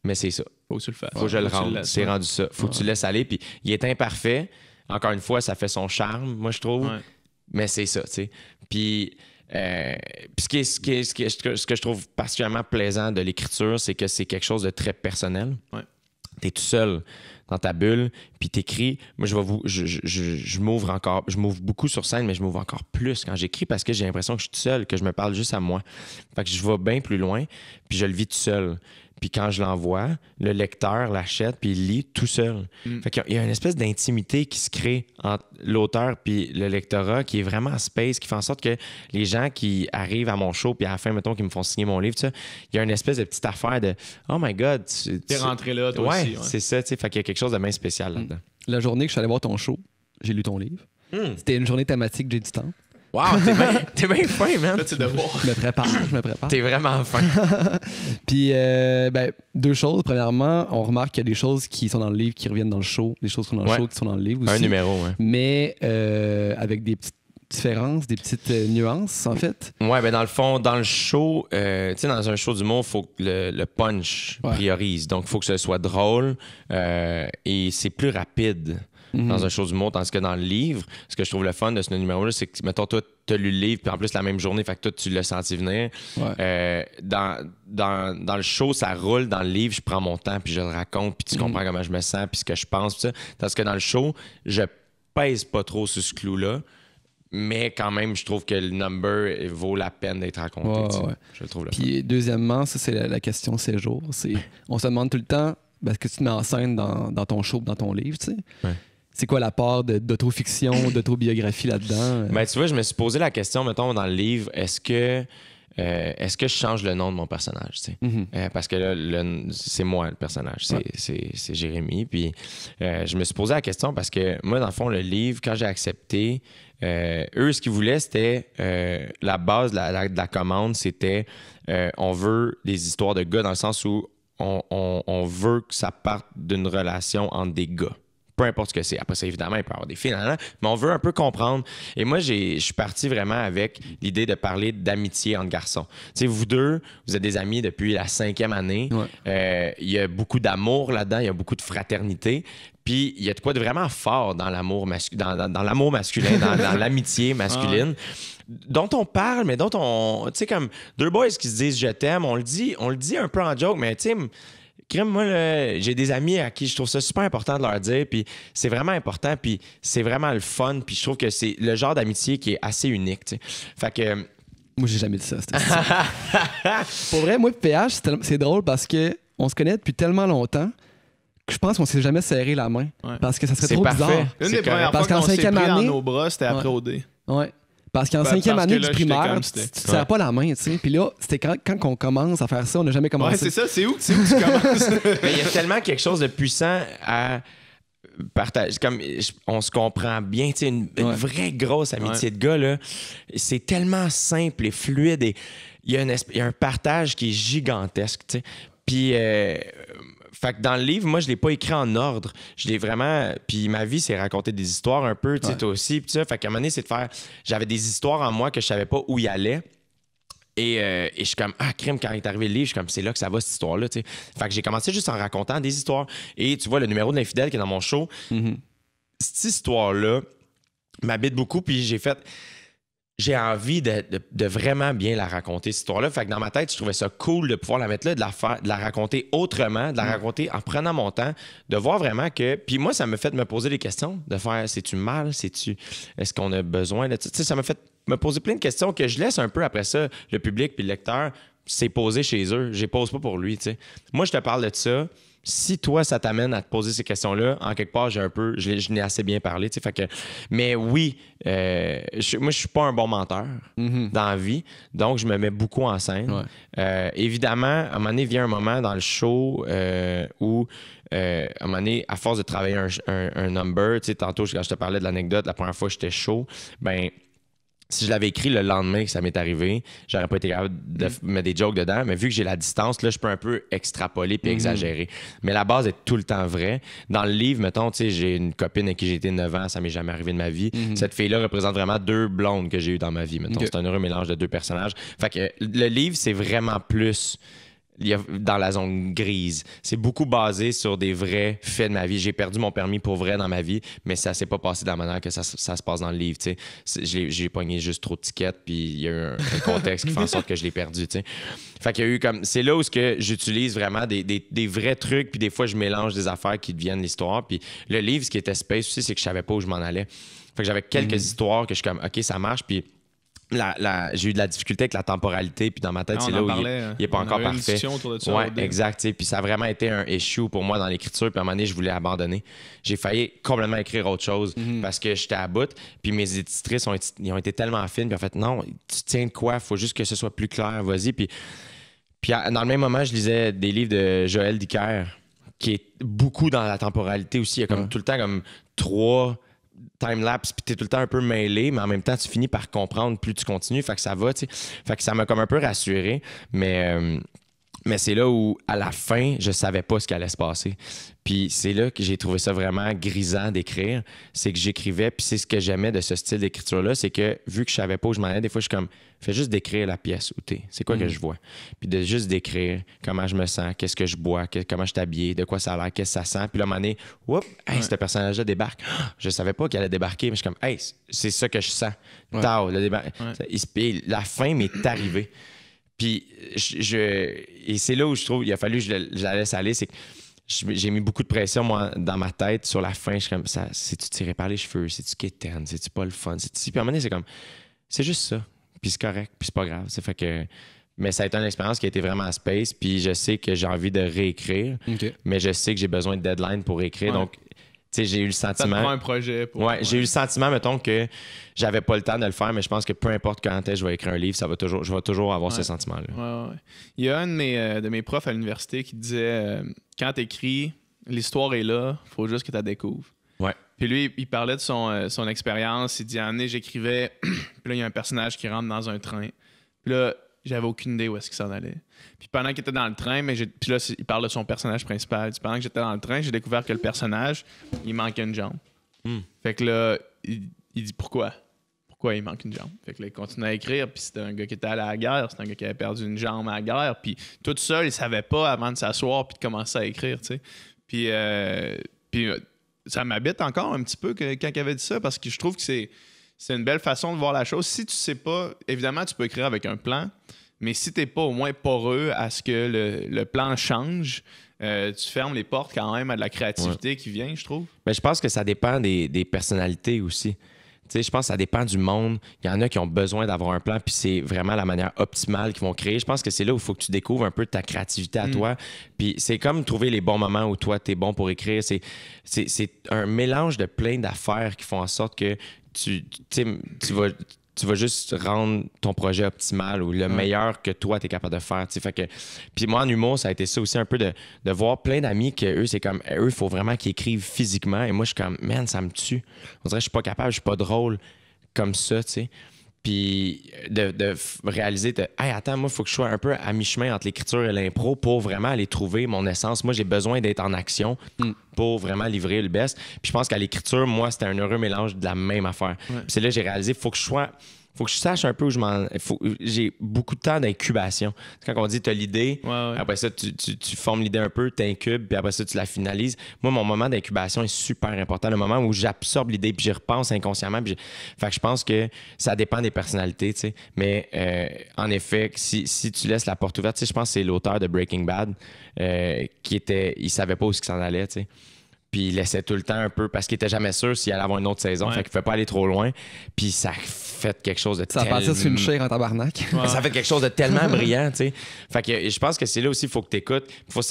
[SPEAKER 2] mais c'est ça.
[SPEAKER 1] Faut que tu le fasses.
[SPEAKER 2] Faut que je le rende. C'est rendu ça. Faut que tu laisses aller. Puis il est imparfait. Encore une fois, ça fait son charme, moi, je trouve. Ouais. Mais c'est ça, tu sais. Puis. Ce que je trouve particulièrement plaisant de l'écriture, c'est que c'est quelque chose de très personnel. Ouais. T'es tout seul dans ta bulle, puis t'écris. Moi, je m'ouvre beaucoup sur scène, mais je m'ouvre encore plus quand j'écris parce que j'ai l'impression que je suis tout seul, que je me parle juste à moi. Fait que je vais bien plus loin, puis je le vis tout seul. Puis quand je l'envoie, le lecteur l'achète puis il lit tout seul. Fait qu'il y a une espèce d'intimité qui se crée entre l'auteur puis le lectorat qui est vraiment en space, qui fait en sorte que les gens qui arrivent à mon show puis à la fin, mettons, qui me font signer mon livre, il y a une espèce de petite affaire de « Oh my God! »
[SPEAKER 1] T'es rentré là, toi aussi.
[SPEAKER 2] Ouais, c'est ça. Fait qu'il y a quelque chose de bien spécial là-dedans.
[SPEAKER 3] La journée que je suis allé voir ton show, j'ai lu ton livre. C'était une journée thématique J'ai du temps.
[SPEAKER 2] Wow, t'es bien fin, man.
[SPEAKER 1] Là, tu devoir.
[SPEAKER 3] Je me prépare.
[SPEAKER 2] T'es vraiment fin.
[SPEAKER 3] Puis, deux choses. Premièrement, on remarque qu'il y a des choses qui sont dans le livre qui reviennent dans le show, des choses qui sont dans le show qui sont dans le livre aussi.
[SPEAKER 2] Un numéro, ouais.
[SPEAKER 3] Mais avec des petites différences, des petites nuances, en fait.
[SPEAKER 2] Ouais, ben dans le fond, dans le show, tu sais, dans un show d'humour, il faut que le punch priorise. Donc, il faut que ce soit drôle et c'est plus rapide. Dans un show d'humour, tandis que dans le livre, ce que je trouve le fun de ce numéro-là, c'est que, mettons, toi, t'as lu le livre, puis en plus, la même journée, fait que toi, tu l'as senti venir. Ouais. Dans le show, ça roule. Dans le livre, je prends mon temps, puis je le raconte, puis tu comprends comment je me sens, puis ce que je pense, puis ça. Tandis que dans le show, je pèse pas trop sur ce clou-là, mais quand même, je trouve que le number vaut la peine d'être raconté. Ouais. Je le trouve le fun.
[SPEAKER 3] Puis deuxièmement, ça, c'est la question séjour. On se demande tout le temps, est-ce que tu te mets en scène dans ton show, dans ton livre, tu sais? Ouais. C'est quoi la part d'autofiction, d'autobiographie là-dedans?
[SPEAKER 2] Ben, tu vois, je me suis posé la question, mettons, dans le livre, est-ce que je change le nom de mon personnage? Tu sais? Parce que là, c'est moi le personnage, c'est Jérémy. Puis je me suis posé la question parce que moi, dans le fond, le livre, quand j'ai accepté, eux, ce qu'ils voulaient, c'était la base de la commande, c'était on veut des histoires de gars dans le sens où on veut que ça parte d'une relation entre des gars. Peu peu importe ce que c'est. Après ça, évidemment, il peut y avoir des filles, mais on veut un peu comprendre. Et moi, je suis parti vraiment avec l'idée de parler d'amitié entre garçons. Tu sais, vous deux, vous êtes des amis depuis la 5e année. Il y a beaucoup d'amour là-dedans, il y a beaucoup de fraternité. Puis il y a de quoi de vraiment fort dans l'amour dans l'amour masculin, dans l'amitié masculine, dont on parle, mais dont on... Tu sais, comme deux boys qui se disent « je t'aime », on le dit un peu en joke, mais tu sais... Moi, j'ai des amis à qui je trouve ça super important de leur dire, puis c'est vraiment important, puis c'est vraiment le fun, puis je trouve que c'est le genre d'amitié qui est assez unique, tu sais. Fait que...
[SPEAKER 3] Moi, j'ai jamais dit ça. Pour vrai, moi, PH, c'est drôle parce que on se connaît depuis tellement longtemps que je pense qu'on s'est jamais serré la main. Parce que ça serait trop bizarre.
[SPEAKER 1] Une des premières fois qu'on s'est pris dans nos bras, c'était après OD.
[SPEAKER 3] Ouais. Parce qu'en 5e année du primaire, tu ne serres pas la main, tu sais. Puis là, c'était quand on commence à faire ça, on n'a jamais commencé.
[SPEAKER 1] Ouais, c'est ça. C'est où tu commences?
[SPEAKER 2] Mais il y a tellement quelque chose de puissant à partager. Comme on se comprend bien, tu sais, une vraie grosse amitié de gars, là. C'est tellement simple et fluide et il y a un partage qui est gigantesque, tu sais. Puis... fait que dans le livre, moi, je l'ai pas écrit en ordre. Je l'ai vraiment... Puis ma vie, c'est raconter des histoires un peu, tu sais, toi aussi. Puis ça, fait qu'à un moment donné, c'est de faire... J'avais des histoires en moi que je savais pas où y allait. Et je suis comme, crime, quand il est arrivé le livre, je suis comme, c'est là que ça va, cette histoire-là, tu sais. Fait que j'ai commencé juste en racontant des histoires. Et tu vois, le numéro de l'infidèle qui est dans mon show, cette histoire-là m'habite beaucoup. Puis j'ai envie de vraiment bien la raconter, cette histoire-là. Fait que dans ma tête, je trouvais ça cool de pouvoir la mettre là, de la raconter autrement, de la raconter en prenant mon temps, de voir vraiment que... Puis moi, ça m'a fait me poser des questions, de faire, c'est-tu mal? Est-ce qu'on a besoin de... Tu sais, ça m'a fait me poser plein de questions que je laisse un peu après ça, le public puis le lecteur, c'est posé chez eux. Je les pose pas pour lui, tu sais. Moi, je te parle de ça. Si toi, ça t'amène à te poser ces questions-là, en quelque part, je n'ai assez bien parlé. Fait que, mais oui, moi, je suis pas un bon menteur dans la vie, donc je me mets beaucoup en scène. Évidemment, à un moment donné, vient un moment dans le show où, à un moment donné, à force de travailler un number, tantôt, quand je te parlais de l'anecdote, la première fois que j'étais chaud, ben si je l'avais écrit le lendemain que ça m'est arrivé, j'aurais pas été capable de mettre des jokes dedans. Mais vu que j'ai la distance, là, je peux un peu extrapoler puis exagérer. Mais la base est tout le temps vraie. Dans le livre, mettons, tu sais, j'ai une copine avec qui j'ai été 9 ans, ça m'est jamais arrivé de ma vie. Cette fille-là représente vraiment 2 blondes que j'ai eues dans ma vie, mettons. C'est un heureux mélange de 2 personnages. Fait que le livre, c'est vraiment plus... dans la zone grise. C'est beaucoup basé sur des vrais faits de ma vie. J'ai perdu mon permis pour vrai dans ma vie, mais ça s'est pas passé de la manière que ça se passe dans le livre. J'ai pogné juste trop de tickets, puis il y a eu un contexte qui fait en sorte que je l'ai perdu. T'sais. Fait qu'il y a eu comme... C'est là où j'utilise vraiment des vrais trucs, puis des fois, je mélange des affaires qui deviennent l'histoire. Puis le livre, ce qui était space aussi, c'est que je savais pas où je m'en allais. Fait que j'avais quelques histoires que je suis comme, OK, ça marche, puis... j'ai eu de la difficulté avec la temporalité, puis dans ma tête, c'est là où il n'est pas encore parfait. Ouais, exact. Puis ça a vraiment été un issue pour moi dans l'écriture. Puis à un moment donné, je voulais abandonner. J'ai failli complètement écrire autre chose parce que j'étais à bout. Puis mes éditrices ont été tellement fines. Puis en fait, non, tu tiens de quoi? Il faut juste que ce soit plus clair. Vas-y. Puis dans le même moment, je lisais des livres de Joël Dicker, qui est beaucoup dans la temporalité aussi. Il y a comme tout le temps comme 3 time-lapse, puis t'es tout le temps un peu mêlé, mais en même temps, tu finis par comprendre plus tu continues, fait que ça va, tu sais. Fait que ça m'a comme un peu rassuré, mais c'est là où, à la fin, je savais pas ce qui allait se passer. Puis c'est là que j'ai trouvé ça vraiment grisant d'écrire, c'est que j'écrivais, puis c'est ce que j'aimais de ce style d'écriture-là, c'est que, vu que je savais pas où je m'en allais, des fois, je suis comme, fais juste décrire la pièce où t'es, c'est quoi que je vois, puis de juste décrire comment je me sens, qu'est-ce que je bois, comment je suis habillé, de quoi ça a l'air, qu'est-ce que ça sent, puis là, à un moment donné, ce personnage-là débarque, je savais pas qu'il allait débarquer, mais je suis comme, hey, c'est ça que je sens, tao, le débarque, la fin m'est arrivée. Puis, et c'est là où je trouve, il a fallu que je la laisse aller, c'est que j'ai mis beaucoup de pression, moi, dans ma tête sur la fin. Je suis comme, c'est-tu tiré par les cheveux? C'est-tu quétaine? C'est-tu pas le fun? Puis à un moment donné, c'est comme, c'est juste ça. Puis c'est correct, puis c'est pas grave. Ça fait que... Mais ça a été une expérience qui a été vraiment à space, puis je sais que j'ai envie de réécrire, mais je sais que j'ai besoin de deadline pour écrire, donc... Tu sais, j'ai eu le sentiment...
[SPEAKER 1] Ça te prend un projet pour...
[SPEAKER 2] j'ai eu le sentiment, mettons, que j'avais pas le temps de le faire, mais je pense que peu importe quand je vais écrire un livre, je vais toujours avoir ce sentiment-là.
[SPEAKER 1] Ouais. Il y a un de mes profs à l'université qui disait quand t'écris, l'histoire est là, faut juste que tu la découvres.
[SPEAKER 2] Ouais.
[SPEAKER 1] Puis lui, il parlait de son expérience. Il dit, à un moment donné, j'écrivais, puis là, il y a un personnage qui rentre dans un train. Puis là, j'avais aucune idée où est-ce qu'il s'en allait. Puis pendant qu'il était dans le train, puis là, il parle de son personnage principal. Pendant que j'étais dans le train, j'ai découvert que le personnage, il manquait une jambe. Fait que là, il dit pourquoi il manque une jambe. Fait que là, il continue à écrire, puis c'était un gars qui était allé à la guerre, c'était un gars qui avait perdu une jambe à la guerre, puis tout seul, il savait pas avant de s'asseoir puis de commencer à écrire, tu sais. Puis ça m'habite encore un petit peu quand il avait dit ça, parce que je trouve que c'est une belle façon de voir la chose. Si tu sais pas, évidemment, tu peux écrire avec un plan, mais si t'es pas au moins poreux à ce que le plan change, tu fermes les portes quand même à de la créativité qui vient, je trouve.
[SPEAKER 2] Mais je pense que ça dépend des personnalités aussi. Tu sais, je pense que ça dépend du monde. Il y en a qui ont besoin d'avoir un plan, puis c'est vraiment la manière optimale qu'ils vont créer. Je pense que c'est là où il faut que tu découvres un peu ta créativité à toi. Puis c'est comme trouver les bons moments où toi, t'es bon pour écrire. C'est un mélange de plein d'affaires qui font en sorte que tu vas juste rendre ton projet optimal ou le meilleur que toi, tu es capable de faire. Fait que, puis moi, en humour, ça a été ça aussi un peu de voir plein d'amis que eux, c'est comme, eux, il faut vraiment qu'ils écrivent physiquement. Et moi, je suis comme, man, ça me tue. On dirait que je suis pas capable, je suis pas drôle comme ça, tu sais. Puis de réaliser, hey, attends, moi, il faut que je sois un peu à mi-chemin entre l'écriture et l'impro pour vraiment aller trouver mon essence. Moi, j'ai besoin d'être en action pour vraiment livrer le best. Puis je pense qu'à l'écriture, moi, c'était un heureux mélange de la même affaire. Puis c'est là que j'ai réalisé, faut que je sache un peu où je m'en... J'ai beaucoup de temps d'incubation. Quand on dit tu as l'idée, après ça, tu formes l'idée un peu, tu incubes, puis après ça, tu la finalises. Moi, mon moment d'incubation est super important. Le moment où j'absorbe l'idée, puis j'y repense inconsciemment. Fait que je pense que ça dépend des personnalités, tu sais. Mais en effet, si tu laisses la porte ouverte, tu sais, je pense que c'est l'auteur de Breaking Bad il savait pas où il s'en allait, tu sais. Puis il laissait tout le temps un peu parce qu'il était jamais sûr s'il allait avoir une autre saison. Fait qu'il ne pouvait pas aller trop loin. Puis ça a fait quelque chose de tellement...
[SPEAKER 3] Ça a passé sur une chair en tabarnak.
[SPEAKER 2] Ça a fait quelque chose de tellement brillant, tu sais. Fait que je pense que c'est là aussi, il faut que tu écoutes. Faut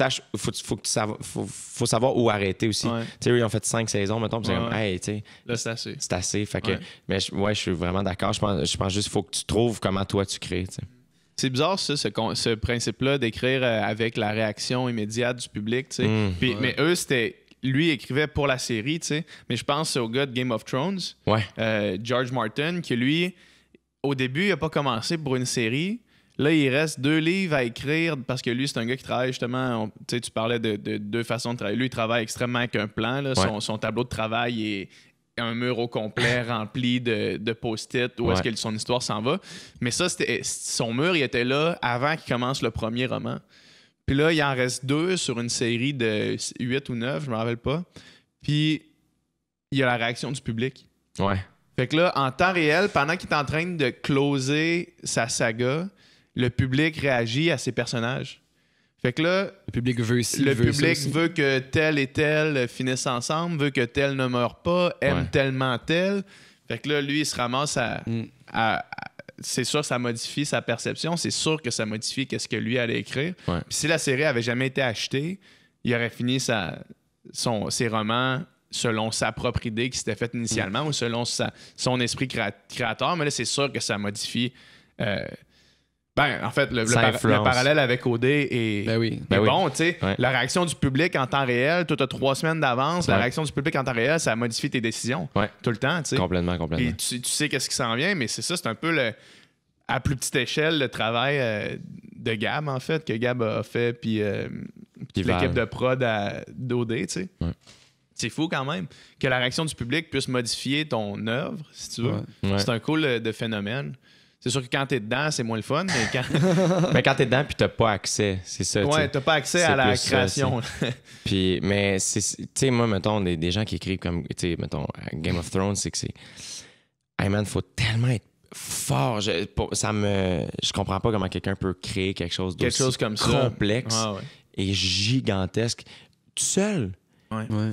[SPEAKER 2] savoir où arrêter aussi. Tu sais, ils ont fait 5 saisons, mettons. Puis c'est comme, hey, tu sais...
[SPEAKER 1] Là, c'est assez.
[SPEAKER 2] C'est assez. Fait que... Mais je suis vraiment d'accord. Je pense juste qu'il faut que tu trouves comment toi tu crées, tu sais.
[SPEAKER 1] C'est bizarre, ça, ce principe-là d'écrire avec la réaction immédiate du public, tu sais. Mais eux, c'était... Lui écrivait pour la série, tu sais. Mais je pense au gars de Game of Thrones, George Martin, qui lui, au début, il n'a pas commencé pour une série. Là, il reste 2 livres à écrire parce que lui, c'est un gars qui travaille justement... Tu sais, tu parlais de 2 façons de travailler. Lui, il travaille extrêmement avec un plan. Là. Son tableau de travail est un mur au complet rempli de post-it où est-ce que son histoire s'en va. Mais ça, son mur, il était là avant qu'il commence le premier roman. Puis là, il en reste 2 sur une série de 8 ou 9, je me rappelle pas. Puis il y a la réaction du public. Fait que là, en temps réel, pendant qu'il est en train de closer sa saga, le public réagit à ses personnages. Fait que là,
[SPEAKER 3] le public veut
[SPEAKER 1] que tel et tel finissent ensemble, veut que tel ne meure pas, aime tellement tel. Fait que là, lui, il se ramasse à c'est sûr que ça modifie sa perception, c'est sûr que ça modifie qu'est-ce que lui allait écrire. Puis si la série avait jamais été achetée, il aurait fini ses romans selon sa propre idée qui s'était faite initialement ou selon son esprit créateur. Mais là, c'est sûr que ça modifie... en fait, le parallèle avec OD est bon. Tu sais, la réaction du public en temps réel, toi, tu as 3 semaines d'avance. La réaction du public en temps réel, ça modifie tes décisions tout le temps. Tu sais.
[SPEAKER 2] Complètement.
[SPEAKER 1] Et tu sais qu'est-ce qui s'en vient, mais c'est ça, c'est un peu à plus petite échelle le travail de Gab, en fait, que Gab a fait, puis l'équipe de prod d'OD. Tu sais. C'est fou quand même que la réaction du public puisse modifier ton œuvre, si tu veux. C'est un cool de phénomène. C'est sûr que quand t'es dedans, c'est moins le fun, mais
[SPEAKER 2] quand t'es dedans puis t'as pas accès, c'est ça.
[SPEAKER 1] T'as pas accès à la création.
[SPEAKER 2] Puis, mais tu sais, moi, mettons, des gens qui écrivent comme, tu sais, mettons, Game of Thrones, c'est que c'est... Hey man, faut tellement être fort. Je comprends pas comment quelqu'un peut créer quelque chose
[SPEAKER 1] comme
[SPEAKER 2] complexe et gigantesque tout seul.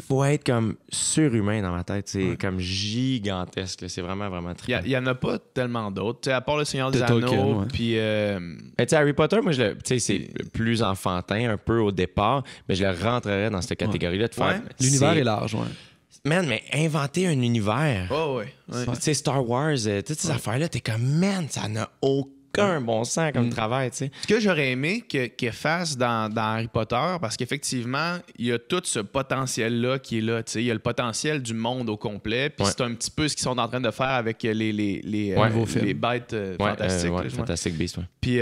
[SPEAKER 2] Faut être comme surhumain dans ma tête. C'est comme gigantesque. C'est vraiment, vraiment très...
[SPEAKER 1] Il y en a pas tellement d'autres. T'sais, à part Le Seigneur des Anneaux, puis...
[SPEAKER 2] Harry Potter, moi, c'est plus enfantin un peu au départ, mais je le rentrerais dans cette catégorie-là de faire...
[SPEAKER 3] L'univers est large,
[SPEAKER 2] Man, mais inventer un univers...
[SPEAKER 1] Tu
[SPEAKER 2] sais, Star Wars, toutes ces affaires-là, t'es comme, man, ça n'a aucun aucun bon sens comme travail, tu sais.
[SPEAKER 1] Ce que j'aurais aimé qu'elle fasse dans Harry Potter, parce qu'effectivement, il y a tout ce potentiel-là qui est là. Il y a le potentiel du monde au complet. Puis c'est un petit peu ce qu'ils sont en train de faire avec les bêtes fantastiques.
[SPEAKER 2] Fantastic Beasts, ouais.
[SPEAKER 1] Puis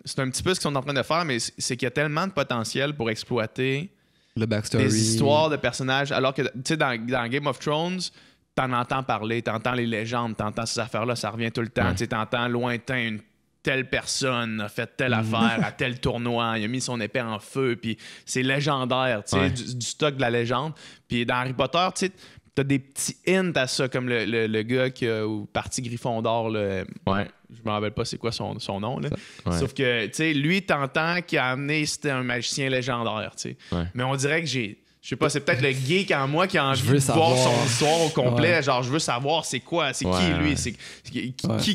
[SPEAKER 1] c'est un petit peu ce qu'ils sont en train de faire, mais c'est qu'il y a tellement de potentiel pour exploiter
[SPEAKER 3] le backstory,
[SPEAKER 1] des histoires de personnages. Alors que, tu sais, dans Game of Thrones, t'en entends parler, t'entends les légendes, t'entends ces affaires-là, ça revient tout le temps. Tu t'entends lointain, une telle personne a fait telle affaire à tel tournoi, il a mis son épée en feu, puis c'est légendaire, tu sais, du stock de la légende. Puis dans Harry Potter, tu sais, t'as des petits hints à ça, comme le gars qui a parti Gryffondor, je me rappelle pas c'est quoi son nom, là. Sauf que, tu sais, lui, t'entends qu'il a amené, c'était un magicien légendaire, tu sais. Mais on dirait que je sais pas, c'est peut-être le geek en moi qui a envie de voir son histoire au complet. Genre, je veux savoir c'est quoi, c'est qui lui, c'est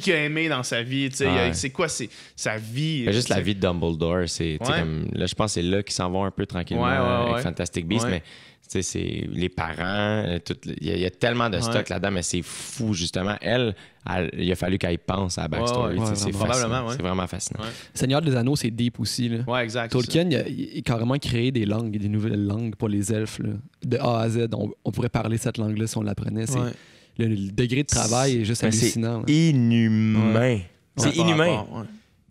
[SPEAKER 1] qui a aimé dans sa vie, tu sais, c'est quoi sa vie.
[SPEAKER 2] Juste la vie de Dumbledore, c'est comme là, je pense que c'est là qu'ils s'en vont un peu tranquillement avec Fantastic Beasts, mais c'est les parents, il y a tellement de stock là-dedans, mais c'est fou, justement. Il a fallu qu'elle pense à la backstory. C'est probablement, c'est vraiment fascinant.
[SPEAKER 3] Seigneur des Anneaux, c'est deep aussi. Là.
[SPEAKER 1] Ouais, exact.
[SPEAKER 3] Tolkien, il a carrément créé des langues, des nouvelles langues pour les elfes. Là. De A à Z, on pourrait parler cette langue-là si on l'apprenait. Le degré de travail est juste hallucinant.
[SPEAKER 2] C'est inhumain. C'est inhumain.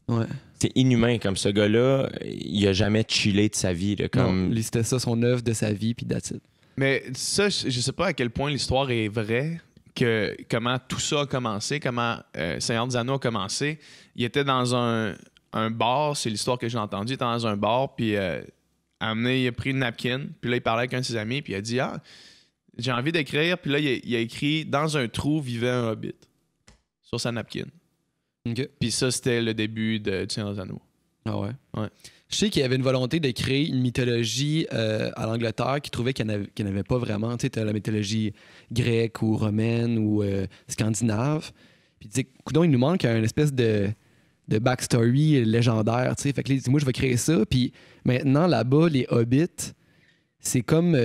[SPEAKER 3] Ouais.
[SPEAKER 2] C'est inhumain. Comme ce gars-là, il a jamais chillé de sa vie. Là, comme...
[SPEAKER 3] Non, c'était ça, son œuvre de sa vie, puis that's it.
[SPEAKER 1] Mais ça, je sais pas à quel point l'histoire est vraie, comment tout ça a commencé, comment Seigneur des Anneaux a commencé. Il était dans un bar, c'est l'histoire que j'ai entendue, il était dans un bar, puis il a pris une napkin, puis là, il parlait avec un de ses amis, puis il a dit « Ah, j'ai envie d'écrire », puis là, il a écrit « Dans un trou vivait un hobbit » sur sa napkin.
[SPEAKER 3] Okay.
[SPEAKER 1] Puis ça, c'était le début du Seigneur des Anneaux.
[SPEAKER 3] Ah ouais? Je sais qu'il y avait une volonté de créer une mythologie à l'Angleterre qui trouvait qu'il n'y en avait pas vraiment. Tu sais, t'as la mythologie grecque ou romaine ou scandinave. Puis tu sais, coudonc, il nous manque une espèce de backstory légendaire. Tu sais, fait que là, il dit, moi, je vais créer ça. Puis maintenant, là-bas, les hobbits, c'est comme...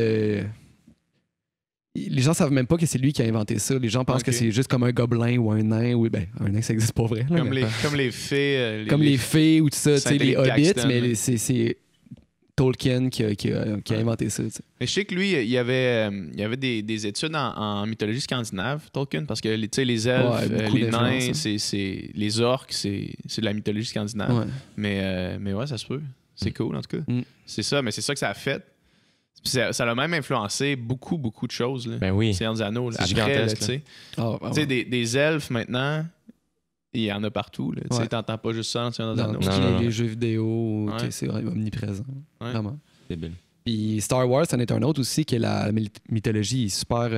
[SPEAKER 3] Les gens savent même pas que c'est lui qui a inventé ça. Les gens pensent que c'est juste comme un gobelin ou un nain. Ou, un nain, ça existe pas vrai. Là,
[SPEAKER 1] comme les fées.
[SPEAKER 3] Comme les fées ou tout ça. Les hobbits, mais c'est Tolkien qui a inventé ça. T'sais.
[SPEAKER 1] Mais je sais que lui, il y avait des études en mythologie scandinave, Tolkien, parce que les elfes, les nains, les orques, c'est de la mythologie scandinave. Ouais. Mais ouais, ça se peut. C'est cool, en tout cas. C'est ça, mais c'est ça que ça a fait. Ça a même influencé beaucoup, beaucoup de choses. Là.
[SPEAKER 2] Ben oui.
[SPEAKER 1] Seigneur des Anneaux.
[SPEAKER 2] C'est gigantesque.
[SPEAKER 1] Tu sais, des elfes, maintenant, il y en a partout. Tu sais, t'entends pas juste ça dans Seigneur des Anneaux.
[SPEAKER 3] Non. Les jeux vidéo, c'est vraiment omniprésent. Ouais. Vraiment.
[SPEAKER 2] C'est bien.
[SPEAKER 3] Puis Star Wars, c'en est un autre aussi, que la mythologie est super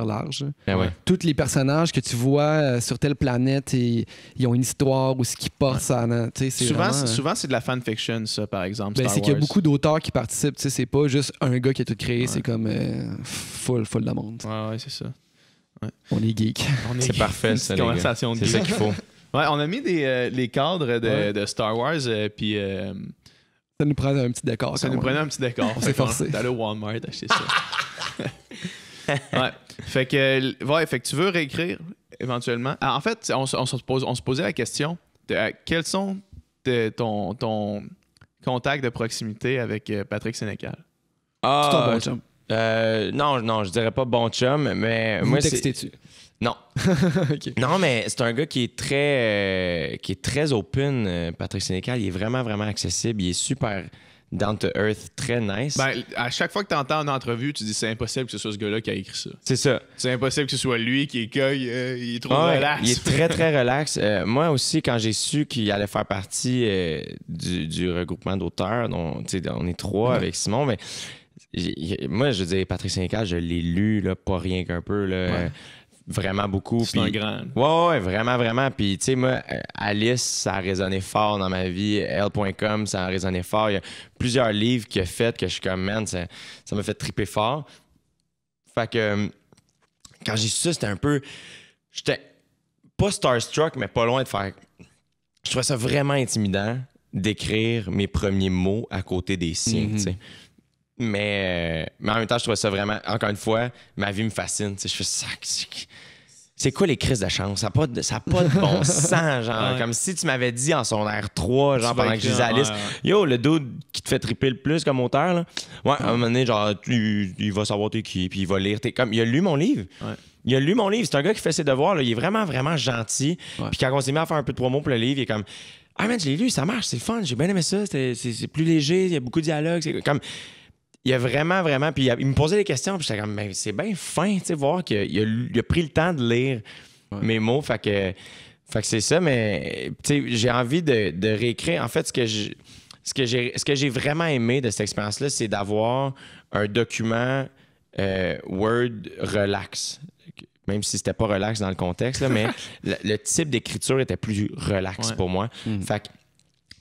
[SPEAKER 3] large.
[SPEAKER 2] Ben ouais.
[SPEAKER 3] Tous les personnages que tu vois sur telle planète, ils ont une histoire ou ce qu'ils portent.
[SPEAKER 1] Souvent, c'est de la fanfiction, ça, par exemple.
[SPEAKER 3] C'est qu'il y a beaucoup d'auteurs qui participent. C'est pas juste un gars qui a tout créé, c'est comme full de monde.
[SPEAKER 1] Ouais, c'est ça. Ouais.
[SPEAKER 3] On est geek.
[SPEAKER 2] C'est parfait, ça, les gars. C'est ça qu'il faut.
[SPEAKER 1] Ouais, on a mis les cadres de Star Wars, puis...
[SPEAKER 3] ça nous prenait un petit décor.
[SPEAKER 1] Ça nous prenait un petit décor.
[SPEAKER 3] On s'est forcé.
[SPEAKER 1] T'es allé au Walmart acheter ça. Ouais. Fait que tu veux réécrire éventuellement. Alors, en fait, on se posait la question quels sont ton contact de proximité avec Patrick Sénécal?
[SPEAKER 3] C'est ton bon chum.
[SPEAKER 2] Non, je dirais pas bon chum, mais moi
[SPEAKER 3] textais-tu?
[SPEAKER 2] Non.
[SPEAKER 3] Okay.
[SPEAKER 2] Non, mais c'est un gars qui est très open, Patrick Sénécal. Il est vraiment, vraiment accessible. Il est super down to earth, très nice.
[SPEAKER 1] Ben, à chaque fois que tu entends une entrevue, tu dis c'est impossible que ce soit ce gars-là qui a écrit ça.
[SPEAKER 2] C'est ça.
[SPEAKER 1] C'est impossible que ce soit lui qui écueille. Il est trop relax.
[SPEAKER 2] Il est très, très relax. Moi aussi, quand j'ai su qu'il allait faire partie du regroupement d'auteurs, dont on est 3 avec Simon, mais moi, je veux dire, Patrick Sénécal, je l'ai lu, là, pas rien qu'un peu. Là, vraiment beaucoup.
[SPEAKER 1] C'est un grand.
[SPEAKER 2] Ouais, vraiment, vraiment. Puis, tu sais, moi, Alice, ça a résonné fort dans ma vie. Elle.com, ça a résonné fort. Il y a plusieurs livres qu'il a fait que je suis comme, man, ça m'a fait triper fort. Fait que, quand j'ai su ça, c'était un peu... J'étais pas starstruck, mais pas loin de faire... Je trouvais ça vraiment intimidant d'écrire mes premiers mots à côté des siens, tu sais. Mais en même temps, je trouvais ça vraiment... Encore une fois, ma vie me fascine. Je fais ça... c'est quoi les crises de chance? Ça n'a pas de bon sens, genre. Comme si tu m'avais dit en secondaire 3, genre, pendant que je lisais la liste, yo, le dude qui te fait triper le plus comme auteur, là, à un moment donné, genre, il va savoir t'es qui, puis il va lire. Comme, il a lu mon livre. Ouais. Il a lu mon livre. C'est un gars qui fait ses devoirs, là. Il est vraiment, vraiment gentil. Puis quand on s'est mis à faire un peu de promo pour le livre, il est comme, ah, man, je l'ai lu, ça marche, c'est le fun, j'ai bien aimé ça, c'est plus léger, il y a beaucoup de dialogue. C'est comme. Il a vraiment, vraiment. Puis il me posait des questions, puis j'étais comme, mais c'est bien fin, tu sais, voir qu'il a pris le temps de lire mes mots. Fait que c'est ça, mais tu sais, j'ai envie de réécrire. En fait, ce que j'ai vraiment aimé de cette expérience-là, c'est d'avoir un document Word relax. Même si c'était pas relax dans le contexte, là, mais le type d'écriture était plus relax pour moi. Fait que,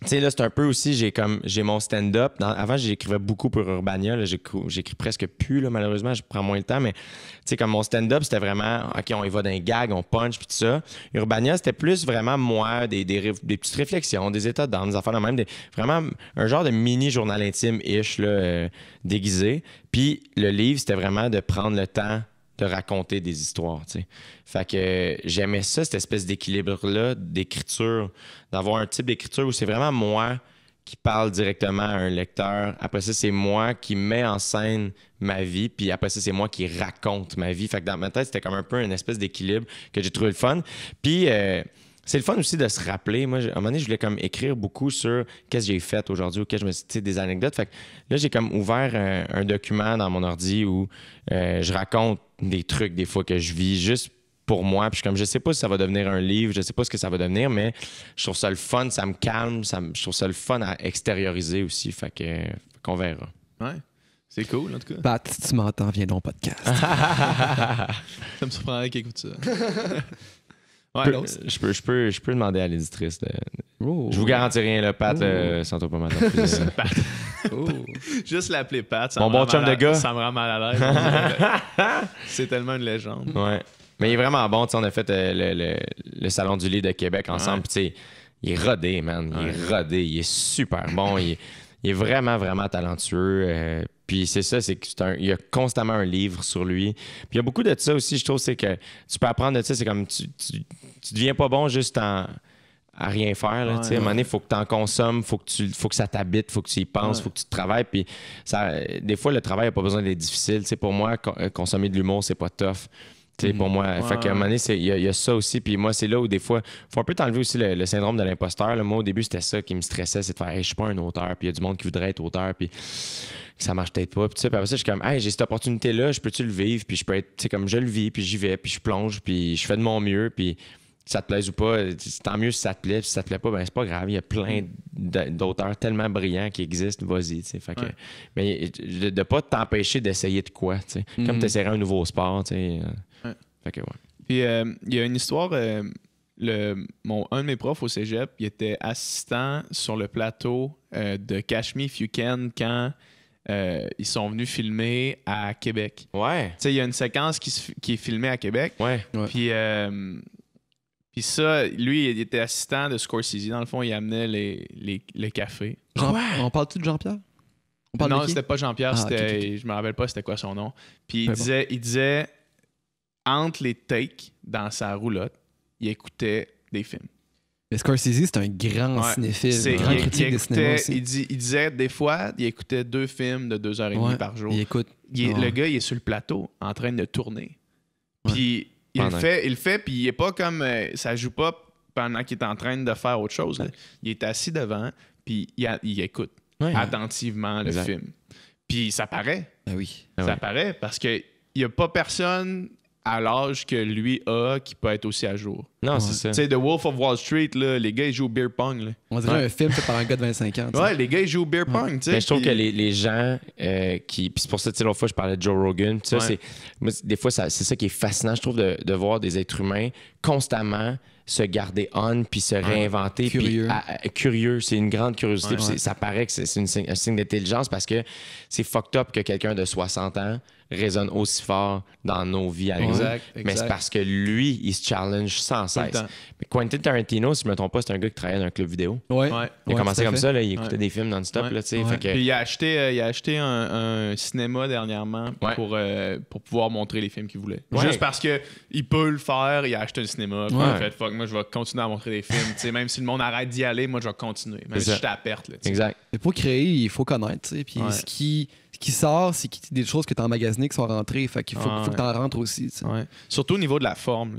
[SPEAKER 2] tu sais, là, c'est un peu aussi, j'ai mon stand-up. Avant, j'écrivais beaucoup pour Urbania. Là, j'écris presque plus, là, malheureusement, je prends moins de temps. Mais, tu sais, comme mon stand-up, c'était vraiment, OK, on y va d'un gag, on punch, puis tout ça. Urbania, c'était plus vraiment moi, des petites réflexions, des états d'âme, des affaires de même. Vraiment un genre de mini-journal intime-ish, là, déguisé. Puis le livre, c'était vraiment de prendre le temps de raconter des histoires, tu sais. Fait que j'aimais ça, cette espèce d'équilibre-là, d'écriture, d'avoir un type d'écriture où c'est vraiment moi qui parle directement à un lecteur. Après ça, c'est moi qui mets en scène ma vie, puis après ça, c'est moi qui raconte ma vie. Fait que dans ma tête, c'était comme un peu une espèce d'équilibre que j'ai trouvé le fun. Puis c'est le fun aussi de se rappeler. Moi, à un moment donné, je voulais comme écrire beaucoup sur qu'est-ce que j'ai fait aujourd'hui, ou qu'est-ce que je me suis dit, des anecdotes. Fait que là, j'ai comme ouvert un document dans mon ordi où je raconte des trucs des fois que je vis juste pour moi. Puis comme je sais pas si ça va devenir un livre, je sais pas ce que ça va devenir, mais je trouve ça le fun, ça me calme, je trouve ça le fun à extérioriser aussi. Fait qu'on verra.
[SPEAKER 1] Ouais. C'est cool, en tout cas.
[SPEAKER 3] Pat, si tu m'entends, viens dans le podcast.
[SPEAKER 1] Ça me surprendrait qu'il écoute ça. Ouais,
[SPEAKER 2] je peux demander à l'éditrice. Je vous garantis rien, là, Pat, sans toi pas mal.
[SPEAKER 1] Pat. Juste l'appeler Pat.
[SPEAKER 2] Mon bon chum de gars.
[SPEAKER 1] Ça me rend mal à l'aise. C'est tellement une légende.
[SPEAKER 2] Ouais. Mais il est vraiment bon. On a fait le Salon du livre de Québec ensemble. Ouais. Il est rodé, man. Il est rodé. Il est super bon. Il est vraiment, vraiment talentueux. Puis c'est ça, il y a constamment un livre sur lui. Puis il y a beaucoup de ça aussi, je trouve, c'est que tu peux apprendre de ça. C'est comme tu deviens pas bon juste à rien faire. Là, à un moment donné, il faut que tu en consommes, faut que ça t'habite, il faut que tu y penses, il faut que tu travailles. Puis des fois, le travail n'a pas besoin d'être difficile. Pour moi, consommer de l'humour, c'est pas tough. Pour moi, fait qu'à un moment donné, il y a ça aussi. Puis moi, c'est là où des fois, il faut un peu t'enlever aussi le syndrome de l'imposteur. Là. Moi, au début, c'était ça qui me stressait, c'est de faire hey, je suis pas un auteur, puis il y a du monde qui voudrait être auteur, puis ça marche peut-être pas. Puis après ça, je suis comme hey, j'ai cette opportunité-là, je peux-tu le vivre, puis je peux être, comme je le vis, puis j'y vais, puis je plonge, puis je fais de mon mieux, puis ça te plaise ou pas, tant mieux si ça te plaît, puis si ça te plaît pas, ben c'est pas grave. Il y a plein d'auteurs tellement brillants qui existent, vas-y, tu sais. Fait que, mais de pas t'empêcher d'essayer de quoi, tu sais. Comme t'essaierais un nouveau sport, tu sais. Fait que,
[SPEAKER 1] Puis il y a une histoire, un de mes profs au cégep, il était assistant sur le plateau de Catch Me If You Can quand ils sont venus filmer à Québec.
[SPEAKER 2] Ouais.
[SPEAKER 1] Tu sais, il y a une séquence qui est filmée à Québec.
[SPEAKER 2] Ouais.
[SPEAKER 1] Puis ça, lui, il était assistant de Scorsese. Dans le fond, il amenait les cafés.
[SPEAKER 3] On parle-tu de Jean-Pierre?
[SPEAKER 1] Non, c'était pas Jean-Pierre. Je me rappelle pas c'était quoi son nom. Puis il disait entre les takes dans sa roulotte, il écoutait des films.
[SPEAKER 3] Mais Scorsese, c'est un grand cinéphile, un grand critique de cinéma aussi.
[SPEAKER 1] Il disait, des fois, il écoutait 2 films de 2h30 par jour. Le gars, il est sur le plateau, en train de tourner. Puis il le fait, puis il est pas comme... ça joue pas pendant qu'il est en train de faire autre chose. Ouais. Il est assis devant, puis il écoute attentivement le film. Puis ça paraît.
[SPEAKER 3] Ben oui.
[SPEAKER 1] Ça paraît, parce que il y a pas personne à l'âge que lui a qui peut être aussi à jour.
[SPEAKER 2] Non, c'est ça.
[SPEAKER 1] Tu sais, The Wolf of Wall Street, là, les gars, ils jouent au beer pong. Là.
[SPEAKER 3] On dirait un film fait par un gars de 25 ans.
[SPEAKER 1] Ouais, les gars, ils jouent au beer pong.
[SPEAKER 2] Mais je trouve que les gens qui... Puis c'est pour ça, tu sais, l'autre fois, je parlais de Joe Rogan. Ça, moi, des fois, c'est ça qui est fascinant, je trouve, de voir des êtres humains constamment se garder on puis se réinventer.
[SPEAKER 3] Curieux.
[SPEAKER 2] Curieux, c'est une grande curiosité. Ça paraît que c'est un signe d'intelligence parce que c'est fucked up que quelqu'un de 60 ans résonne aussi fort dans nos vies à nous.
[SPEAKER 1] Exact.
[SPEAKER 2] Mais c'est parce que lui, il se challenge sans cesse. Mais Quentin Tarantino, si je me trompe pas, c'est un gars qui travaillait dans un club vidéo.
[SPEAKER 3] Ouais.
[SPEAKER 2] Il a commencé comme ça, là, il écoutait des films non-stop. Là, fait que...
[SPEAKER 1] Puis il a acheté un cinéma dernièrement pour pouvoir montrer les films qu'il voulait. Juste parce qu'il peut le faire, il a acheté un cinéma. Puis il a fait, fuck, moi je vais continuer à montrer des films. Même si le monde arrête d'y aller, moi je vais continuer. Même si j'étais à perte. Là,
[SPEAKER 2] exact.
[SPEAKER 3] Mais pour créer, il faut connaître. Puis ce qui sort, c'est des choses que tu as emmagasinées qui sont rentrées. Fait qu'il faut que tu en rentres aussi.
[SPEAKER 1] Surtout au niveau de la forme.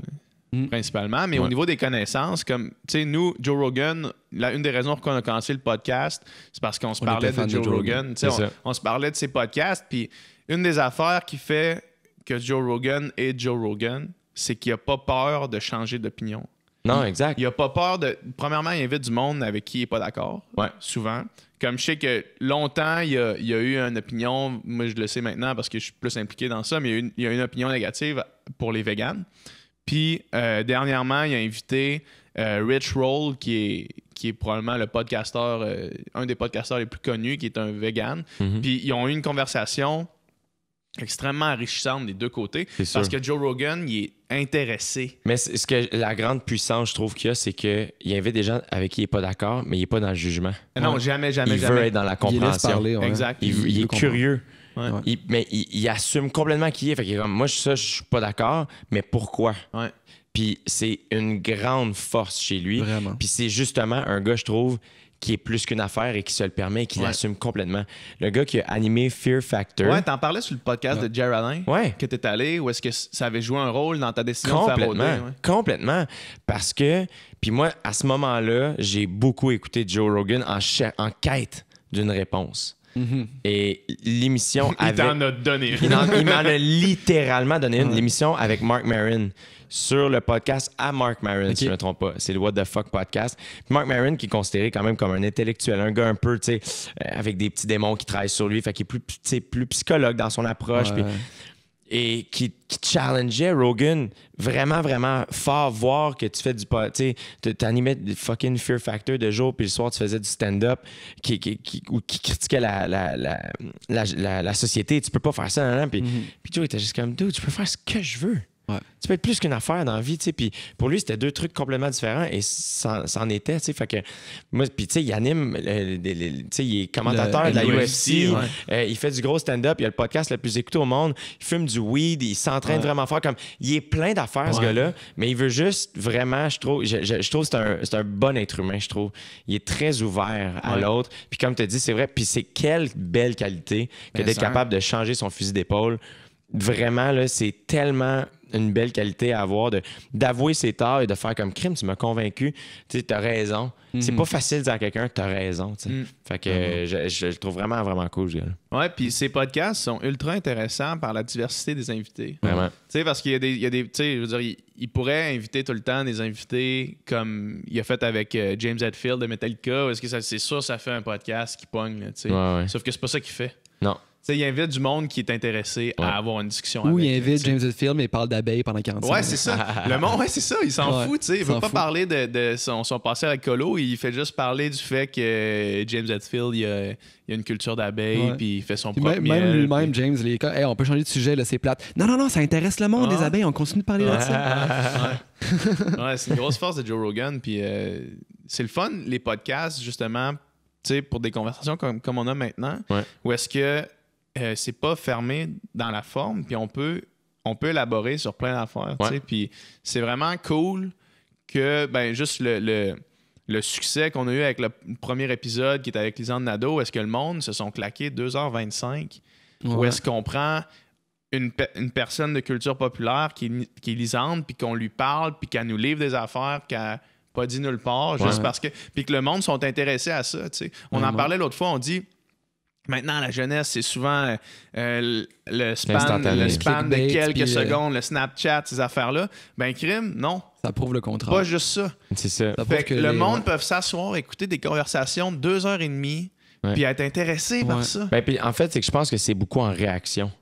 [SPEAKER 1] Principalement, mais au niveau des connaissances, comme, tu sais, nous, Joe Rogan, une des raisons pour qu'on a commencé le podcast, c'est parce qu'on se parlait de Joe Rogan. On se parlait de ses podcasts, puis une des affaires qui fait que Joe Rogan est Joe Rogan, c'est qu'il n'a pas peur de changer d'opinion.
[SPEAKER 2] Non, exact.
[SPEAKER 1] Il n'a pas peur de... Premièrement, il invite du monde avec qui il n'est pas d'accord, souvent. Comme je sais que longtemps, il y a eu une opinion, moi je le sais maintenant parce que je suis plus impliqué dans ça, mais il y a une opinion négative pour les véganes. Puis, dernièrement, il a invité Rich Roll, qui est probablement le podcasteur, un des podcasteurs les plus connus, qui est un vegan. Puis, ils ont eu une conversation extrêmement enrichissante des deux côtés. Parce que Joe Rogan, il est intéressé.
[SPEAKER 2] Mais la grande puissance, je trouve qu'il y a, c'est qu'il invite des gens avec qui il n'est pas d'accord, mais il n'est pas dans le jugement.
[SPEAKER 1] Non, jamais.
[SPEAKER 2] Il veut être dans la compréhension.
[SPEAKER 3] Il laisse parler,
[SPEAKER 1] exact.
[SPEAKER 2] Il est curieux. Mais il assume complètement qui il est. Fait qu'il est comme, moi, je suis pas d'accord, mais pourquoi? Puis c'est une grande force chez lui.
[SPEAKER 3] Vraiment.
[SPEAKER 2] Puis c'est justement un gars, je trouve, qui est plus qu'une affaire et qui se le permet et qui l'assume complètement. Le gars qui a animé Fear Factor.
[SPEAKER 1] Ouais, t'en parlais sur le podcast de Jerry Alain que t'es allé, ou est-ce que ça avait joué un rôle dans ta décision de faire rôder?
[SPEAKER 2] Complètement. Parce que, puis moi, à ce moment-là, j'ai beaucoup écouté Joe Rogan en quête d'une réponse. Et l'émission
[SPEAKER 1] il t'en a donné
[SPEAKER 2] une. Il m'en a littéralement donné une. L'émission avec Marc Maron sur le podcast à Marc Maron, si je ne me trompe pas. C'est le What the Fuck podcast. Puis Marc Maron, qui est considéré quand même comme un intellectuel, un gars un peu, tu sais, avec des petits démons qui travaillent sur lui, fait qu'il est plus psychologue dans son approche. Puis, et qui challengeait Rogan vraiment, vraiment fort, voir que tu fais du... Tu sais, t'animais du fucking Fear Factor de jour, puis le soir, tu faisais du stand-up qui critiquait la société. Tu peux pas faire ça, puis Joe était juste comme, dude, tu peux faire ce que je veux. Tu peux être plus qu'une affaire dans la vie, tu sais. Puis pour lui, c'était deux trucs complètement différents et ça en était, tu sais. Fait que moi, puis tu sais, il anime, tu sais, il est commentateur de la UFC. Il fait du gros stand-up. Il a le podcast le plus écouté au monde. Il fume du weed. Il s'entraîne vraiment fort. Comme, il est plein d'affaires, ce gars-là. Mais il veut juste vraiment, je trouve que c'est un bon être humain, je trouve. Il est très ouvert à l'autre. Puis comme tu as dit, c'est vrai. Puis c'est quelle belle qualité que d'être capable de changer son fusil d'épaule. Vraiment, là, c'est tellement une belle qualité à avoir d'avouer ses torts et de faire comme crime, tu m'as convaincu, tu sais, t'as raison. C'est pas facile de dire à quelqu'un t'as raison, tu sais. Fait que je le trouve vraiment, vraiment cool, ce gars-là.
[SPEAKER 1] Ouais, puis ces podcasts sont ultra intéressants par la diversité des invités.
[SPEAKER 2] Vraiment.
[SPEAKER 1] Tu sais, parce qu'il y a des tu sais, je veux dire, il pourrait inviter tout le temps des invités comme il a fait avec James Hetfield de Metallica. Est-ce que c'est sûr ça fait un podcast qui pogne, tu sais. Sauf que c'est pas ça qu'il fait.
[SPEAKER 2] Non.
[SPEAKER 1] T'sais, il invite du monde qui est intéressé à avoir une discussion avec.
[SPEAKER 3] Ou il invite James Hetfield, mais il parle d'abeilles pendant 40 minutes.
[SPEAKER 1] Ouais, c'est ça. Le monde, c'est ça. Il s'en fout, tu sais. Il veut pas parler de son passé à l'écolo. Il fait juste parler du fait que James Hetfield, il a une culture d'abeilles, puis il fait son propre miel.
[SPEAKER 3] Même lui-même, James, les gars, hey, on peut changer de sujet, là, c'est plate. Non, ça intéresse le monde, les abeilles. On continue de parler de ça.
[SPEAKER 1] Ouais, c'est une grosse force de Joe Rogan. Puis c'est le fun, les podcasts, justement, tu sais, pour des conversations comme on a maintenant, où est-ce que c'est pas fermé dans la forme, puis on peut élaborer sur plein d'affaires, tu sais, puis c'est vraiment cool que, ben, juste le succès qu'on a eu avec le premier épisode qui était avec Lisanne Nadeau, est-ce que le monde se sont claqués 2h25, ou est-ce qu'on prend une personne de culture populaire qui est Lisanne, puis qu'on lui parle, puis qu'elle nous livre des affaires qu'elle n'a pas dit nulle part, juste parce que... Puis que le monde sont intéressés à ça, tu sais. On en parlait l'autre fois, on dit... Maintenant, la jeunesse, c'est souvent le span de quelques secondes, le Snapchat, ces affaires-là. Ben, crime, non.
[SPEAKER 3] Ça prouve le contraire.
[SPEAKER 1] Pas juste ça.
[SPEAKER 2] C'est ça.
[SPEAKER 1] Fait que le monde peut s'asseoir, écouter des conversations de 2h30, puis être intéressé par ça.
[SPEAKER 2] Ben, puis en fait, c'est que je pense que c'est beaucoup en réaction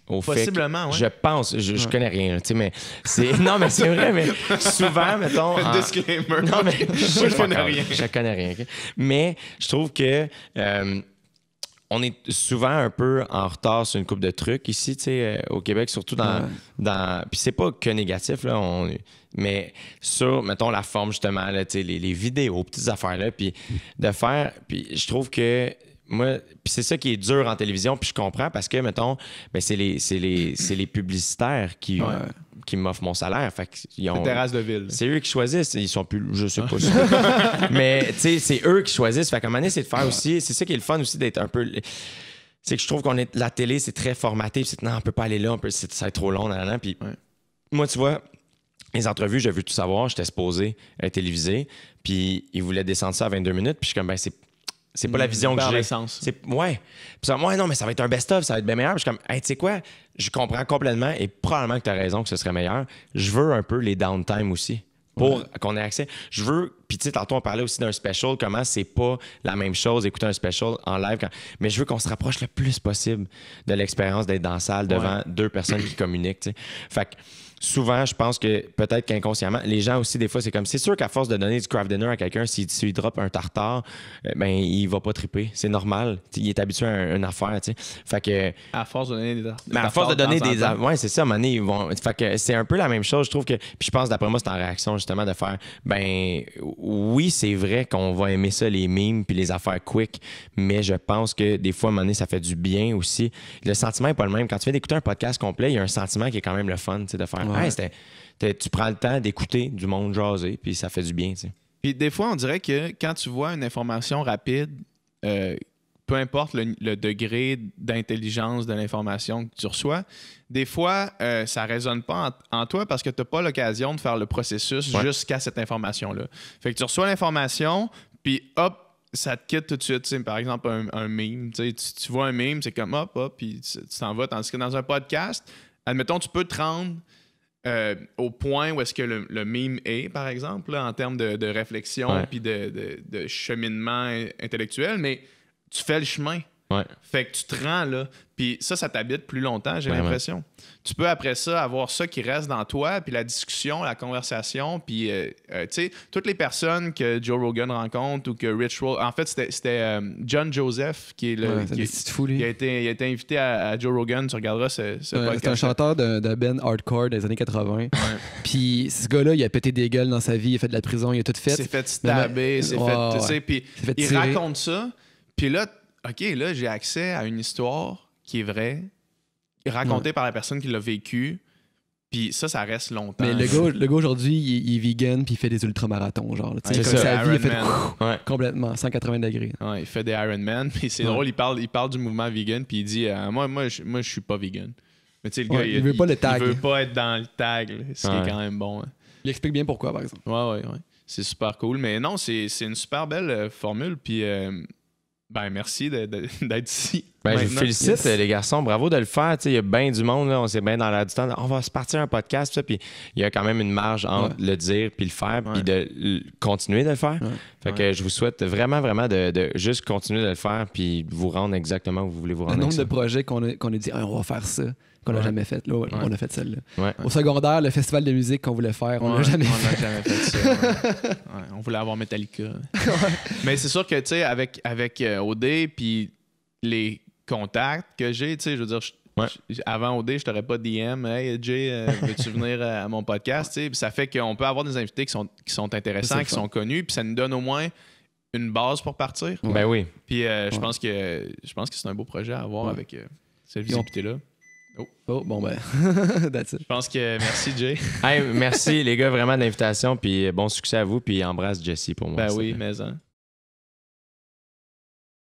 [SPEAKER 2] au
[SPEAKER 1] possiblement,
[SPEAKER 2] fait que, je pense, je connais rien, tu sais, mais c'est... Non, mais c'est vrai, mais souvent, mettons...
[SPEAKER 1] Disclaimer.
[SPEAKER 2] Non, mais
[SPEAKER 1] je connais rien.
[SPEAKER 2] Je connais rien. Okay? Mais je trouve que... on est souvent un peu en retard sur une couple de trucs ici, tu sais, au Québec, surtout dans puis c'est pas que négatif, là, mais sur, mettons, la forme, justement, là, tu sais, les vidéos, petites affaires, là, puis de faire... Puis je trouve que moi... Puis c'est ça qui est dur en télévision, puis je comprends, parce que, mettons, ben c'est les publicitaires qui m'offrent mon salaire. Fait qu'ils ont...
[SPEAKER 1] terrasse de ville.
[SPEAKER 2] C'est eux qui choisissent. Ils sont plus... Je sais pas. Mais, tu sais, c'est eux qui choisissent. Fait qu'à un moment donné, c'est de faire aussi... C'est ça qui est le fun aussi, d'être un peu... C'est que je trouve la télé, c'est très formaté. Puis non, on peut pas aller là. Ça va être trop long. Puis moi, tu vois... Les entrevues, j'ai vu tout savoir, j'étais supposé être télévisé, puis ils voulaient descendre ça à 22 minutes, puis je suis comme, ben c'est pas la vision que j'ai. Ouais. Puis ça, non, mais ça va être un best-of, ça va être bien meilleur. Puis je suis comme, hey, tu sais quoi, je comprends complètement, et probablement que tu as raison que ce serait meilleur. Je veux un peu les downtime aussi, pour qu'on ait accès. Je veux, puis tu sais, tantôt on parlait aussi d'un special, comment c'est pas la même chose écouter un special en live, mais je veux qu'on se rapproche le plus possible de l'expérience d'être dans la salle devant deux personnes qui communiquent, tu sais. Fait que souvent, je pense que peut-être qu'inconsciemment, les gens aussi, des fois, c'est comme... C'est sûr qu'à force de donner du craft dinner à quelqu'un, s'il drop un tartare, ben il va pas triper. C'est normal. Il est habitué à une affaire, tu sais. Fait que...
[SPEAKER 1] À force de donner des tartares.
[SPEAKER 2] Mais à force de donner des... Ouais, c'est ça, à un moment donné, ils vont... Fait que c'est un peu la même chose, je trouve que... Puis je pense, d'après moi, c'est en réaction, justement, de faire... Ben oui, c'est vrai qu'on va aimer ça, les memes puis les affaires quick, mais je pense que des fois, à un moment donné, ça fait du bien aussi. Le sentiment est pas le même. Quand tu viens d'écouter un podcast complet, il y a un sentiment qui est quand même le fun, tu sais, de faire... Ouais. Hey, tu prends le temps d'écouter du monde jaser, puis ça fait du bien, tu sais.
[SPEAKER 1] Puis des fois, on dirait que quand tu vois une information rapide, peu importe le degré d'intelligence de l'information que tu reçois, des fois, ça ne résonne pas en toi parce que tu n'as pas l'occasion de faire le processus jusqu'à cette information-là. Fait que tu reçois l'information, puis hop, ça te quitte tout de suite. T'sais, par exemple, un meme. Tu vois un meme, c'est comme hop, puis tu t'en vas. Tandis que dans un podcast, admettons, tu peux te rendre au point où est-ce que le meme est, par exemple, là, en termes de réflexion puis de cheminement intellectuel, mais tu fais le chemin.
[SPEAKER 2] Ouais.
[SPEAKER 1] Fait que tu te rends là. Puis ça t'habite plus longtemps, j'ai l'impression. Tu peux, après ça, avoir ça qui reste dans toi, puis la discussion, la conversation, puis, tu sais, toutes les personnes que Joe Rogan rencontre ou que Rich Roll... En fait, c'était John Joseph qui est le... il a été invité à Joe Rogan. Tu regarderas ce podcast.
[SPEAKER 3] C'est un chanteur de band hardcore des années 80. Puis ce gars-là, il a pété des gueules dans sa vie, il a fait de la prison, il a tout fait.
[SPEAKER 1] Il s'est fait stabber, tu sais, puis il raconte ça, puis là... OK, là, j'ai accès à une histoire qui est vraie, racontée par la personne qui l'a vécue, puis ça reste longtemps.
[SPEAKER 3] Mais le gars aujourd'hui, il est vegan, puis il fait des ultramarathons, genre.
[SPEAKER 1] C'est ça,
[SPEAKER 3] sa vie, il fait
[SPEAKER 2] complètement,
[SPEAKER 3] 180 degrés.
[SPEAKER 1] Ouais, il fait des Ironman, puis c'est drôle, il parle du mouvement vegan, puis il dit moi, je suis pas vegan. Mais tu sais, le gars,
[SPEAKER 3] il veut pas le tag.
[SPEAKER 1] Il veut pas être dans le tag, là, ce qui est quand même bon. Hein.
[SPEAKER 3] Il explique bien pourquoi, par exemple.
[SPEAKER 1] Ouais. C'est super cool. Mais non, c'est une super belle formule, puis... Ben, merci d'être ici.
[SPEAKER 2] Ben, je vous félicite, les garçons. Bravo de le faire. Il y a bien du monde, là, on s'est bien dans l'air du temps. On va se partir un podcast, ça, puis il y a quand même une marge entre le dire puis le faire, puis de continuer de le faire. Fait que je vous souhaite vraiment, vraiment de juste continuer de le faire, puis vous rendre exactement où vous voulez vous rendre.
[SPEAKER 3] Le nombre de projets qu'on a dit, on va faire ça, qu'on n'a jamais fait. Là, on a fait celle-là.
[SPEAKER 2] Ouais.
[SPEAKER 3] Au secondaire, le festival de musique qu'on voulait faire, on l'a jamais fait.
[SPEAKER 1] On n'a jamais fait ça. On voulait avoir Metallica. Mais c'est sûr que, tu sais, avec OD, puis les contacts que j'ai, tu sais, je veux dire, avant OD, je t'aurais pas DM, hey Jay, veux-tu venir à mon podcast, tu sais, ça fait qu'on peut avoir des invités qui sont intéressants, qui sont connus, puis ça nous donne au moins une base pour partir.
[SPEAKER 2] Ben oui.
[SPEAKER 1] Puis je pense que c'est un beau projet à avoir avec cette visibilité-là.
[SPEAKER 3] Oh, bon ben, that's it.
[SPEAKER 1] Je pense que merci Jay.
[SPEAKER 2] Hey, merci les gars vraiment de l'invitation, puis bon succès à vous, puis embrasse Jessie pour moi.
[SPEAKER 1] Ben oui, mais